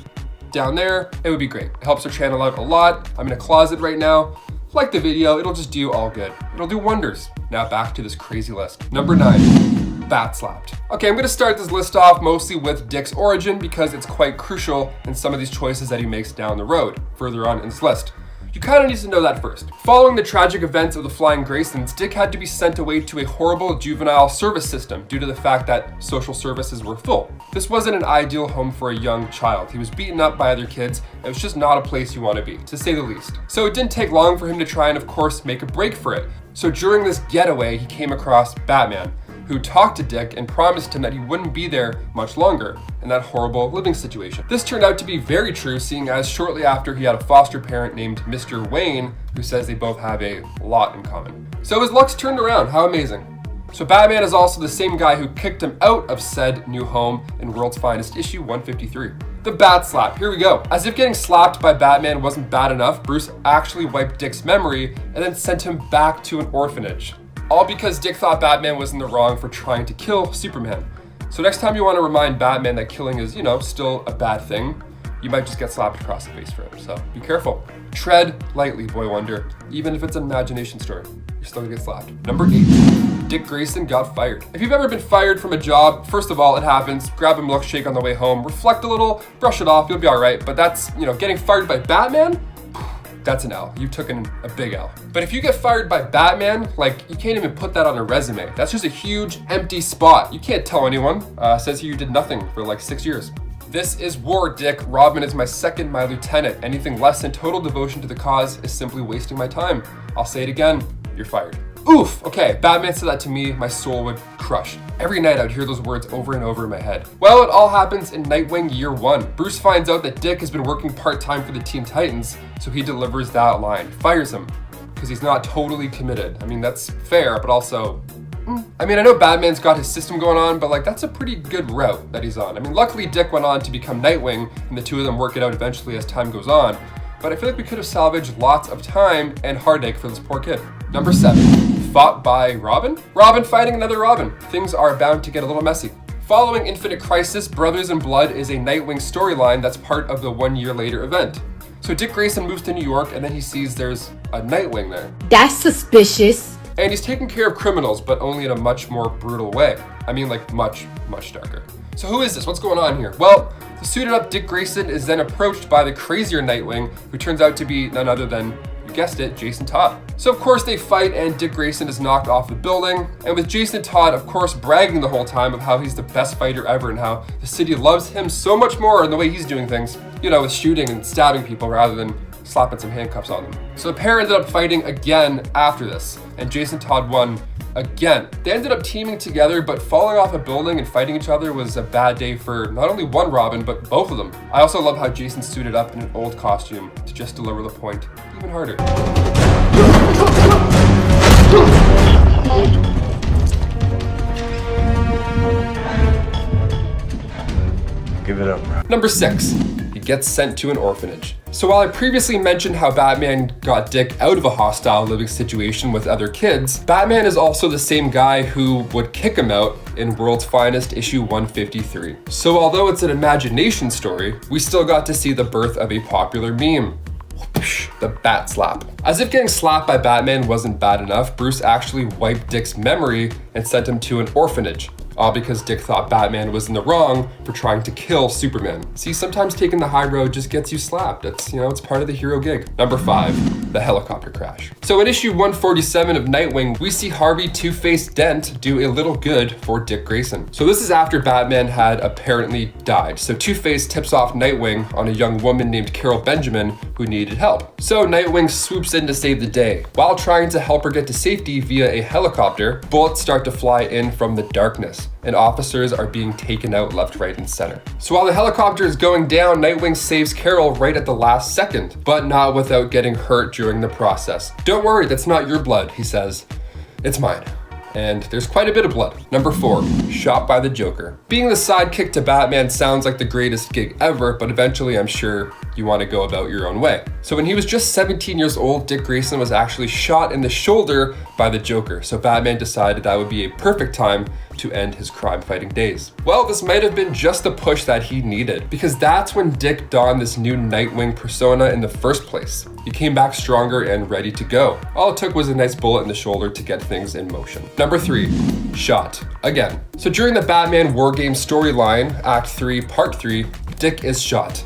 down there, it would be great. It helps our channel out a lot. I'm in a closet right now. Like the video, it'll just do all good. It'll do wonders. Now back to this crazy list. Number 9, Bat Slapped. Okay, I'm gonna start this list off mostly with Dick's origin because it's quite crucial in some of these choices that he makes down the road, further on in this list. You kind of need to know that first. Following the tragic events of the Flying Graysons, Dick had to be sent away to a horrible juvenile service system due to the fact that social services were full. This wasn't an ideal home for a young child. He was beaten up by other kids. It was just not a place you want to be, to say the least. So it didn't take long for him to try and, of course, make a break for it. So during this getaway, he came across Batman, who talked to Dick and promised him that he wouldn't be there much longer in that horrible living situation. This turned out to be very true, seeing as shortly after he had a foster parent named Mr. Wayne, who says they both have a lot in common. So his luck's turned around, how amazing. So Batman is also the same guy who kicked him out of said new home in World's Finest issue 153. The Bat Slap, here we go. As if getting slapped by Batman wasn't bad enough, Bruce actually wiped Dick's memory and then sent him back to an orphanage. All because Dick thought Batman was in the wrong for trying to kill Superman. So next time you want to remind Batman that killing is, you know, still a bad thing, you might just get slapped across the face for it. So be careful. Tread lightly, Boy Wonder. Even if it's an imagination story, you're still gonna get slapped. Number 8, Dick Grayson got fired. If you've ever been fired from a job, first of all, it happens. Grab a milkshake on the way home, reflect a little, brush it off, you'll be all right. But that's, you know, getting fired by Batman, that's an L. You've taken a big L. But if you get fired by Batman, like, you can't even put that on a resume. That's just a huge empty spot. You can't tell anyone. Says here you did nothing for like 6 years. This is war, Dick. Robin is my second, my lieutenant. Anything less than total devotion to the cause is simply wasting my time. I'll say it again, you're fired. Oof, okay, Batman said that to me, my soul would crush. Every night I'd hear those words over and over in my head. Well, it all happens in Nightwing year 1. Bruce finds out that Dick has been working part-time for the Teen Titans, so he delivers that line, fires him, because he's not totally committed. I mean, that's fair, but also, I mean, I know Batman's got his system going on, but like, that's a pretty good route that he's on. I mean, luckily Dick went on to become Nightwing, and the two of them work it out eventually as time goes on, but I feel like we could have salvaged lots of time and heartache for this poor kid. Number 7, fought by Robin? Robin fighting another Robin. Things are bound to get a little messy. Following Infinite Crisis, Brothers in Blood is a Nightwing storyline that's part of the 1 year later event. So Dick Grayson moves to New York and then he sees there's a Nightwing there. That's suspicious. And he's taking care of criminals, but only in a much more brutal way. I mean, like much, much darker. So who is this? What's going on here? Well, the suited up Dick Grayson is then approached by the crazier Nightwing, who turns out to be none other than, you guessed it, Jason Todd. So of course they fight and Dick Grayson is knocked off the building. And with Jason Todd, of course, bragging the whole time of how he's the best fighter ever and how the city loves him so much more in the way he's doing things, you know, with shooting and stabbing people rather than slapping some handcuffs on them. So the pair ended up fighting again after this, and Jason Todd won again. They ended up teaming together, but falling off a building and fighting each other was a bad day for not only one Robin, but both of them. I also love how Jason suited up in an old costume to just deliver the point even harder. Give it up, bro. Number 6, he gets sent to an orphanage. So while I previously mentioned how Batman got Dick out of a hostile living situation with other kids, Batman is also the same guy who would kick him out in World's Finest issue 153. So although it's an imagination story, we still got to see the birth of a popular meme. The bat slap. As if getting slapped by Batman wasn't bad enough, Bruce actually wiped Dick's memory and sent him to an orphanage. All because Dick thought Batman was in the wrong for trying to kill Superman. See, sometimes taking the high road just gets you slapped. It's, you know, it's part of the hero gig. Number 5, the helicopter crash. So in issue 147 of Nightwing, we see Harvey Two-Face Dent do a little good for Dick Grayson. So this is after Batman had apparently died. So Two-Face tips off Nightwing on a young woman named Carol Benjamin who needed help. So Nightwing swoops in to save the day. While trying to help her get to safety via a helicopter, bullets start to fly in from the darkness, and officers are being taken out left, right, and center. So while the helicopter is going down, Nightwing saves Carol right at the last second, but not without getting hurt during the process. Don't worry, that's not your blood, he says. It's mine. And there's quite a bit of blood. Number 4, shot by the Joker. Being the sidekick to Batman sounds like the greatest gig ever, but eventually I'm sure you want to go about your own way. So when he was just 17 years old, Dick Grayson was actually shot in the shoulder by the Joker. So Batman decided that would be a perfect time to end his crime-fighting days. Well, this might have been just the push that he needed, because that's when Dick donned this new Nightwing persona in the first place. He came back stronger and ready to go. All it took was a nice bullet in the shoulder to get things in motion. Number 3, shot again. So during the Batman War Games storyline, Act 3, Part 3, Dick is shot.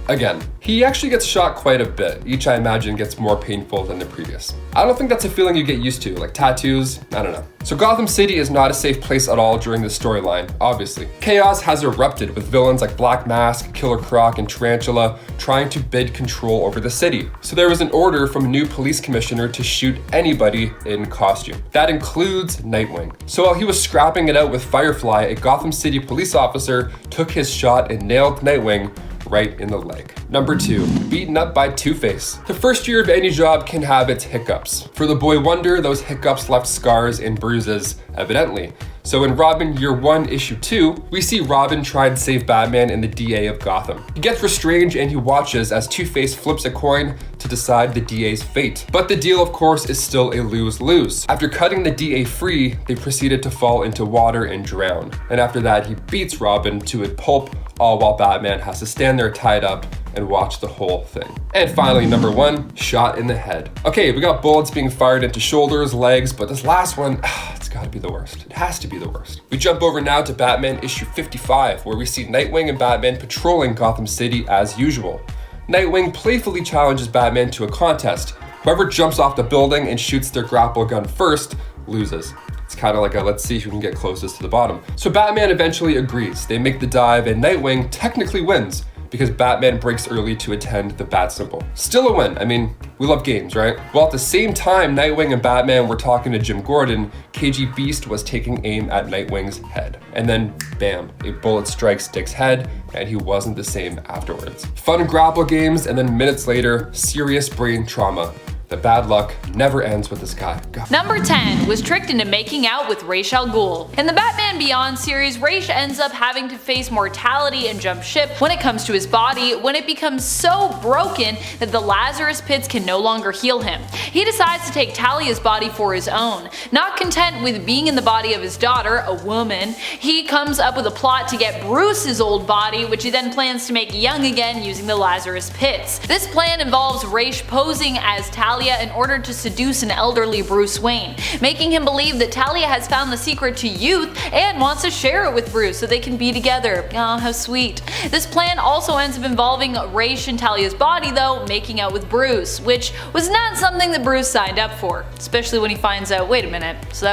Again, he actually gets shot quite a bit. Each, I imagine, gets more painful than the previous. I don't think that's a feeling you get used to, like tattoos, I don't know. So Gotham City is not a safe place at all during this storyline, obviously. Chaos has erupted with villains like Black Mask, Killer Croc, and Tarantula trying to bid control over the city. So there was an order from a new police commissioner to shoot anybody in costume. That includes Nightwing. So while he was scrapping it out with Firefly, a Gotham City police officer took his shot and nailed Nightwing right in the leg. Number 2, beaten up by Two-Face. The first year of any job can have its hiccups. For the boy Wonder, those hiccups left scars and bruises, evidently. So in Robin Year 1, Issue 2, we see Robin try to save Batman and the DA of Gotham. He gets restrained and he watches as Two-Face flips a coin to decide the DA's fate. But the deal, of course, is still a lose-lose. After cutting the DA free, they proceeded to fall into water and drown. And after that, he beats Robin to a pulp, all while Batman has to stand there tied up and watch the whole thing. And finally, number 1, shot in the head. Okay, we got bullets being fired into shoulders, legs, but this last one, it's gotta be the worst. It has to be the worst. We jump over now to Batman issue 55, where we see Nightwing and Batman patrolling Gotham City as usual. Nightwing playfully challenges Batman to a contest. Whoever jumps off the building and shoots their grapple gun first loses. It's kind of like a let's see who can get closest to the bottom. So Batman eventually agrees. They make the dive and Nightwing technically wins because Batman breaks early to attend the bat symbol. Still a win. I mean, we love games, right? Well, at the same time Nightwing and Batman were talking to Jim Gordon, KG Beast was taking aim at Nightwing's head. And then, bam, a bullet strikes Dick's head, and he wasn't the same afterwards. Fun grapple games, and then minutes later, serious brain trauma. The bad luck never ends with this guy. God. Number 10 was tricked into making out with Ra's al Ghul. In the Batman Beyond series, Ra's ends up having to face mortality and jump ship when it comes to his body when it becomes so broken that the Lazarus pits can no longer heal him. He decides to take Talia's body for his own. Not content with being in the body of his daughter, a woman, he comes up with a plot to get Bruce's old body, which he then plans to make young again using the Lazarus pits. This plan involves Ra's posing as Talia in order to seduce an elderly Bruce Wayne, making him believe that Talia has found the secret to youth and wants to share it with Bruce so they can be together. Oh, how sweet. This plan also ends up involving Ra's and Talia's body though making out with Bruce, which was not something that Bruce signed up for, especially when he finds out, wait a minute, so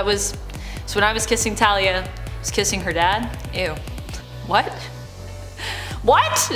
when I was kissing Talia, I was kissing her dad? Ew. What? What?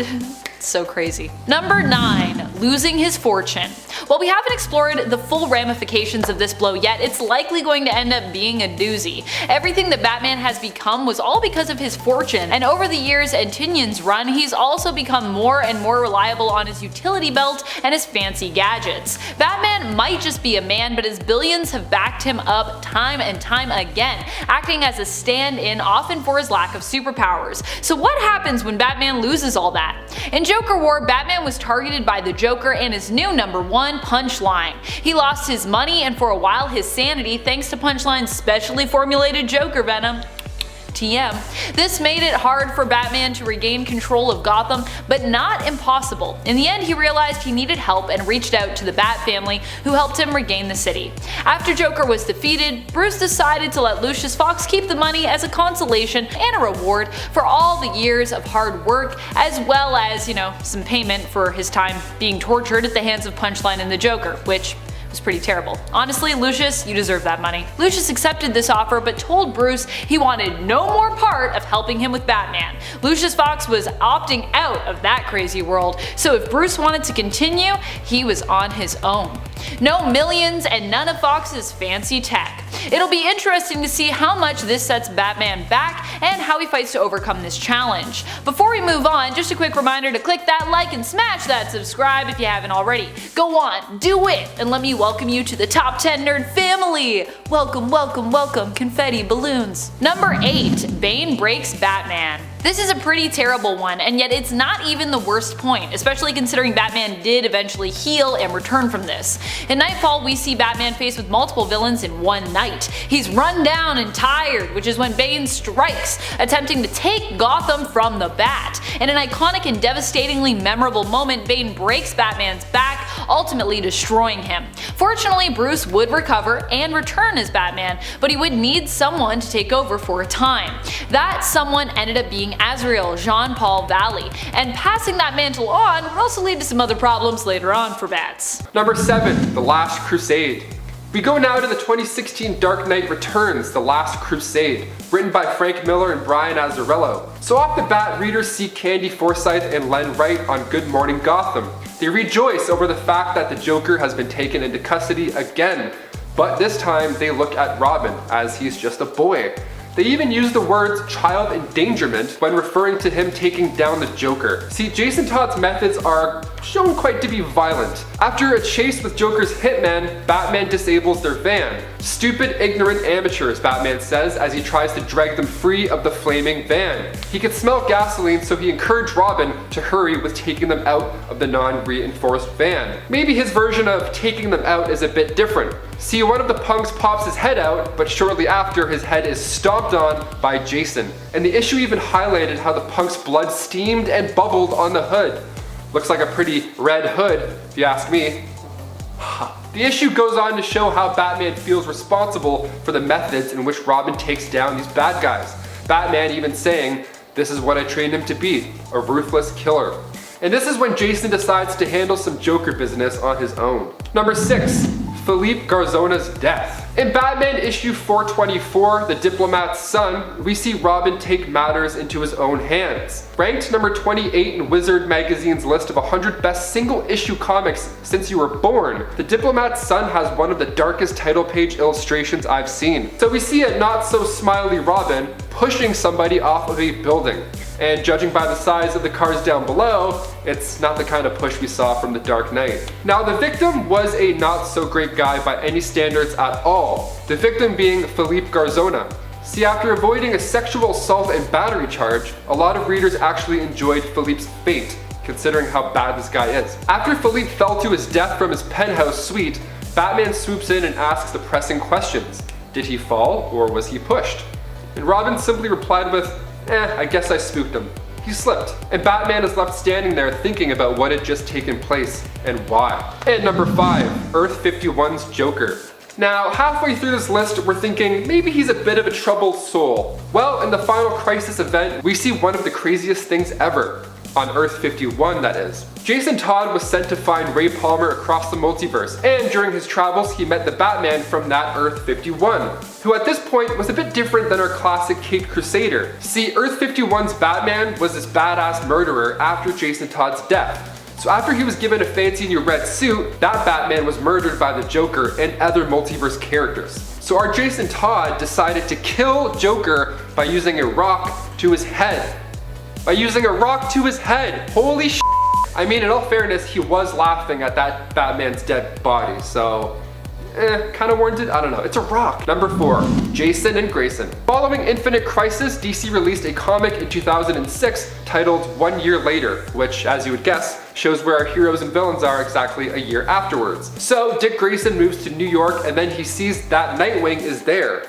So crazy. Number 9. Losing his fortune. While we haven't explored the full ramifications of this blow yet, it's likely going to end up being a doozy. Everything that Batman has become was all because of his fortune, and over the years and Tynion's run, he's also become more and more reliable on his utility belt and his fancy gadgets. Batman might just be a man, but his billions have backed him up time and time again, acting as a stand-in often for his lack of superpowers. So what happens when Batman loses all that? In Joker War, Batman was targeted by the Joker and his new number 1, Punchline. He lost his money and for a while his sanity thanks to Punchline's specially formulated Joker venom. TM. This made it hard for Batman to regain control of Gotham, but not impossible. In the end, he realized he needed help and reached out to the Bat family, who helped him regain the city. After Joker was defeated, Bruce decided to let Lucius Fox keep the money as a consolation and a reward for all the years of hard work, as well as, some payment for his time being tortured at the hands of Punchline and the Joker, which was pretty terrible. Honestly, Lucius, you deserve that money. Lucius accepted this offer but told Bruce he wanted no more part of helping him with Batman. Lucius Fox was opting out of that crazy world, so if Bruce wanted to continue, he was on his own. No millions and none of Fox's fancy tech. It'll be interesting to see how much this sets Batman back and how he fights to overcome this challenge. Before we move on, just a quick reminder to click that like and smash that subscribe if you haven't already. Go on, do it, and let me welcome you to the Top 10 Nerd family! Welcome, welcome, welcome, confetti balloons. Number 8. Bane breaks Batman. This is a pretty terrible one, and yet it's not even the worst point, especially considering Batman did eventually heal and return from this. In Nightfall, we see Batman faced with multiple villains in one night. He's run down and tired, which is when Bane strikes, attempting to take Gotham from the Bat. In an iconic and devastatingly memorable moment, Bane breaks Batman's back, ultimately destroying him. Fortunately, Bruce would recover and return as Batman, but he would need someone to take over for a time. That someone ended up being Azrael Jean-Paul Valley, and passing that mantle on would also lead to some other problems later on for Bats. Number 7. The Last Crusade. We go now to the 2016 Dark Knight Returns, The Last Crusade, written by Frank Miller and Brian Azzarello. So off the bat, readers see Candy Forsyth and Len Wright on Good Morning Gotham. They rejoice over the fact that the Joker has been taken into custody again, but this time they look at Robin as he's just a boy. They even use the words child endangerment when referring to him taking down the Joker. See, Jason Todd's methods are shown quite to be violent. After a chase with Joker's hitmen, Batman disables their van. Stupid, ignorant amateurs, Batman says as he tries to drag them free of the flaming van. He could smell gasoline, so he encouraged Robin to hurry with taking them out of the non-reinforced van. Maybe his version of taking them out is a bit different. See, one of the punks pops his head out, but shortly after his head is stomped on by Jason. And the issue even highlighted how the punk's blood steamed and bubbled on the hood. Looks like a pretty red hood, if you ask me. The issue goes on to show how Batman feels responsible for the methods in which Robin takes down these bad guys. Batman even saying, "This is what I trained him to be, a ruthless killer." And this is when Jason decides to handle some Joker business on his own. Number 6. Philippe Garzona's death. In Batman issue 424, The Diplomat's Son, we see Robin take matters into his own hands. Ranked number 28 in Wizard magazine's list of 100 best single-issue comics since you were born, The Diplomat's Son has one of the darkest title page illustrations I've seen. So we see a not-so-smiley Robin pushing somebody off of a building. And judging by the size of the cars down below, it's not the kind of push we saw from The Dark Knight. Now, the victim was a not so great guy by any standards at all. The victim being Philippe Garzona. See, after avoiding a sexual assault and battery charge, a lot of readers actually enjoyed Philippe's fate, considering how bad this guy is. After Philippe fell to his death from his penthouse suite, Batman swoops in and asks the pressing questions. Did he fall, or was he pushed? And Robin simply replied with, I guess I spooked him. He slipped. And Batman is left standing there thinking about what had just taken place and why. And number 5, Earth 51's Joker. Now, halfway through this list, we're thinking maybe he's a bit of a troubled soul. Well, in the Final Crisis event, we see one of the craziest things ever. On Earth 51, that is. Jason Todd was sent to find Ray Palmer across the multiverse, and during his travels, he met the Batman from that Earth 51, who at this point was a bit different than our classic Caped Crusader. See, Earth 51's Batman was this badass murderer after Jason Todd's death. So after he was given a fancy new red suit, that Batman was murdered by the Joker and other multiverse characters. So our Jason Todd decided to kill Joker by using a rock to his head. Holy sh**. I mean, in all fairness, he was laughing at that Batman's dead body, so kind of warranted? I don't know. It's a rock. Number 4, Jason and Grayson. Following Infinite Crisis, DC released a comic in 2006 titled 1 Year Later, which, as you would guess, shows where our heroes and villains are exactly a year afterwards. So Dick Grayson moves to New York, and then he sees that Nightwing is there.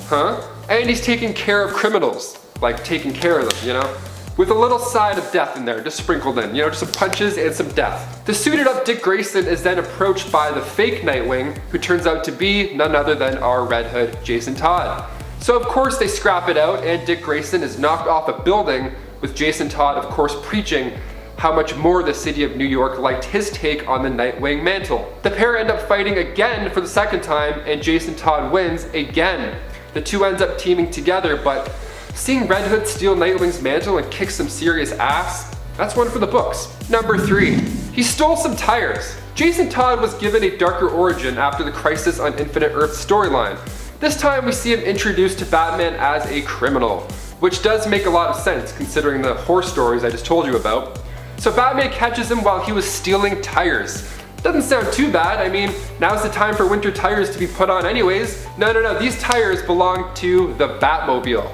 And he's taking care of criminals. Like taking care of them, you know? With a little side of death in there, just sprinkled in, you know, just some punches and some death. The suited up Dick Grayson is then approached by the fake Nightwing, who turns out to be none other than our Red Hood, Jason Todd. So of course they scrap it out, and Dick Grayson is knocked off a building, with Jason Todd of course preaching how much more the city of New York liked his take on the Nightwing mantle. The pair end up fighting again for the second time, and Jason Todd wins again. The two ends up teaming together, but seeing Red Hood steal Nightwing's mantle and kick some serious ass, that's one for the books. Number 3, he stole some tires. Jason Todd was given a darker origin after the Crisis on Infinite Earth storyline. This time we see him introduced to Batman as a criminal, which does make a lot of sense considering the horror stories I just told you about. So Batman catches him while he was stealing tires. Doesn't sound too bad. I mean, now's the time for winter tires to be put on anyways. No, these tires belong to the Batmobile.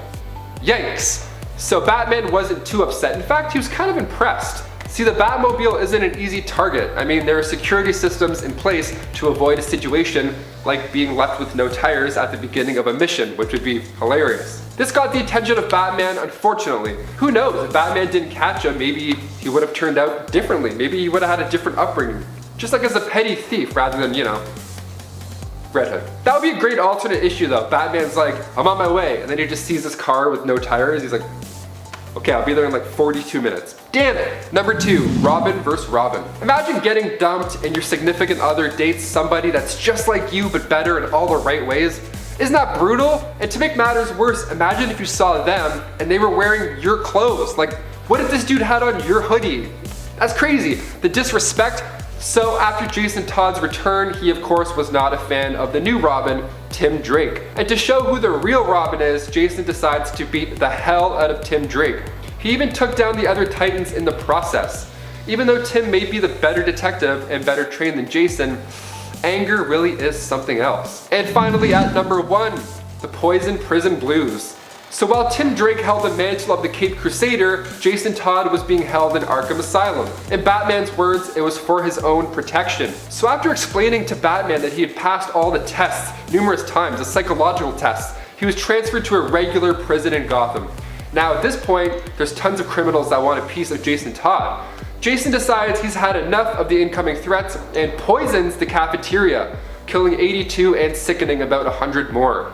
Yikes. So Batman wasn't too upset. In fact, he was kind of impressed. See, the Batmobile isn't an easy target. I mean, there are security systems in place to avoid a situation like being left with no tires at the beginning of a mission, which would be hilarious. This got the attention of Batman, unfortunately. Who knows, if Batman didn't catch him, maybe he would have turned out differently. Maybe he would have had a different upbringing. Just like as a petty thief rather than, you know, Red Hood. That would be a great alternate issue though. Batman's like, I'm on my way, and then he just sees this car with no tires. He's like, okay, I'll be there in like 42 minutes. Damn it! Number 2, Robin vs. Robin. Imagine getting dumped and your significant other dates somebody that's just like you but better in all the right ways. Isn't that brutal? And to make matters worse, imagine if you saw them and they were wearing your clothes. Like, what if this dude had on your hoodie? That's crazy. The disrespect. So after Jason Todd's return, he of course was not a fan of the new Robin, Tim Drake. And to show who the real Robin is, Jason decides to beat the hell out of Tim Drake. He even took down the other Titans in the process. Even though Tim may be the better detective and better trained than Jason, anger really is something else. And finally at number 1, the Poison Prison Blues. So while Tim Drake held the mantle of the Caped Crusader, Jason Todd was being held in Arkham Asylum. In Batman's words, it was for his own protection. So after explaining to Batman that he had passed all the tests numerous times, the psychological tests, he was transferred to a regular prison in Gotham. Now at this point, there's tons of criminals that want a piece of Jason Todd. Jason decides he's had enough of the incoming threats and poisons the cafeteria, killing 82 and sickening about 100 more.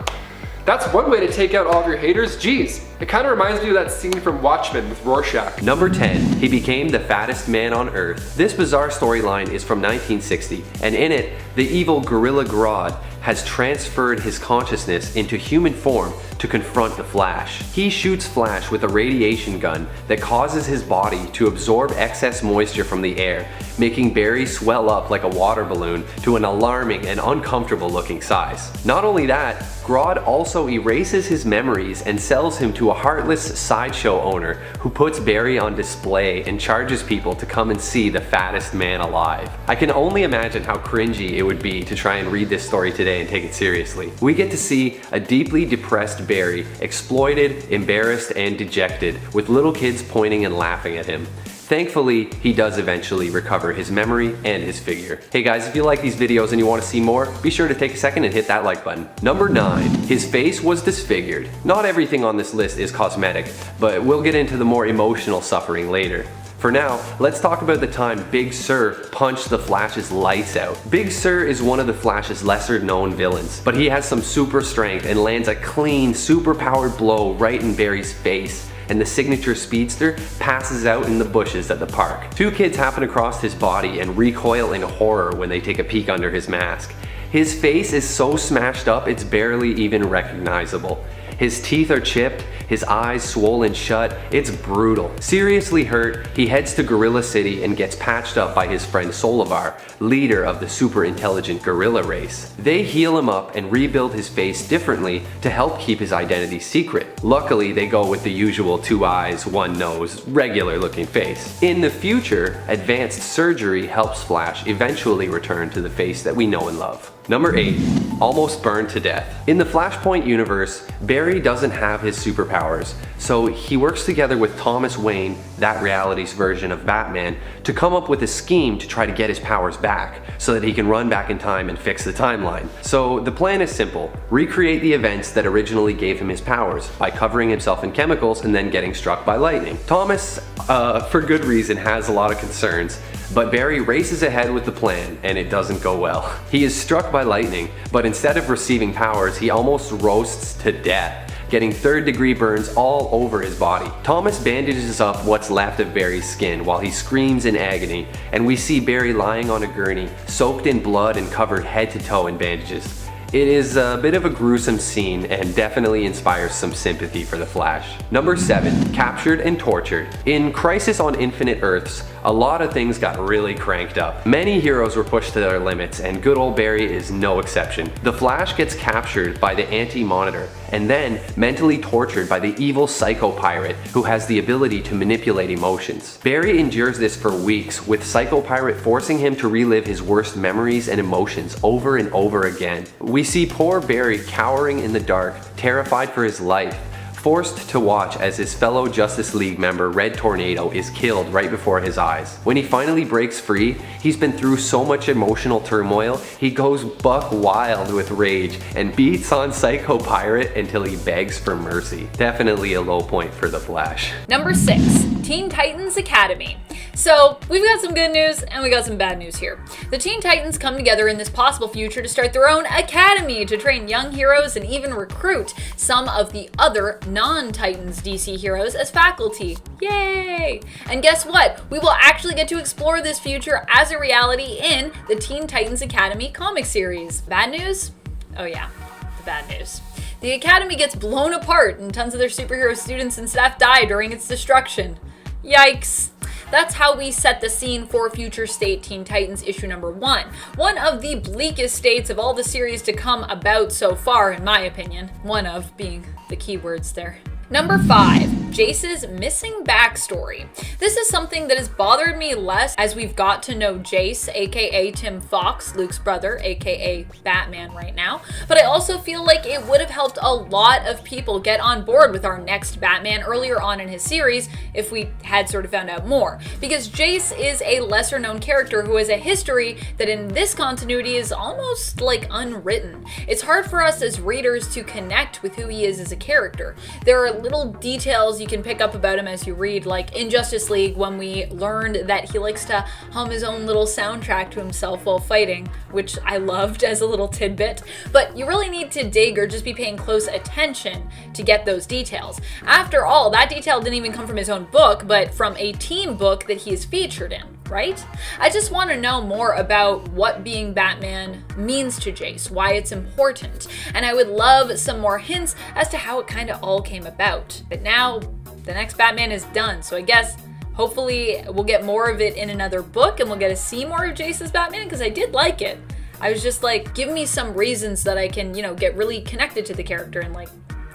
That's one way to take out all of your haters. Jeez, it kind of reminds me of that scene from Watchmen with Rorschach. Number 10, he became the fattest man on Earth. This bizarre storyline is from 1960, and in it, the evil Gorilla Grodd has transferred his consciousness into human form to confront the Flash. He shoots Flash with a radiation gun that causes his body to absorb excess moisture from the air, making Barry swell up like a water balloon to an alarming and uncomfortable looking size. Not only that, Grodd also erases his memories and sells him to a heartless sideshow owner who puts Barry on display and charges people to come and see the fattest man alive. I can only imagine how cringy it would be to try and read this story today and take it seriously. We get to see a deeply depressed Barry, exploited, embarrassed, and dejected, with little kids pointing and laughing at him. Thankfully, he does eventually recover his memory and his figure. Hey guys, if you like these videos and you want to see more, be sure to take a second and hit that like button. Number 9. His face was disfigured. Not everything on this list is cosmetic, but we'll get into the more emotional suffering later. For now, let's talk about the time Big Sur punched the Flash's lights out. Big Sur is one of the Flash's lesser known villains, but he has some super strength and lands a clean, super powered blow right in Barry's face, and the signature speedster passes out in the bushes at the park. 2 kids happen across his body and recoil in horror when they take a peek under his mask. His face is so smashed up it's barely even recognizable. His teeth are chipped, his eyes swollen shut, it's brutal. Seriously hurt, he heads to Gorilla City and gets patched up by his friend Solovar, leader of the super intelligent gorilla race. They heal him up and rebuild his face differently to help keep his identity secret. Luckily, they go with the usual 2 eyes, 1 nose, regular looking face. In the future, advanced surgery helps Flash eventually return to the face that we know and love. Number 8. Almost burned to death. In the Flashpoint universe, Barry doesn't have his superpowers, so he works together with Thomas Wayne, that reality's version of Batman, to come up with a scheme to try to get his powers back, so that he can run back in time and fix the timeline. So the plan is simple: recreate the events that originally gave him his powers, by covering himself in chemicals and then getting struck by lightning. Thomas, for good reason, has a lot of concerns, but Barry races ahead with the plan, and it doesn't go well. He is struck by lightning, but instead of receiving powers, he almost roasts to death, getting 3rd-degree burns all over his body. Thomas bandages up what's left of Barry's skin while he screams in agony, and we see Barry lying on a gurney, soaked in blood and covered head to toe in bandages. It is a bit of a gruesome scene and definitely inspires some sympathy for the Flash. Number 7. Captured and tortured. In Crisis on Infinite Earths, a lot of things got really cranked up. Many heroes were pushed to their limits, and good old Barry is no exception. The Flash gets captured by the Anti-Monitor, and then mentally tortured by the evil Psycho Pirate, who has the ability to manipulate emotions. Barry endures this for weeks, with Psycho Pirate forcing him to relive his worst memories and emotions over and over again. We see poor Barry cowering in the dark, terrified for his life, forced to watch as his fellow Justice League member Red Tornado is killed right before his eyes. When he finally breaks free, he's been through so much emotional turmoil, he goes buck wild with rage and beats on Psycho Pirate until he begs for mercy. Definitely a low point for the Flash. Number 6. Teen Titans Academy. So, we've got some good news and we got some bad news here. The Teen Titans come together in this possible future to start their own academy to train young heroes and even recruit some of the other non-Titans DC heroes as faculty. Yay! And guess what? We will actually get to explore this future as a reality in the Teen Titans Academy comic series. Bad news? Oh yeah, the bad news. The academy gets blown apart and tons of their superhero students and staff die during its destruction. Yikes. That's how we set the scene for Future State Teen Titans issue number 1. One of the bleakest states of all the series to come about so far, in my opinion. One of being the keywords there. Number 5, Jace's missing backstory. This is something that has bothered me less as we've got to know Jace, aka Tim Fox, Luke's brother, aka Batman right now, but I also feel like it would have helped a lot of people get on board with our next Batman earlier on in his series if we had sort of found out more, because Jace is a lesser known character who has a history that in this continuity is almost like unwritten. It's hard for us as readers to connect with who he is as a character. There are little details you can pick up about him as you read, like in Justice League when we learned that he likes to hum his own little soundtrack to himself while fighting, which I loved as a little tidbit, but you really need to dig or just be paying close attention to get those details. After all, that detail didn't even come from his own book, but from a team book that he is featured in. right? I just want to know more about what being Batman means to Jace, why it's important, and I would love some more hints as to how it kind of all came about. But now, the next Batman is done, so I guess hopefully we'll get more of it in another book and we'll get to see more of Jace's Batman, because I did like it. I was just like, give me some reasons that I can, get really connected to the character and like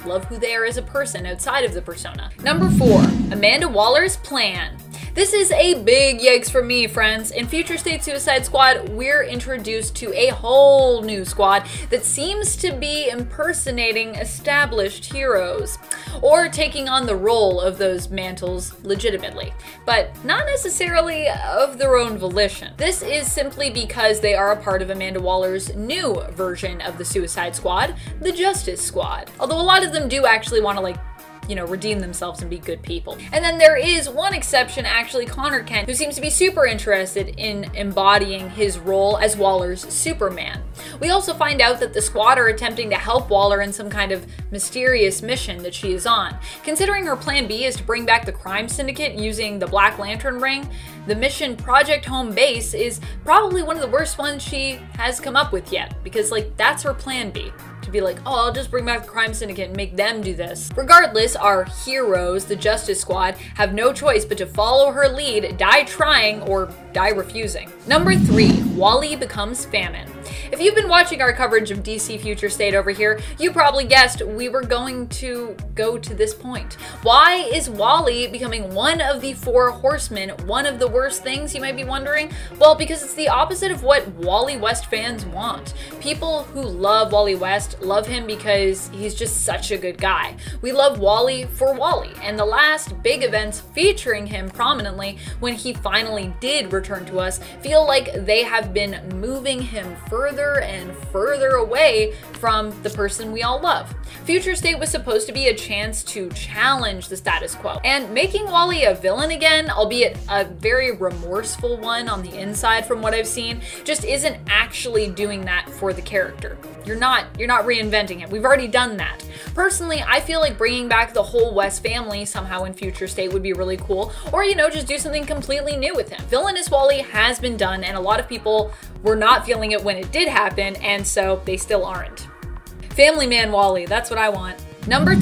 love who they are as a person outside of the persona. Number 4, Amanda Waller's plan. This is a big yikes for me, friends. In Future State Suicide Squad, we're introduced to a whole new squad that seems to be impersonating established heroes, or taking on the role of those mantles legitimately, but not necessarily of their own volition. This is simply because they are a part of Amanda Waller's new version of the Suicide Squad, the Justice Squad. Although a lot of them do actually want to redeem themselves and be good people. And then there is one exception, actually, Connor Kent, who seems to be super interested in embodying his role as Waller's Superman. We also find out that the squad are attempting to help Waller in some kind of mysterious mission that she is on. Considering her plan B is to bring back the crime syndicate using the Black Lantern ring, the mission Project Home Base is probably one of the worst ones she has come up with yet, because that's her plan B. To be like, oh, I'll just bring back the crime syndicate and make them do this. Regardless, our heroes, the Justice Squad, have no choice but to follow her lead, die trying or die refusing. Number 3, Wally becomes Famine. If you've been watching our coverage of DC Future State over here, you probably guessed we were going to go to this point. Why is Wally becoming one of the 4 horsemen one of the worst things, you might be wondering? Well, because it's the opposite of what Wally West fans want. People who love Wally West love him because he's just such a good guy. We love Wally for Wally, and the last big events featuring him prominently when he finally did return to us feel like they have been moving him further and further away from the person we all love. Future State was supposed to be a chance to challenge the status quo, and making Wally a villain again, albeit a very remorseful one on the inside from what I've seen, just isn't actually doing that for the character. You're not reinventing him. We've already done that. Personally, I feel like bringing back the whole West family somehow in Future State would be really cool, or just do something completely new with him. Villainous Wally has been done, and a lot of people were not feeling it when it did happen, and so they still aren't. Family Man Wally, that's what I want. Number 2,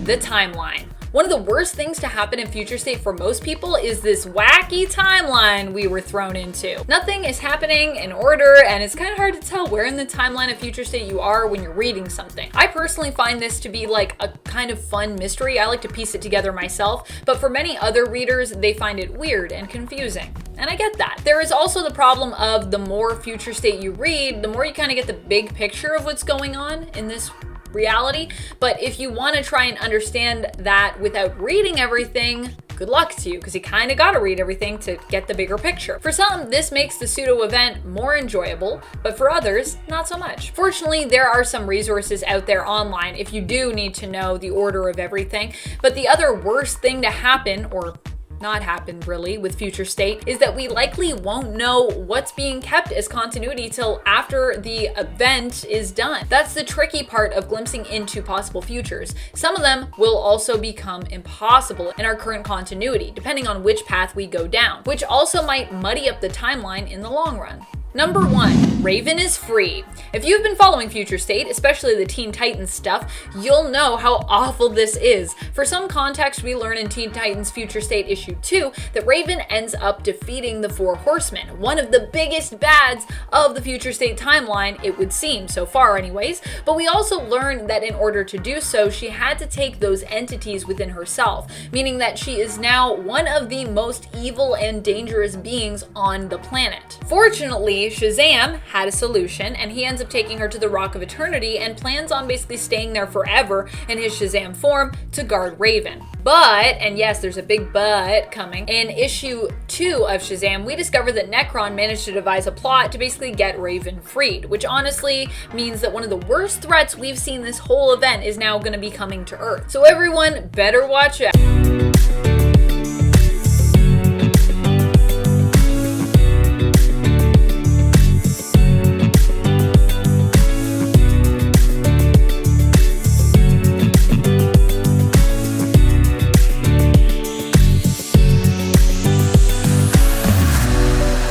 the timeline. One of the worst things to happen in Future State for most people is this wacky timeline we were thrown into. Nothing is happening in order, and it's kind of hard to tell where in the timeline of Future State you are when you're reading something. I personally find this to be like a kind of fun mystery. I like to piece it together myself, but for many other readers, they find it weird and confusing. And I get that. There is also the problem of the more Future State you read, the more you kind of get the big picture of what's going on in this reality. But if you want to try and understand that without reading everything, good luck to you, because you kind of got to read everything to get the bigger picture. For some, this makes the pseudo event more enjoyable, but for others, not so much. Fortunately, there are some resources out there online if you do need to know the order of everything. But the other worst thing to happen, or not happen really, with Future State is that we likely won't know what's being kept as continuity till after the event is done. That's the tricky part of glimpsing into possible futures. Some of them will also become impossible in our current continuity, depending on which path we go down, which also might muddy up the timeline in the long run. Number 1, Raven is free. If you've been following Future State, especially the Teen Titans stuff, you'll know how awful this is. For some context, we learn in Teen Titans Future State issue 2 that Raven ends up defeating the 4 Horsemen, one of the biggest bads of the Future State timeline, it would seem, so far anyways. But we also learn that in order to do so, she had to take those entities within herself, meaning that she is now one of the most evil and dangerous beings on the planet. Fortunately, Shazam had a solution, and he ends up taking her to the Rock of Eternity and plans on basically staying there forever in his Shazam form to guard Raven. But, and yes, there's a big but coming, in issue 2 of Shazam, we discover that Necron managed to devise a plot to basically get Raven freed, which honestly means that one of the worst threats we've seen this whole event is now going to be coming to Earth. So everyone better watch out.